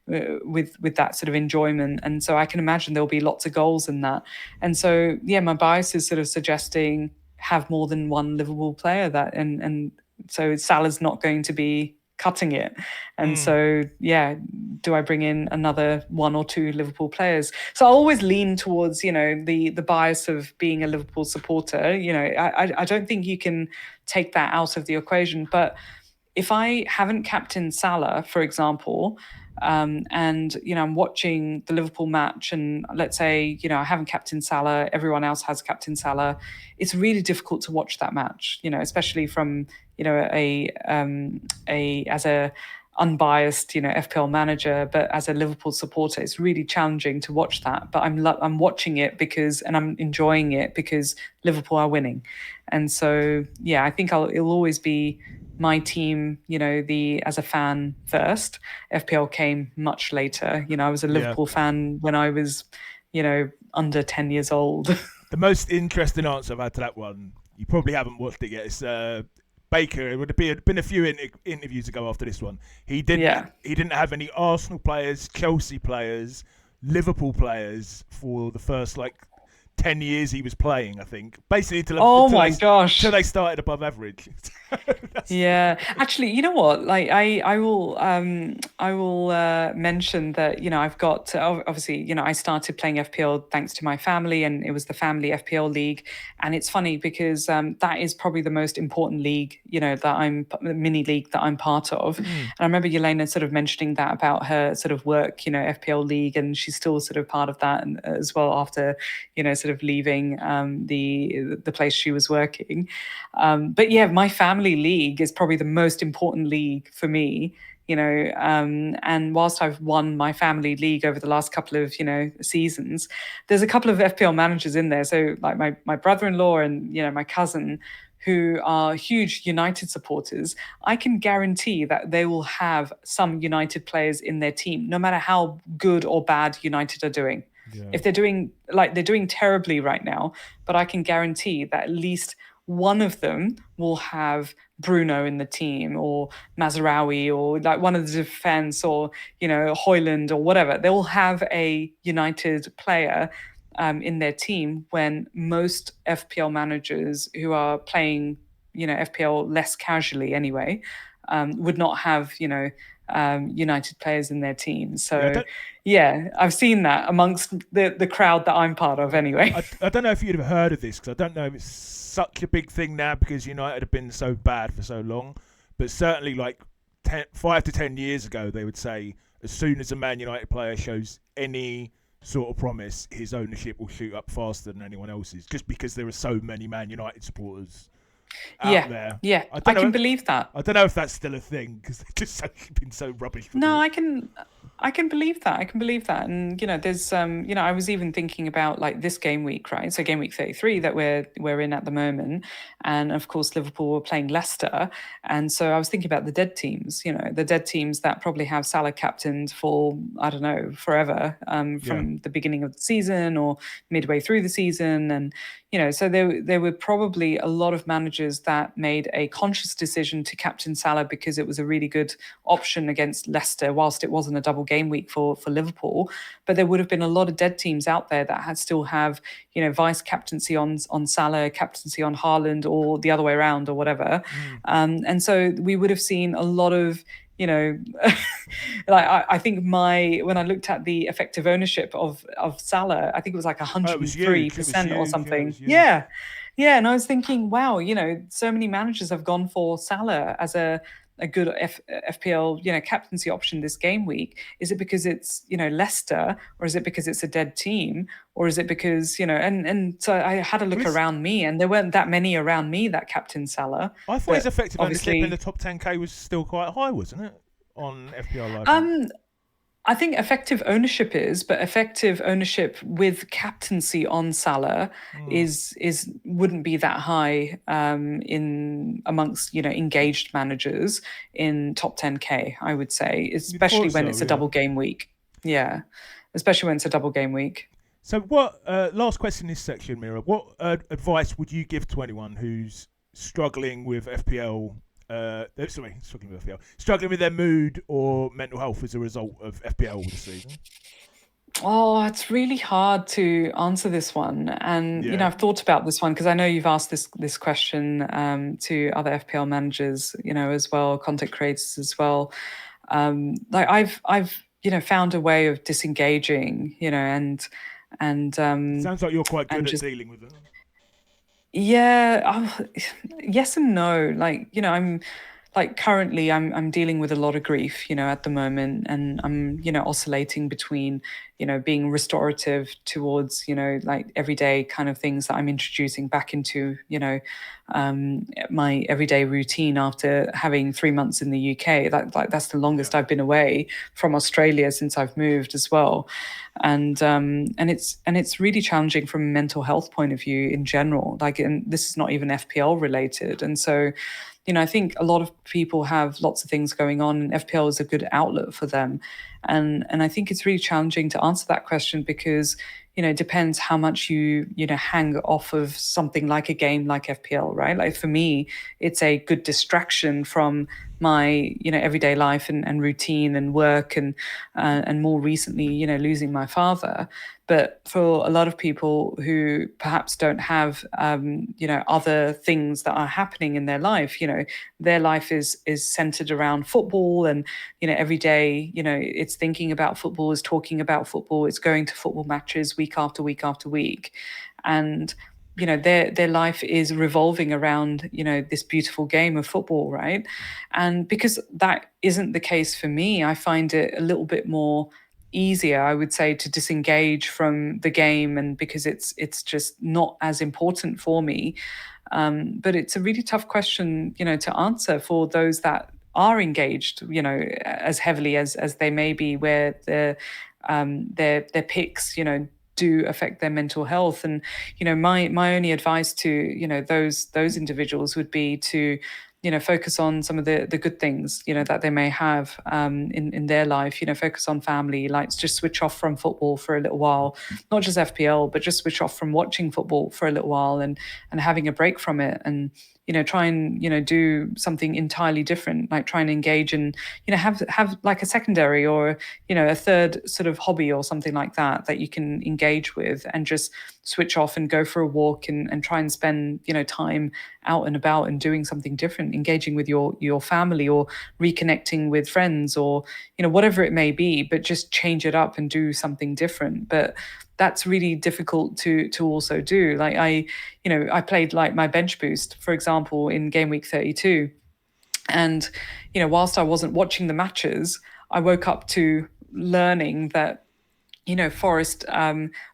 with that sort of enjoyment. And so I can imagine there'll be lots of goals in that. And so yeah, my bias is sort of suggesting have more than one Liverpool player that and so Salah's not going to be cutting it. And Mm. so, yeah, do I bring in another one or two Liverpool players? So I always lean towards, the bias of being a Liverpool supporter. I don't think you can take that out of the equation. But if I haven't captained Salah, for example, and I'm watching the Liverpool match, and let's say I haven't captained Salah, everyone else has captained Salah. It's really difficult to watch that match, especially from a as a unbiased FPL manager, but as a Liverpool supporter, it's really challenging to watch that. But I'm watching it and I'm enjoying it because Liverpool are winning, and so yeah, I think it'll always be my team, the as a fan first. FPL came much later. I was a Yeah. Liverpool fan when I was, under 10 years old. The most interesting answer I've had to that one, you probably haven't watched it yet. It's Baker. It would have been a few interviews ago after this one. He didn't. Yeah. He didn't have any Arsenal players, Chelsea players, Liverpool players for the first 10 years he was playing. I think basically Oh my gosh. until they started above average. Yeah, actually, you know what? Like, I will mention that I've got obviously I started playing FPL thanks to my family, and it was the family FPL league, and it's funny because that is probably the most important league that mini league that I'm part of, and I remember Yelena sort of mentioning that about her sort of work, FPL league, and she's still sort of part of that and, as well after sort of leaving the place she was working. But yeah, my family league is probably the most important league for me. And whilst I've won my family league over the last couple of seasons, there's a couple of FPL managers in there. So like my brother-in-law and my cousin, who are huge United supporters, I can guarantee that they will have some United players in their team, no matter how good or bad United are doing. Yeah. If they're doing terribly right now, but I can guarantee that at least one of them will have Bruno in the team or Mazraoui or like one of the defense or Hoyland or whatever. They will have a United player in their team when most FPL managers who are playing FPL less casually anyway would not have United players in their team. Yeah. So yeah, I've seen that amongst the crowd that I'm part of anyway. I don't know if you'd have heard of this because I don't know if it's such a big thing now because United have been so bad for so long. But certainly, 5 to 10 years ago, they would say as soon as a Man United player shows any sort of promise his ownership will shoot up faster than anyone else's, just because there are so many Man United supporters out Yeah, there. yeah, I I don't can know. believe that. I don't know if that's still a thing because they've just been so rubbish for No, the. I can believe that. I can believe that. And there's I was even thinking about like this game week, right? So game week 33 that we're in at the moment. And of course Liverpool were playing Leicester. And so I was thinking about the dead teams, the dead teams that probably have Salah captained for, I don't know, forever, Yeah. from the beginning of the season or midway through the season. And so there were probably a lot of managers that made a conscious decision to captain Salah because it was a really good option against Leicester, whilst it wasn't a double game week for Liverpool. But there would have been a lot of dead teams out there that had still have vice captaincy on Salah, captaincy on Haaland, or the other way around, or whatever. Mm. And so we would have seen a lot of like I think when I looked at the effective ownership of Salah, I think it was like Oh, it was huge. It was 103% or huge. Yeah, it was something. huge. Yeah. Yeah. And I was thinking, wow, so many managers have gone for Salah as a good FPL, captaincy option this game week. Is it because it's, Leicester, or is it because it's a dead team, or is it because, and so I had a look Well, around me, and there weren't that many around me that captain Salah, I thought his but effective ownership in the obviously. top 10k was still quite high, wasn't it? On FPL Live Rank. Um, I think effective ownership is, but effective ownership with captaincy on Salah Mm. is wouldn't be that high, in amongst engaged managers in top 10k. I would say, You'd especially thought when so, it's a yeah. double game week. Yeah, especially when it's a double game week. So, what last question in this section, Meera? What advice would you give to anyone who's struggling with FPL? Struggling with FPL, struggling with their mood or mental health as a result of FPL this season. Oh, it's really hard to answer this one. And, Yeah, I've thought about this one because I know you've asked this question, to other FPL managers, as well, content creators as well. Like I've found a way of disengaging, and sounds like you're quite good and at just dealing with it. yeah, yes and no. Like, I'm like currently I'm dealing with a lot of grief, at the moment, and I'm, oscillating between, being restorative towards, like everyday kind of things that I'm introducing back into, my everyday routine after having 3 months in the UK. That's the longest Yeah, I've been away from Australia since I've moved as well. And it's really challenging from a mental health point of view in general. Like, and this is not even FPL related. And so, I think a lot of people have lots of things going on, and FPL is a good outlet for them. And I think it's really challenging to answer that question because, it depends how much you hang off of something like a game like FPL, right? Like for me, it's a good distraction from my, everyday life and routine and work, and more recently, losing my father. But for a lot of people who perhaps don't have, other things that are happening in their life, their life is centered around football, and every day, it's thinking about football, it's talking about football, it's going to football matches week after week after week, and their life is revolving around this beautiful game of football, right? And because that isn't the case for me, I find it a little bit more easier, I would say, to disengage from the game, and because it's just not as important for me. But it's a really tough question, to answer for those that are engaged, as heavily as they may be, where their picks, do affect their mental health. And my only advice to those individuals would be to focus on some of the good things that they may have, in their life. Focus on family, like just switch off from football for a little while, not just FPL, but just switch off from watching football for a little while, and having a break from it, and try and do something entirely different, like try and engage and have like a secondary, or a third sort of hobby or something like that you can engage with, and just switch off and go for a walk, and try and spend time out and about and doing something different, engaging with your family, or reconnecting with friends, or whatever it may be, but just change it up and do something different. But that's really difficult to also do. Like I played like my bench boost, for example, in game week 32, and whilst I wasn't watching the matches, I woke up to learning that Forest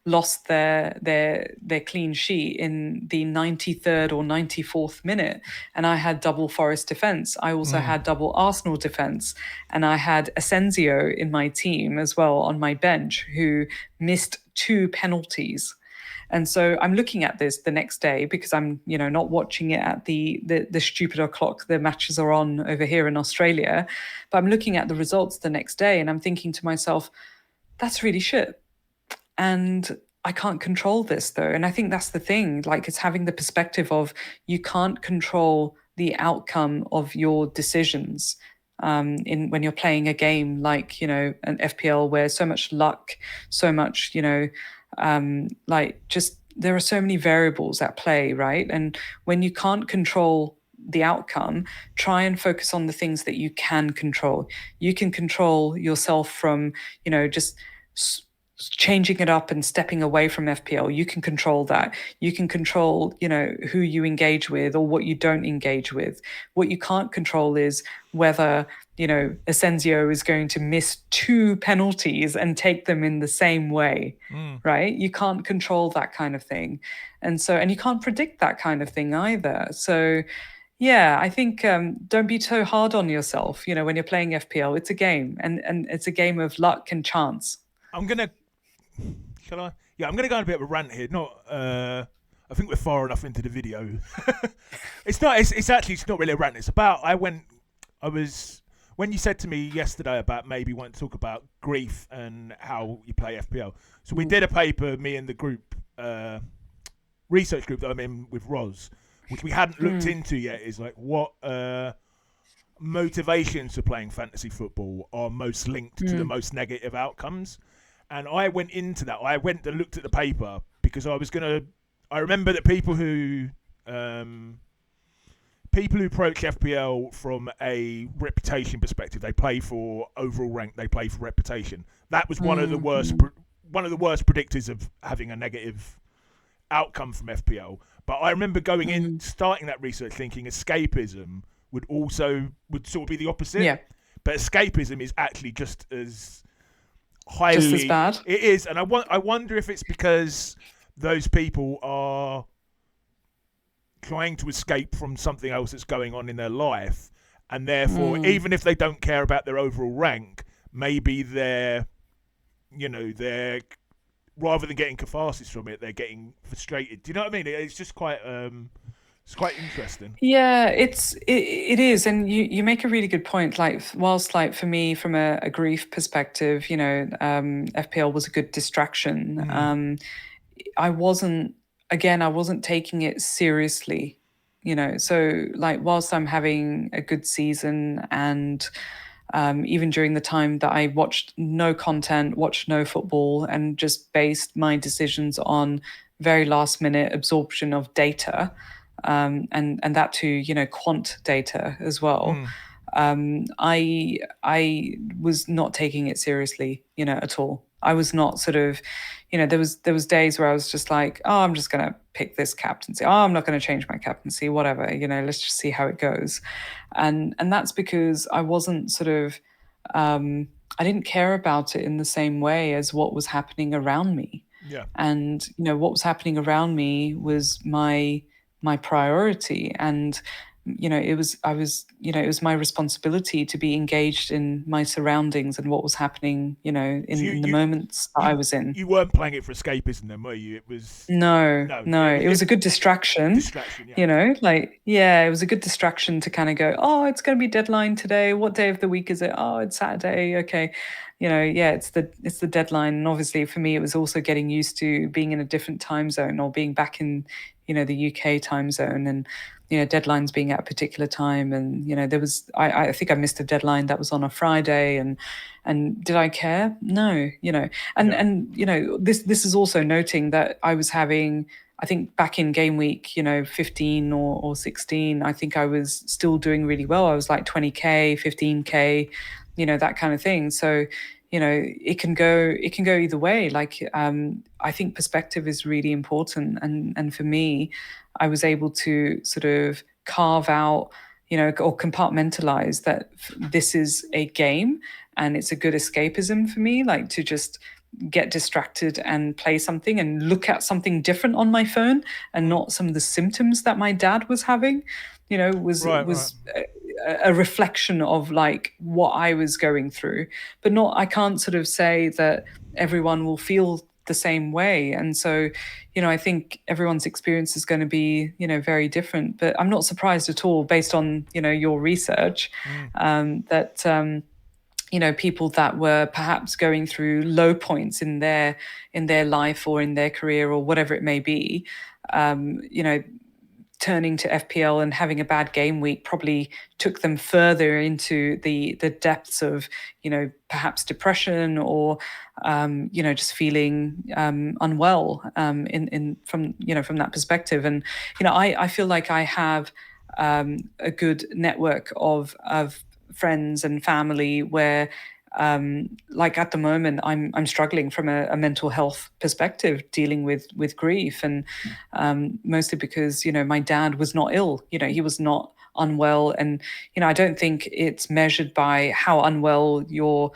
lost their clean sheet in the 93rd or 94th minute, and I had double Forest defense. I also had double Arsenal defense, and I had Asensio in my team as well on my bench, who missed two penalties. And so I'm looking at this the next day because I'm, not watching it at the stupid o'clock the matches are on over here in Australia, but I'm looking at the results the next day and I'm thinking to myself, that's really shit. And I can't control this though. And I think that's the thing. Like, it's having the perspective of you can't control the outcome of your decisions. In when you're playing a game like an FPL where so much luck, so much like just there are so many variables at play, right? And when you can't control the outcome, try and focus on the things that you can control. You can control yourself from just changing it up and stepping away from FPL. You can control that. You can control, who you engage with or what you don't engage with. What you can't control is whether, Asensio is going to miss two penalties and take them in the same way, right? You can't control that kind of thing. And you can't predict that kind of thing either. So, yeah, I think don't be so hard on yourself. When you're playing FPL, it's a game and it's a game of luck and chance. I'm gonna. Shall I? Yeah, I'm gonna go on a bit of a rant here. Not. I think we're far enough into the video. It's not. It's actually. It's not really a rant. It's about. I was. When you said to me yesterday about maybe wanting to talk about grief and how you play FPL. So we did a paper, me and the group, research group that I'm in with Roz, which we hadn't looked into yet. Is like what motivations for playing fantasy football are most linked to the most negative outcomes. And I went into that. I went and looked at the paper because I remember that people who approach FPL from a reputation perspective, they play for overall rank, they play for reputation. That was one of the worst predictors of having a negative outcome from FPL. But I remember going in, starting that research, thinking escapism would sort of be the opposite. Yeah. But escapism is actually just as highly just as bad. It is, and I wonder if it's because those people are trying to escape from something else that's going on in their life, and therefore, even if they don't care about their overall rank, maybe they're rather than getting catharsis from it, they're getting frustrated. Do you know what I mean? It's just quite. It's quite interesting. Yeah, it is, and you make a really good point. Like, whilst like for me, from a grief perspective, FPL was a good distraction. I wasn't taking it seriously, So like, whilst I'm having a good season, and even during the time that I watched no content, watched no football, and just based my decisions on very last minute absorption of data. And that too, quant data as well. I was not taking it seriously, at all. I was not sort of, there was days where I was just like, oh, I'm just gonna pick this captaincy. Oh, I'm not gonna change my captaincy, whatever. Let's just see how it goes. And that's because I wasn't sort of, I didn't care about it in the same way as what was happening around me. Yeah. And what was happening around me was my priority, and it was my responsibility to be engaged in my surroundings and what was happening in the moments that I was in. You weren't playing it for escapism then, were you? It was no, it was a good distraction, yeah. It was a good distraction to kind of go, oh, it's going to be deadline today, what day of the week is it? Oh, it's Saturday, okay. It's the deadline. And obviously for me, it was also getting used to being in a different time zone, or being back in the UK time zone, and deadlines being at a particular time. And there was I think I missed a deadline that was on a Friday, and did I care? No. And this is also noting that I was having, I think back in game week 15 or 16, I think I was still doing really well. I was like 20k, 15k, that kind of thing. So it can go either way. Like, I think perspective is really important, and for me, I was able to sort of carve out, or compartmentalize that this is a game, and it's a good escapism for me, like to just get distracted and play something and look at something different on my phone and not some of the symptoms that my dad was having, was Right, right. was a reflection of like what I was going through. But not, I can't sort of say that everyone will feel the same way. And so, I think everyone's experience is going to be, very different. But I'm not surprised at all, based on, your research, Mm. that people that were perhaps going through low points in their life or in their career or whatever it may be, turning to FPL and having a bad game week probably took them further into the depths of, perhaps depression or, just feeling unwell, in from that perspective. And I feel like I have a good network of friends and family where, like at the moment, I'm struggling from a mental health perspective, dealing with grief, and mostly because my dad was not ill. He was not unwell, and I don't think it's measured by how unwell your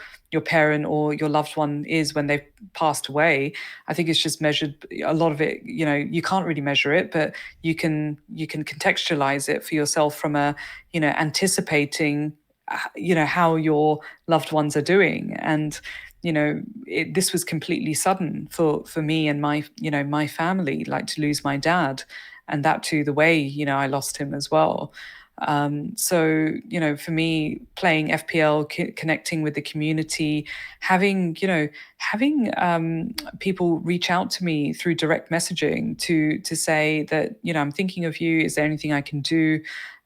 parent or your loved one is when they've passed away. I think it's just measured, a lot of it, you can't really measure it, but you can contextualize it for yourself from a anticipating how your loved ones are doing. And this was completely sudden for me and my family, like to lose my dad, and that too the way I lost him as well. So for me, playing FPL, connecting with the community, having people reach out to me through direct messaging to say that I'm thinking of you. Is there anything I can do?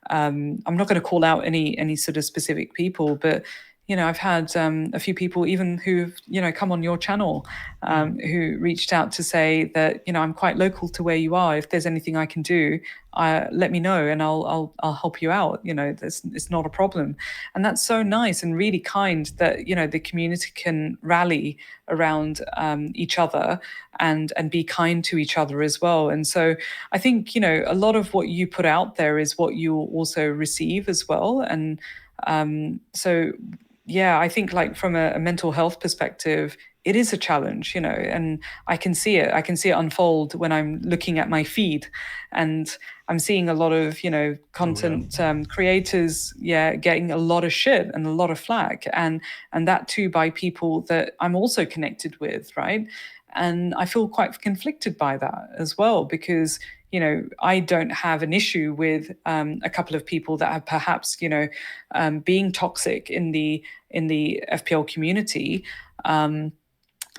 I'm not going to call out any sort of specific people, but I've had a few people even who've come on your channel, who reached out to say that I'm quite local to where you are. If there's anything I can do, let me know and I'll help you out. It's not a problem, and that's so nice and really kind that the community can rally around each other and be kind to each other as well. And so I think a lot of what you put out there is what you also receive as well. And so yeah, I think like from a mental health perspective, it is a challenge, and I can see it. I can see it unfold when I'm looking at my feed, and I'm seeing a lot of, Oh, yeah. content creators, yeah, getting a lot of shit and a lot of flack, and that too by people that I'm also connected with, right? And I feel quite conflicted by that as well, because I don't have an issue with a couple of people that have perhaps being toxic in the FPL community.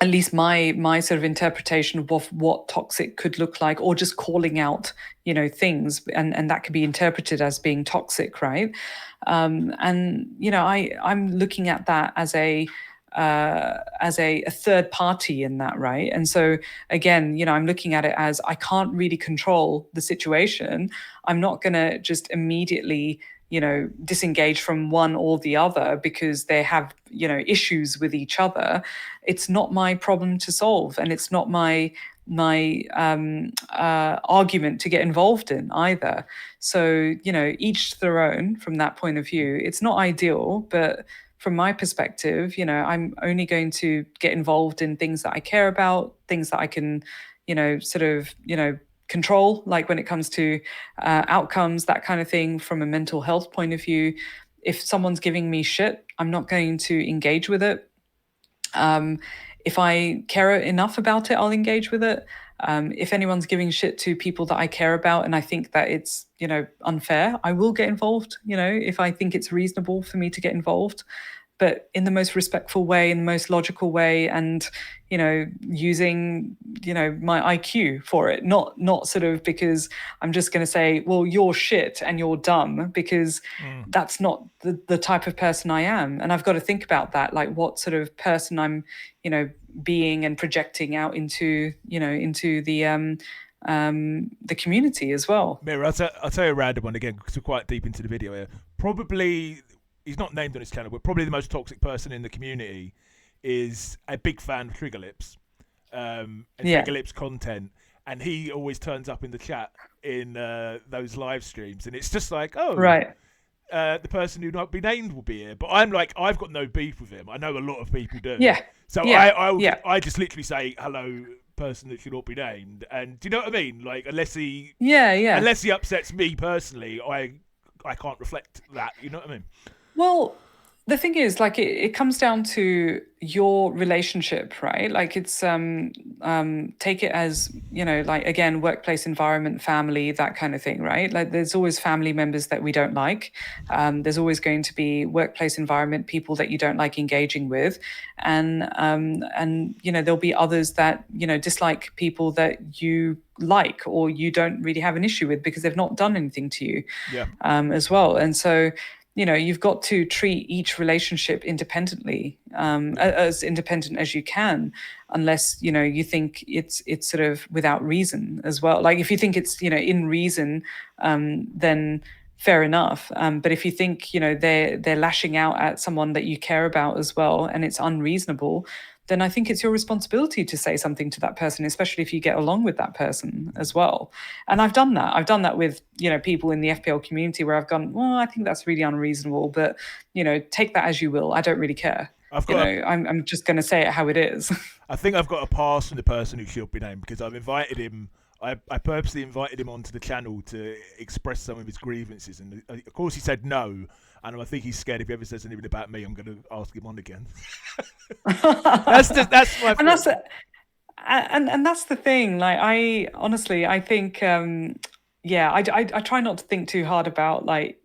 At least my sort of interpretation of what toxic could look like, or just calling out things, and that could be interpreted as being toxic, right? And I'm looking at that as a third party in that, right? And so again, I'm looking at it as I can't really control the situation. I'm not going to just immediately disengage from one or the other because they have issues with each other. It's not my problem to solve, and it's not my argument to get involved in either. So each to their own from that point of view. It's not ideal, but from my perspective, I'm only going to get involved in things that I care about, things that I can, sort of, control, like when it comes to outcomes, that kind of thing from a mental health point of view. If someone's giving me shit, I'm not going to engage with it. If I care enough about it, I'll engage with it. If anyone's giving shit to people that I care about and I think that it's, unfair, I will get involved, if I think it's reasonable for me to get involved, but in the most respectful way, in the most logical way, and using my IQ for it, not sort of because I'm just going to say, well, you're shit and you're dumb, because that's not the type of person I am. And I've got to think about that, like what sort of person I'm being and projecting out into into the community as well. Meera, I'll tell you a random one again because we're quite deep into the video here. Probably, he's not named on his channel, but probably the most toxic person in the community is a big fan of Trigger Lips, and Yeah. Trigger Lips content. And he always turns up in the chat in those live streams. And it's just like, oh, Right. the person who not be named will be here. But I'm like, I've got no beef with him. I know a lot of people do. Yeah. So Yeah, yeah, I just literally say hello, person that should not be named, and do you know what I mean? Like yeah, yeah. unless he upsets me personally, I can't reflect that. You know what I mean? Well, the thing is, like, it comes down to your relationship, right? Like, it's take it as, like, again, workplace environment, family, that kind of thing, right? Like, there's always family members that we don't like. There's always going to be workplace environment people that you don't like engaging with, and there'll be others that dislike people that you like or you don't really have an issue with because they've not done anything to you, Yeah. as well. And so you've got to treat each relationship independently, Yeah. as independent as you can, unless you think it's sort of without reason as well. Like if you think it's in reason, then fair enough. But if you think they're lashing out at someone that you care about as well, and it's unreasonable, then I think it's your responsibility to say something to that person, especially if you get along with that person as well. And I've done that. I've done that with, people in the FPL community where I've gone, well, I think that's really unreasonable, but, take that as you will. I don't really care. I've got. I'm just going to say it how it is. I think I've got a pass from the person who should be named because I've invited him. I purposely invited him onto the channel to express some of his grievances, and of course he said no. And I think he's scared if he ever says anything about me, I'm going to ask him on again. That's my. And that's and that's the thing. Like I honestly, I think, yeah, I try not to think too hard about like,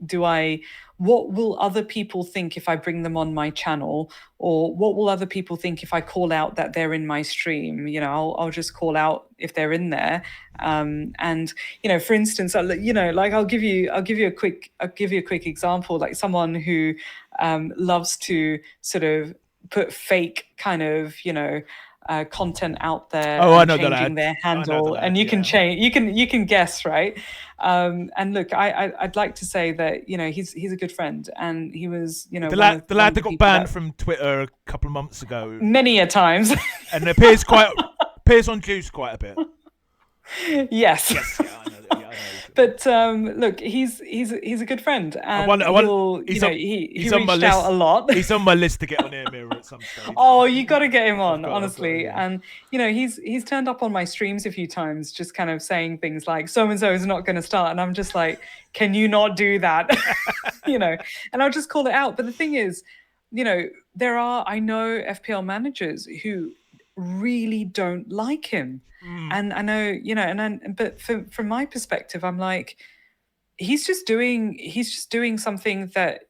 what will other people think if I bring them on my channel, or what will other people think if I call out that they're in my stream? I'll just call out if they're in there. And for instance, like I'll give you a quick example. Like someone who loves to sort of put fake kind of content out there Oh, I and know the changing lad. their I know the handle, lad. and you can Yeah. change, you can guess, right? And look, I'd like to say that he's a good friend, and he was The one of lad the that got people banned that from Twitter a couple of months ago, many a times. and appears on Juice quite a bit. Yes. Yes, yeah, I know. Yeah, I know. But look, he's a good friend, and I want. he'll He's on. he He's on my reached out list. a lot. He's on my list to get on air mirror at some stage. Oh, you got to get him on, I've got honestly. yeah. And he's turned up on my streams a few times, just kind of saying things like "so and so is not going to start," and I'm just like, "Can you not do that?" And I'll just call it out. But the thing is, I know FPL managers who really don't like him, and I know but from my perspective, I'm like, he's just doing something that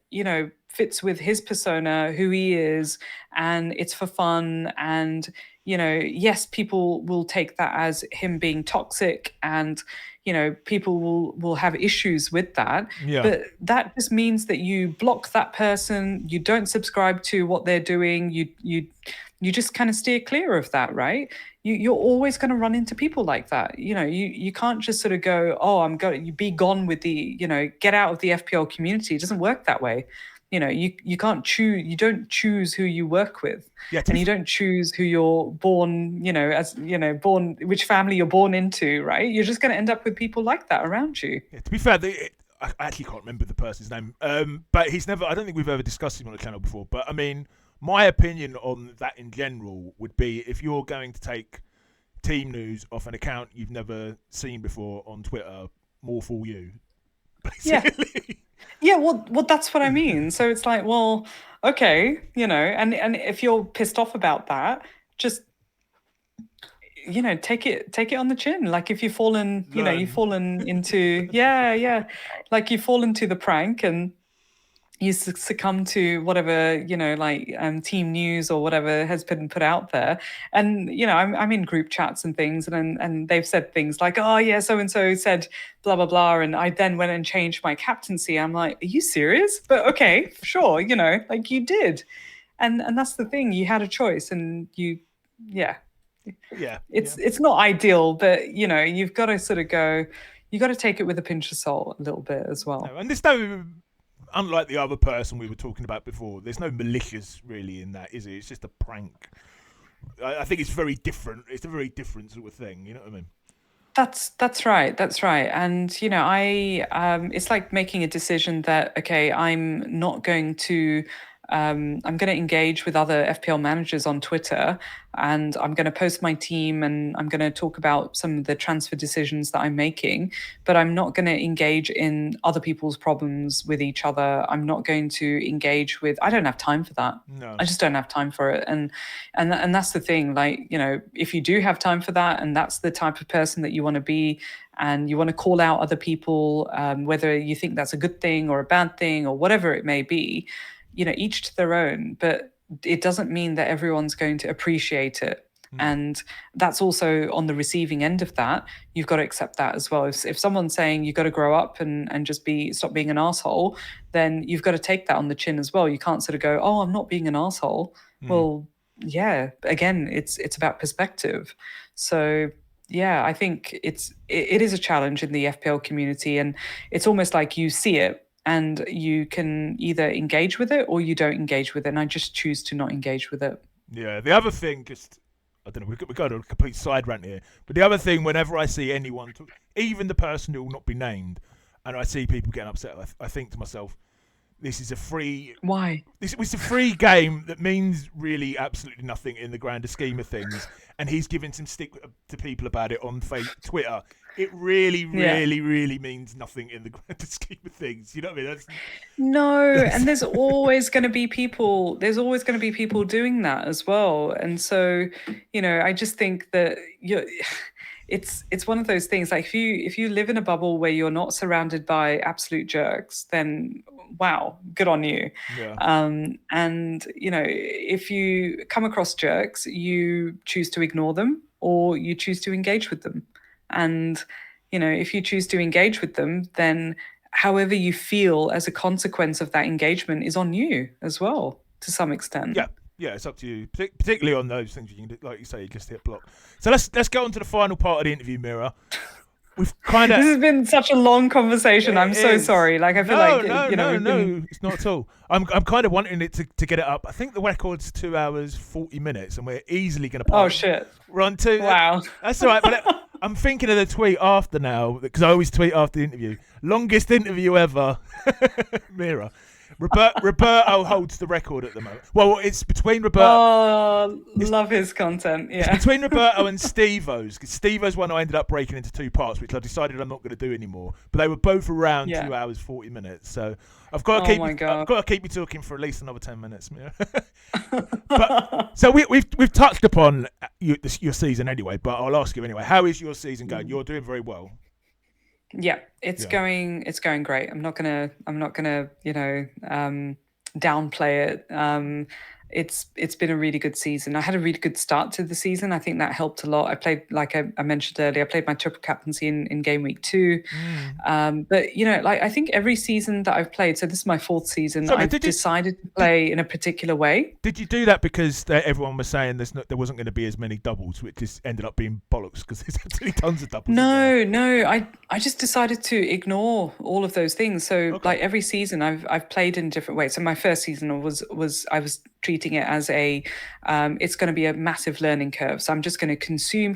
fits with his persona, who he is, and it's for fun. And yes, people will take that as him being toxic, and people will have issues with that. Yeah. But that just means that you block that person, you don't subscribe to what they're doing, you just kind of steer clear of that, right? You're always going to run into people like that. You can't just sort of go, oh, I'm going, you be gone with the, get out of the FPL community. It doesn't work that way. You can't choose, you don't choose who you work with, Yeah, and you don't choose who you're born, born, which family you're born into, right? You're just going to end up with people like that around you. Yeah, to be fair, I actually can't remember the person's name. But he's never. I don't think we've ever discussed him on the channel before. But I mean, my opinion on that in general would be if you're going to take team news off an account you've never seen before on Twitter, more for you. Basically. Yeah. Yeah, well, that's what I mean. So it's like, well, okay, and if you're pissed off about that, just take it on the chin. Like if you've fallen, you've fallen into, yeah, like you fall into the prank and you succumb to whatever team news or whatever has been put out there. And I'm in group chats and things, and they've said things like, oh yeah, so and so said blah blah blah, and I then went and changed my captaincy. I'm like, are you serious? But okay, sure, like you did. And that's the thing, you had a choice, and yeah it's not ideal, but you've got to sort of go, you got to take it with a pinch of salt a little bit as well. No, and there's no, unlike the other person we were talking about before, there's no malicious really in that, is it? It's just a prank. I think it's very different. It's a very different sort of thing. You know what I mean? That's right. That's right. And I it's like making a decision that, okay, I'm not going to I'm going to engage with other FPL managers on Twitter, and I'm going to post my team, and I'm going to talk about some of the transfer decisions that I'm making. But I'm not going to engage in other people's problems with each other. I'm not going to engage with. I don't have time for that. No. I just don't have time for it, and that's the thing. Like, if you do have time for that, and that's the type of person that you want to be, and you want to call out other people, whether you think that's a good thing or a bad thing or whatever it may be, each to their own. But it doesn't mean that everyone's going to appreciate it. No. And that's also on the receiving end of that. You've got to accept that as well. If someone's saying you've got to grow up and just stop being an asshole, then you've got to take that on the chin as well. You can't sort of go, oh, I'm not being an asshole. Well, yeah, again, it's about perspective. So yeah, I think it is a challenge in the FPL community, and it's almost like you see it and you can either engage with it or you don't engage with it. And I just choose to not engage with it. Yeah. The other thing, just I don't know, we got a complete side rant here. But the other thing, whenever I see anyone, even the person who will not be named, and I see people getting upset, I think to myself, this is a free. Why? It's a free game that means really absolutely nothing in the grander scheme of things. And he's giving some stick to people about it on Twitter. It really, really, really means nothing in the grander scheme of things. You know what I mean? No, and there's always going to be people. There's always going to be people doing that as well. And so, I just think that it's one of those things. Like if you live in a bubble where you're not surrounded by absolute jerks, then wow, good on you. Yeah. And if you come across jerks, you choose to ignore them or you choose to engage with them. And if you choose to engage with them, then however you feel as a consequence of that engagement is on you as well, to some extent. Yeah, it's up to you, particularly on those things you can do, like you say, you just hit block. So let's go on to the final part of the interview, Meera. We've kind of. This has been such a long conversation. I'm so sorry. Like I feel no, it's not at all. I'm kind of wanting it to get it up. I think the record's 2 hours 40 minutes, and we're easily going to. Oh shit! We're on two. Wow, that's all right. But I'm thinking of the tweet after now because I always tweet after the interview. Longest interview ever, Meera. Roberto holds the record at the moment. Well, it's between Roberto. Oh, love his content. Yeah. It's between Roberto and Steve-O's. Because Steve-O's one I ended up breaking into two parts, which I decided I'm not going to do anymore. But they were both around 2 hours 40 minutes. So I've got to keep you talking for at least another 10 minutes. So we've touched upon your season anyway. But I'll ask you anyway. How is your season going? You're doing very well. Yeah, it's going great. I'm not gonna downplay it. It's been a really good season. I had a really good start to the season. I think that helped a lot. I played, like I mentioned earlier, I played my triple captaincy in game week 2. But I think every season that I've played, so this is my 4th season, I've decided to play in a particular way. Did you do that because everyone was saying there wasn't going to be as many doubles, which just ended up being bollocks because there's absolutely tons of doubles? No. I just decided to ignore all of those things. So like every season I've played in different ways. So my first season was I was treating it as it's going to be a massive learning curve. So I'm just going to consume,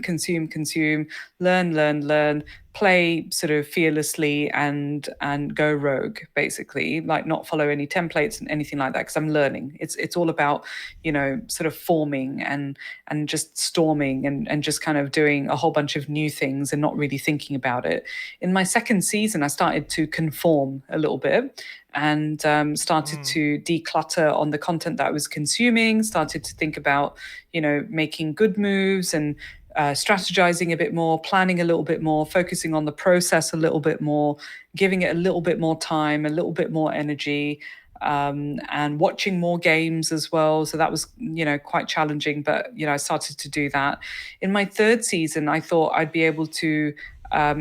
learn, play sort of fearlessly and go rogue, basically, like not follow any templates and anything like that, because I'm learning. It's all about, sort of forming and just storming and just kind of doing a whole bunch of new things and not really thinking about it. In my second season, I started to conform a little bit and started to declutter on the content that I was consuming, started to think about, making good moves and strategizing a bit more, planning a little bit more, focusing on the process a little bit more, giving it a little bit more time, a little bit more energy, and watching more games as well. So that was, quite challenging, but, I started to do that. In my third season, I thought I'd be able to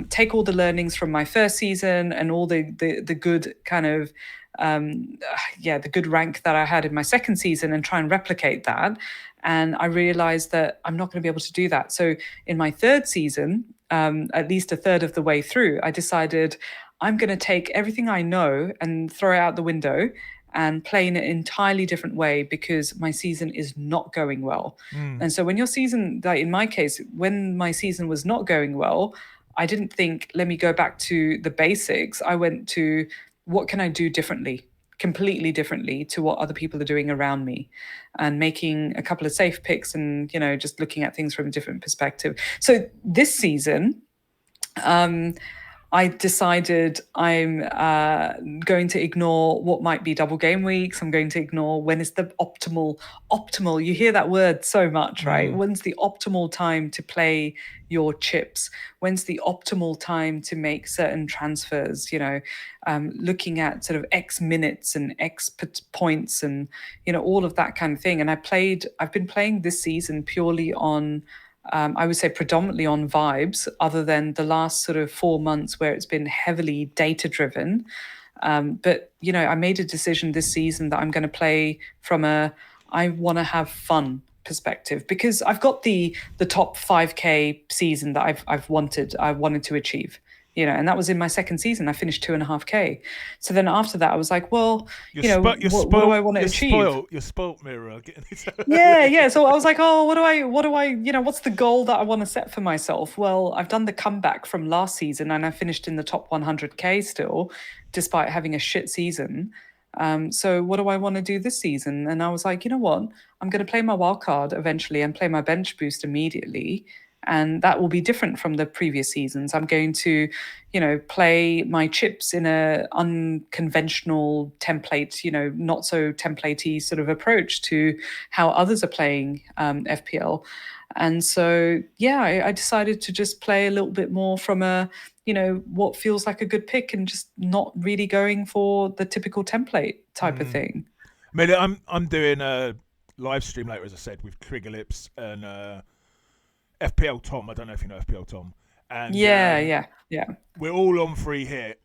take all the learnings from my first season and all the good kind of the good rank that I had in my second season and try and replicate that. And I realized that I'm not going to be able to do that. So in my third season, at least a third of the way through, I decided I'm going to take everything I know and throw it out the window and play in an entirely different way because my season is not going well. And so when your season, like in my case, when my season was not going well, I didn't think, let me go back to the basics. I went to, what can I do differently? completely differently to what other people are doing around me, and making a couple of safe picks, and just looking at things from a different perspective. So this season, I decided I'm going to ignore what might be double game weeks. I'm going to ignore when is the optimal. You hear that word so much, right? When's the optimal time to play your chips? When's the optimal time to make certain transfers? Looking at sort of X minutes and X points, and all of that kind of thing. And I've been playing this season purely on, I would say predominantly on vibes, other than the last sort of 4 months where it's been heavily data driven. But I made a decision this season that I'm going to play from I want to have fun perspective, because I've got the top 5K season that I wanted to achieve. And that was in my second season. I finished 2.5K. So then after that, I was like, well, what do I want to achieve? You're spoilt, Meera. Yeah. So I was like, oh, what do I, what's the goal that I want to set for myself? Well, I've done the comeback from last season, and I finished in the top 100K still, despite having a shit season. So what do I want to do this season? And I was like, you know what? I'm going to play my wild card eventually and play my bench boost immediately. And that will be different from the previous seasons. I'm going to, play my chips in a unconventional template, not so templatey sort of approach to how others are playing FPL. And so, yeah, I decided to just play a little bit more from what feels like a good pick, and just not really going for the typical template type of thing. I mean, I'm doing a live stream later, as I said, with Trigger Lips and FPL Tom. I don't know if you know FPL Tom. And Yeah. We're all on free hit,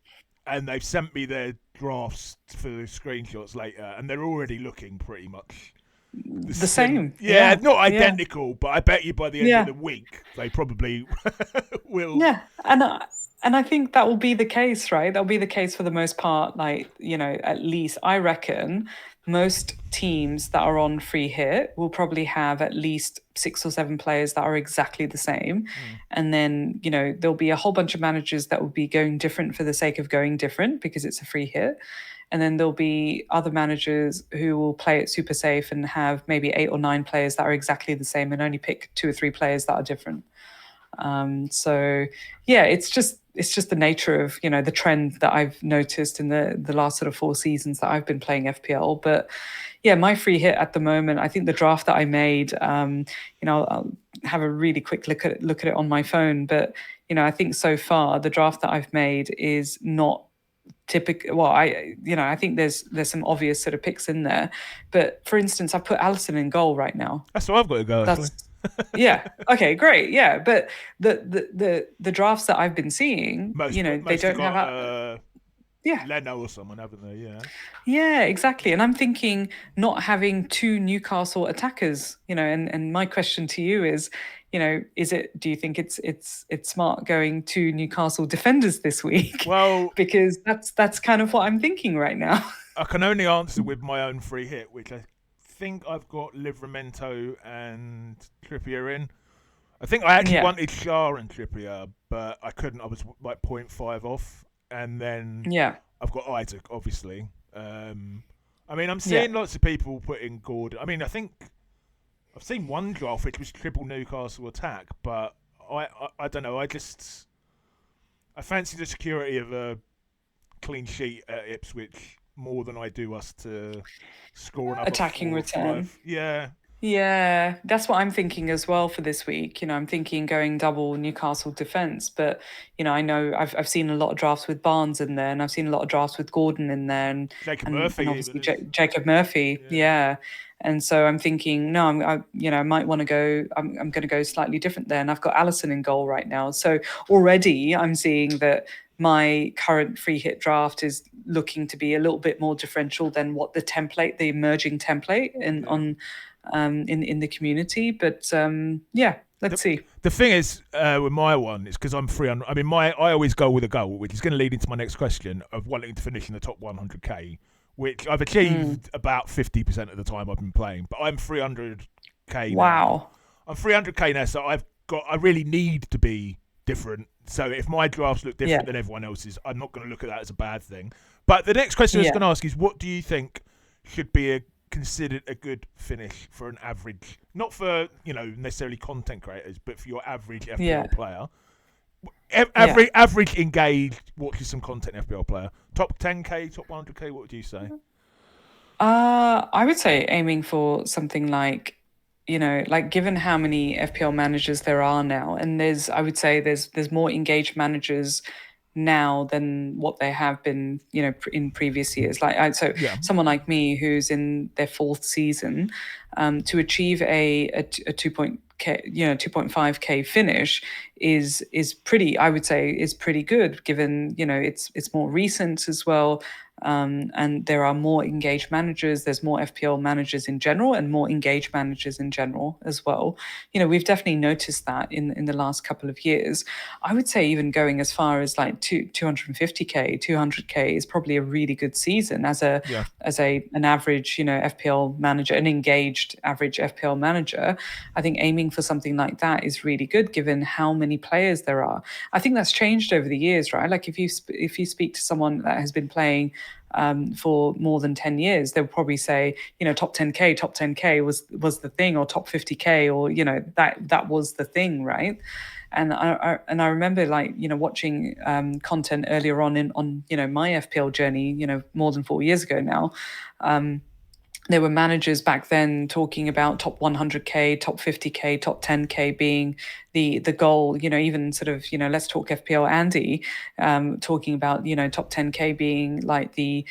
and they've sent me their drafts for the screenshots later, and they're already looking pretty much the same. Yeah, not identical, but I bet you by the end of the week they probably will. Yeah, and I think that will be the case, right? That'll be the case for the most part. Like, at least I reckon most teams that are on free hit will probably have at least 6 or 7 players that are exactly the same. And then, there'll be a whole bunch of managers that will be going different for the sake of going different because it's a free hit. And then there'll be other managers who will play it super safe and have maybe 8 or 9 players that are exactly the same, and only pick 2 or 3 players that are different. So yeah, it's just the nature of, the trend that I've noticed in the last sort of 4 seasons that I've been playing FPL. But yeah, my free hit at the moment, I think the draft that I made, I'll have a really quick look at it on my phone. But, I think so far the draft that I've made is not typical. Well, I think there's some obvious sort of picks in there. But for instance, I've put Alisson in goal right now. That's what I've got to go. Actually. Yeah. Okay. Great. Yeah. But the drafts that I've been seeing, most they don't have. Leno or someone, haven't they? Yeah. Yeah. Exactly. And I'm thinking not having 2 Newcastle attackers. And my question to you is, do you think it's smart going 2 Newcastle defenders this week? Well, because that's kind of what I'm thinking right now. I can only answer with my own free hit, which I think I've got Livramento and Trippier in. I think I actually wanted Shah and Trippier, but I couldn't. I was like 0.5 off, and then I've got Isaac, obviously. I mean, I'm seeing lots of people putting Gordon. I mean, I think I've seen one draft which was triple Newcastle attack, but I don't know. I fancy the security of a clean sheet at Ipswich more than I do us to score another attacking 4 or return. 5. Yeah, that's what I'm thinking as well for this week. I'm thinking going double Newcastle defense, but I know I've seen a lot of drafts with Barnes in there, and I've seen a lot of drafts with Gordon in there, and Jacob Murphy, and obviously Jacob Murphy, yeah. And so I'm thinking, no, I might want to go. I'm going to go slightly different there, and I've got Alisson in goal right now. So already I'm seeing that my current free hit draft is looking to be a little bit more differential than what the emerging template in the community. But let's see. The thing is with my one is because I'm 300. I mean, I always go with a goal, which is going to lead into my next question of wanting to finish in the top 100k, which I've achieved about 50% of the time I've been playing. But I'm 300k. Wow. Now. I'm 300k now, so I really need to be different. So if my drafts look Yeah. different than everyone else's, I'm not going to look at that as a bad thing. But the next question I was Yeah. going to ask is, what do you think should be considered a good finish for an average, not for necessarily content creators, but for your average Yeah. FPL player? Yeah. Average engaged watches some content FPL player. Top 10k, top 100k. What would you say? I would say aiming for something like, like given how many FPL managers there are now, and I would say there's more engaged managers now than what there have been, in previous years. So Yeah, someone like me who's in their fourth season, to achieve a 2.5k finish is pretty. I would say is pretty good given it's more recent as well. And there are more engaged managers. There's more FPL managers in general and more engaged managers in general as well. We've definitely noticed that in the last couple of years. I would say even going as far as like 250k, 200k is probably a really good season as yeah, an average, FPL manager, an engaged average FPL manager. I think aiming for something like that is really good given how many players there are. I think that's changed over the years, right? Like if you speak to someone that has been playing for more than 10 years, they'll probably say, top 10k was the thing, or top 50k, or that was the thing, right? And I remember watching content earlier on my FPL journey, more than 4 years ago now. There were managers back then talking about top 100k, top 50k, top 10k being the goal. Even sort of let's talk FPL Andy, talking about top 10k being like the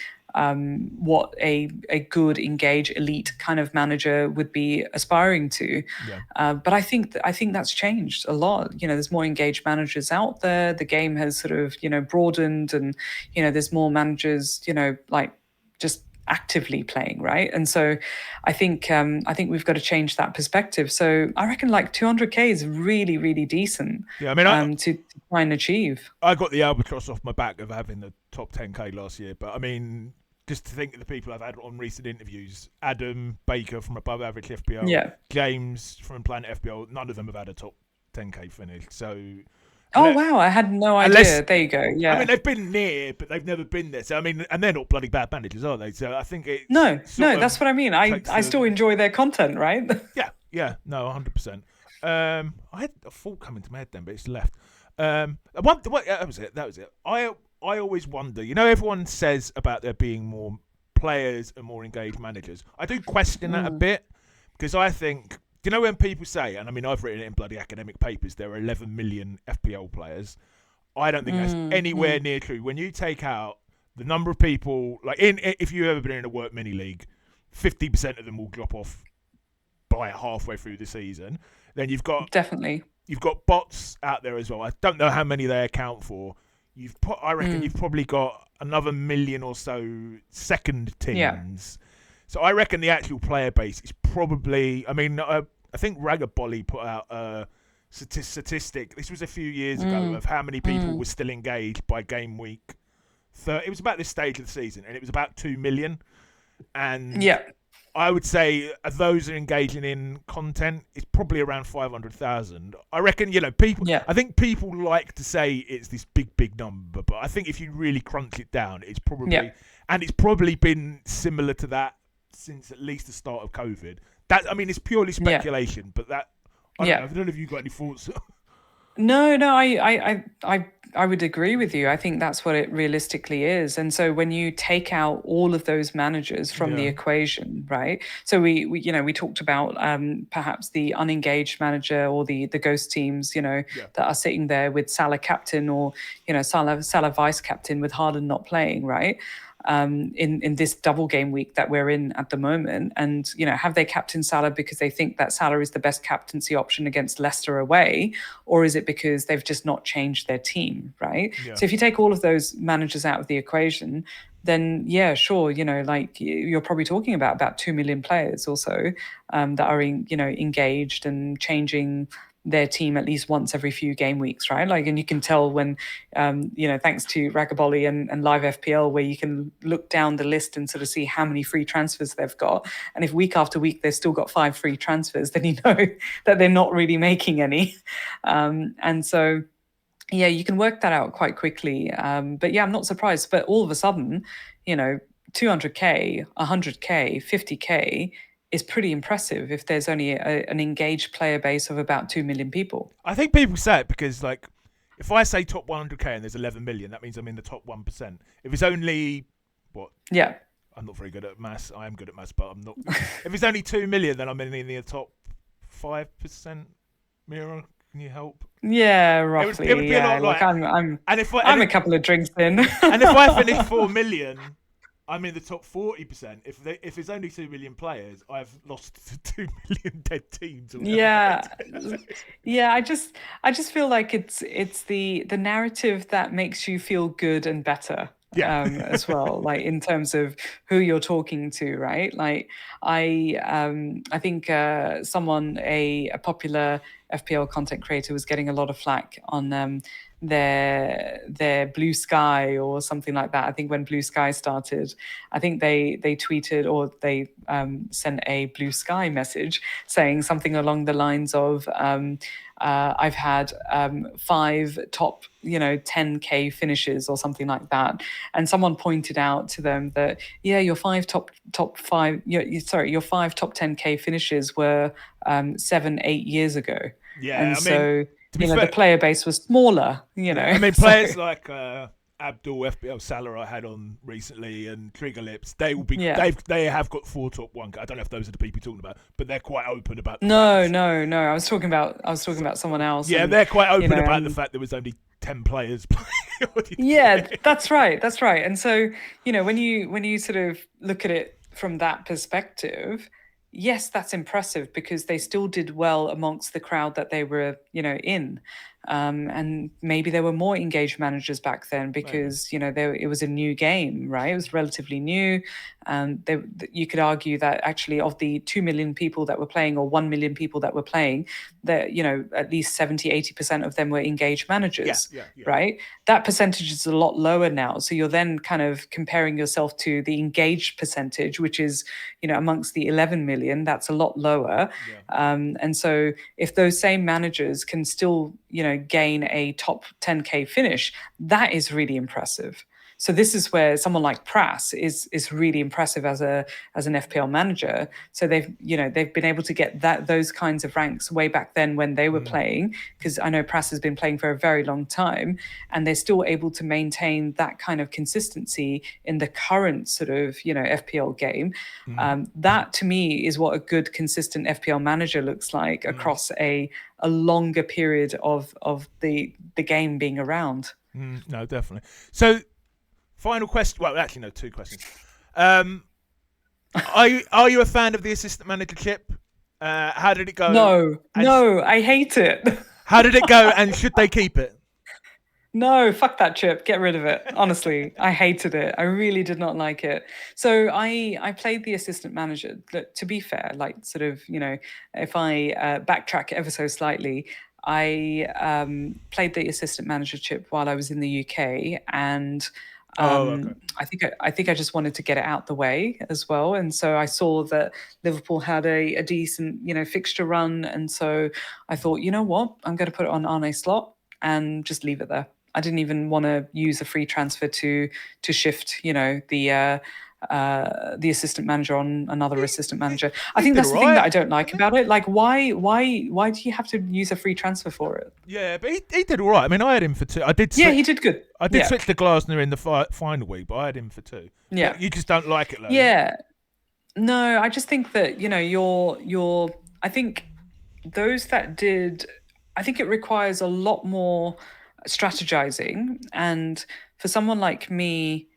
what a good engaged elite kind of manager would be aspiring to. yeah. But I think that's changed a lot. There's more engaged managers out there. The game has sort of broadened, and there's more managers like just actively playing, right? And so I think we've got to change that perspective. So I reckon like 200k is really, really decent Yeah, I mean, to try and achieve. I got the albatross off my back of having the top 10k last year, but I mean, just to think of the people I've had on recent interviews: Adam Baker from Above Average FPL, Yeah. James from Planet FPL. None of them have had a top 10k finish. So, Oh wow, I had no unless idea. There you go. I Yeah. mean, they've been near, but they've never been there. So I mean, and they're not bloody bad managers, are they? So I think it's No, sort that's of what I mean. I takes I still enjoy their content, right? yeah, no, 100%. I had a thought coming to my head then, but it's left. That was it. That was it. I always wonder. Everyone says about there being more players and more engaged managers. I do question that a bit because I think. When people say, and I mean, I've written it in bloody academic papers, there are 11 million FPL players. I don't think that's anywhere near true. When you take out the number of people, like if you've ever been in a work mini league, 50% of them will drop off by halfway through the season. Then Definitely. you've got bots out there as well. I don't know how many they account for. I reckon you've probably got another million or so second Yeah. teams. So I reckon the actual player base is probably. I mean, I think Ragabolly put out a statistic. This was a few years ago of how many people were still engaged by game week. It was about this stage of the season, and it was about 2 million. And Yeah. I would say those are engaging in content is probably around 500,000. I reckon, people. Yeah. I think people like to say it's this big number, but I think if you really crunch it down, it's probably Yeah. and it's probably been similar to that since at least the start of COVID. It's purely speculation, but I don't know if you've got any thoughts. No, I would agree with you. I think that's what it realistically is. And so when you take out all of those managers from the Yeah. equation, right? So we talked about perhaps the unengaged manager or the ghost teams, Yeah. that are sitting there with Salah captain or Salah vice captain with Harden not playing, right? In this double game week that we're in at the moment. And, have they captained Salah because they think that Salah is the best captaincy option against Leicester away? Or is it because they've just not changed their team, right? Yeah. So if you take all of those managers out of the equation, then yeah, sure, like you're probably talking about 2 million players also that are, engaged and changing their team at least once every few game weeks, right? Like, and you can tell when, thanks to Ragabolly and Live FPL, where you can look down the list and sort of see how many free transfers they've got. And if week after week they've still got 5 free transfers, then you know that they're not really making any. And so yeah, you can work that out quite quickly. But yeah, I'm not surprised. But all of a sudden, you know, 200k, 100k, 50k is pretty impressive if there's only an engaged player base of about 2 million people. I think people say it because, like, if I say top 100k and there's 11 million, that means I'm in the top 1%. If it's only, what, Yeah. I'm not very good at maths. I am good at maths, but I'm not. If it's only 2 million, then I'm in the top 5%. Meera, can you help? Yeah, It would roughly. be a Yeah. lot Look, like, and if I I'm a couple of drinks in. and if I finish 4 million, I'm in the top 40%. If it's only 2 million players, I've lost to 2 million dead teams or whatever. Yeah. Yeah, I just feel like it's the narrative that makes you feel good and better, Yeah. as well, like in terms of who you're talking to, right? Like I think someone, a popular FPL content creator, was getting a lot of flack on their Blue Sky or something like that. I think when Blue Sky started, I think they tweeted, or they sent a Blue Sky message saying something along the lines of, I've had 5 top, 10k finishes or something like that, and someone pointed out to them that, yeah, your 5 top 5, your 5 top 10k finishes were 7-8 years ago, Yeah, and I mean, so to be the fair, player base was smaller, yeah, I mean, so players like Abdul FPL Salah I had on recently and Trigger Lips, they will be yeah. they have got 4 top 1. I don't know if those are the people you're talking about, but they're quite open about the No, fact. no, no. I was talking about someone else, Yeah, and they're quite open about the and fact there was only 10 players playing. yeah, that's right. That's right. And so, when you sort of look at it from that perspective, yes, that's impressive because they still did well amongst the crowd that they were, in. And maybe there were more engaged managers back then Maybe. because, it was a new game, right? It was relatively new. You could argue that actually of the 2 million people that were playing, or 1 million people that were playing, that, at least 70-80% of them were engaged Yeah, managers, yeah, yeah. right? That percentage is a lot lower now. So you're then kind of comparing yourself to the engaged percentage, which is, amongst the 11 million, that's a lot lower. Yeah. And so if those same managers can still, gain a top 10k finish, that is really impressive. So this is where someone like Prass is really impressive as an FPL manager. So they've been able to get those kinds of ranks way back then when they were playing, because I know Prass has been playing for a very long time, and they're still able to maintain that kind of consistency in the current sort of FPL game. That to me is what a good consistent FPL manager looks like across a longer period of the game being around. No, definitely. So, final question. Well, actually, no, 2 questions. Are you a fan of the assistant managership? How did it go? No, And no, I hate it. how did it go? And should they keep it? No, fuck that chip. Get rid of it. Honestly, I hated it. I really did not like it. So I played the assistant manager. To be fair, like sort of, if I backtrack ever so slightly, I played the assistant manager chip while I was in the UK, and Oh, okay. I think I just wanted to get it out the way as well. And so I saw that Liverpool had a decent, fixture run, and so I thought, you know what, I'm going to put it on Arne slot and just leave it there. I didn't even want to use a free transfer to shift, the assistant manager on another assistant manager. I He think did that's all the thing that right. I don't like about it. Like, why do you have to use a free transfer for it? Yeah, but he did all right. I mean, I had him for 2. I did Yeah, switch. he did good. I did Yeah, switch to Glasner in the final week, but I had him for 2. yeah, You just don't like it, though. yeah. No, I just think that I think those that did. I think it requires a lot more strategizing, and for someone like me,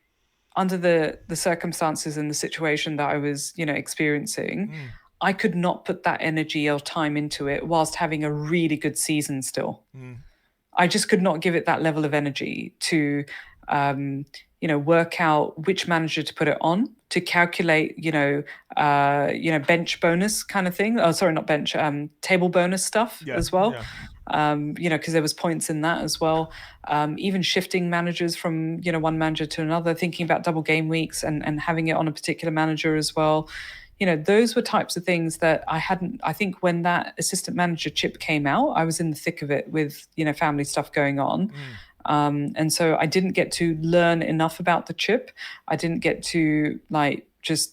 under the circumstances and the situation that I was, experiencing, I could not put that energy or time into it whilst having a really good season still. I just could not give it that level of energy to, work out which manager to put it on, to calculate, bench bonus kind of thing. Oh, sorry, not bench, table bonus stuff Yeah, as well. yeah. Because there was points in that as well. Even shifting managers from, one manager to another, thinking about double game weeks and having it on a particular manager as well. those were types of things that I think when that assistant manager chip came out, I was in the thick of it with, family stuff going on. And so I didn't get to learn enough about the chip. I didn't get to just,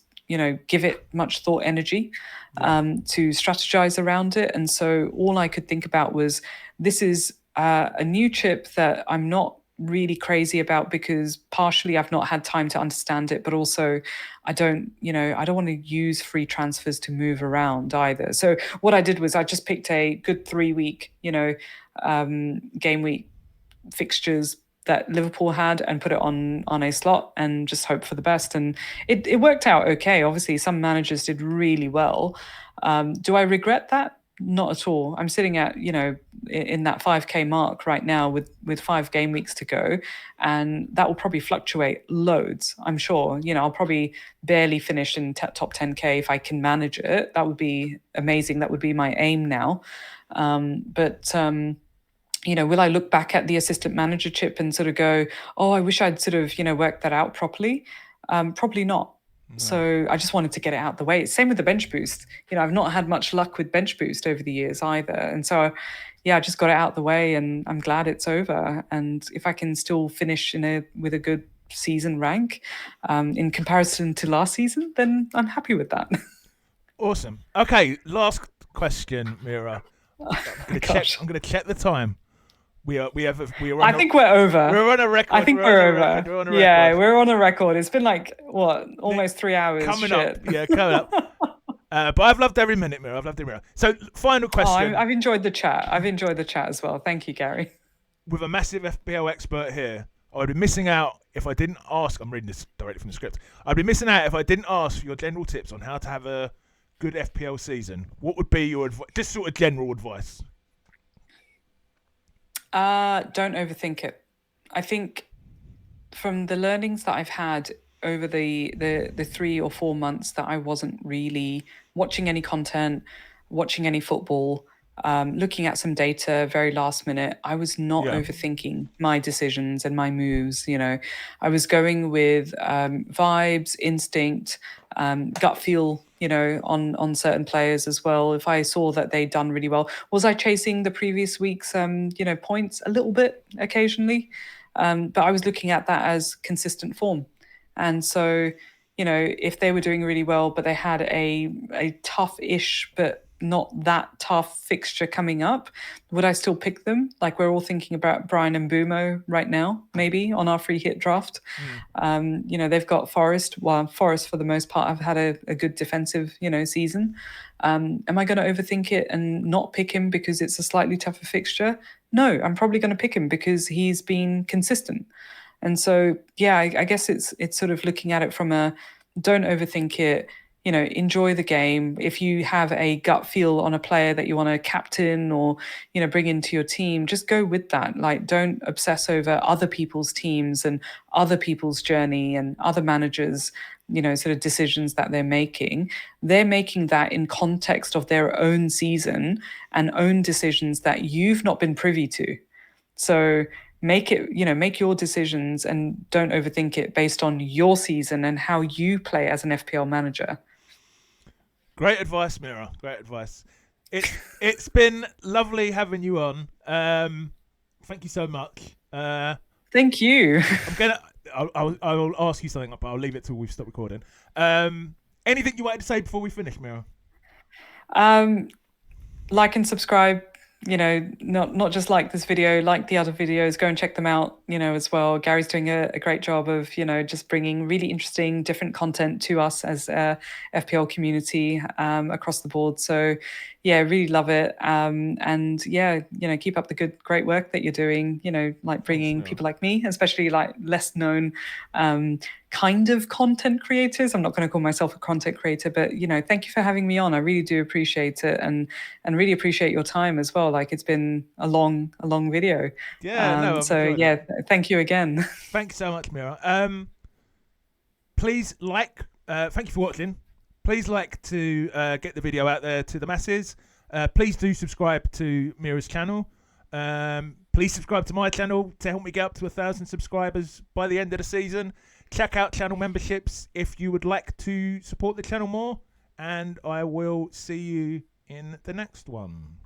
give it much thought energy to strategize around it. And so all I could think about was, this is a new chip that I'm not really crazy about, because partially I've not had time to understand it, but also I don't want to use free transfers to move around either. So what I did was I just picked a good 3-week, game week fixtures that Liverpool had and put it on a slot and just hope for the best. And it worked out okay. Obviously, some managers did really well. Do I regret that? Not at all. I'm sitting at, in that 5K mark right now with 5 game weeks to go. And that will probably fluctuate loads, I'm sure. I'll probably barely finish in top 10K if I can manage it. That would be amazing. That would be my aim now. Will I look back at the assistant manager chip and sort of go, oh, I wish I'd sort of, worked that out properly? Probably not. No. So I just wanted to get it out the way. Same with the bench boost. I've not had much luck with bench boost over the years either. And so, I just got it out the way, and I'm glad it's over. And if I can still finish with a good season rank in comparison to last season, then I'm happy with that. Awesome. Okay, last question, Meera. I'm going to check the time. I think we're over. We're on a record. I think we're over. Yeah, we're on a record. It's been almost 3 hours. Coming up. But I've loved every minute, Meera. I've loved every minute. So, final question. I've enjoyed the chat. As well. Thank you, Gary. With a massive FPL expert here, I'd be missing out if I didn't ask. I'm reading this directly from the script. I'd be missing out if I didn't ask for your general tips on how to have a good FPL season. What would be your advice? Just sort of general advice. Don't overthink it. I think from the learnings that I've had over the 3 or 4 months that I wasn't really watching any content, watching any football, looking at some data very last minute, I was not overthinking my decisions and my moves. I was going with vibes, instinct, gut feel, on certain players as well. If I saw that they'd done really well, was I chasing the previous week's, points a little bit occasionally? But I was looking at that as consistent form. And so, if they were doing really well, but they had a tough-ish, but not that tough fixture coming up, would I still pick them? Like, we're all thinking about Brian and Bumo right now, maybe on our free hit draft. They've got Forest. Well, Forest for the most part have had a good defensive, season. Am I going to overthink it and not pick him because it's a slightly tougher fixture? No, I'm probably going to pick him because he's been consistent. And so, I guess it's sort of looking at it from a don't overthink it. Enjoy the game. If you have a gut feel on a player that you want to captain or, bring into your team, just go with that. Like, don't obsess over other people's teams and other people's journey and other managers, sort of decisions that they're making. They're making that in context of their own season and own decisions that you've not been privy to. So make your decisions and don't overthink it based on your season and how you play as an FPL manager. Great advice, Meera. Great advice. It's been lovely having you on. Thank you so much. Thank you. I'll ask you something, but I'll leave it till we've stopped recording. Anything you wanted to say before we finish, Meera? Like and subscribe. Not just like this video, like the other videos, go and check them out, as well. Gary's doing a great job of, just bringing really interesting, different content to us as a FPL community across the board. So, really love it. Keep up the great work that you're doing, like bringing people like me, especially like less known kind of content creators. I'm not going to call myself a content creator, but thank you for having me on. I really do appreciate it, and really appreciate your time as well. Like, it's been a long video. Thank you again. Thanks so much, Meera. Please thank you for watching. Please to get the video out there to the masses. Please do subscribe to Meera's channel. Please subscribe to my channel to help me get up to 1,000 subscribers by the end of the season. Check out channel memberships if you would like to support the channel more. and I will see you in the next one.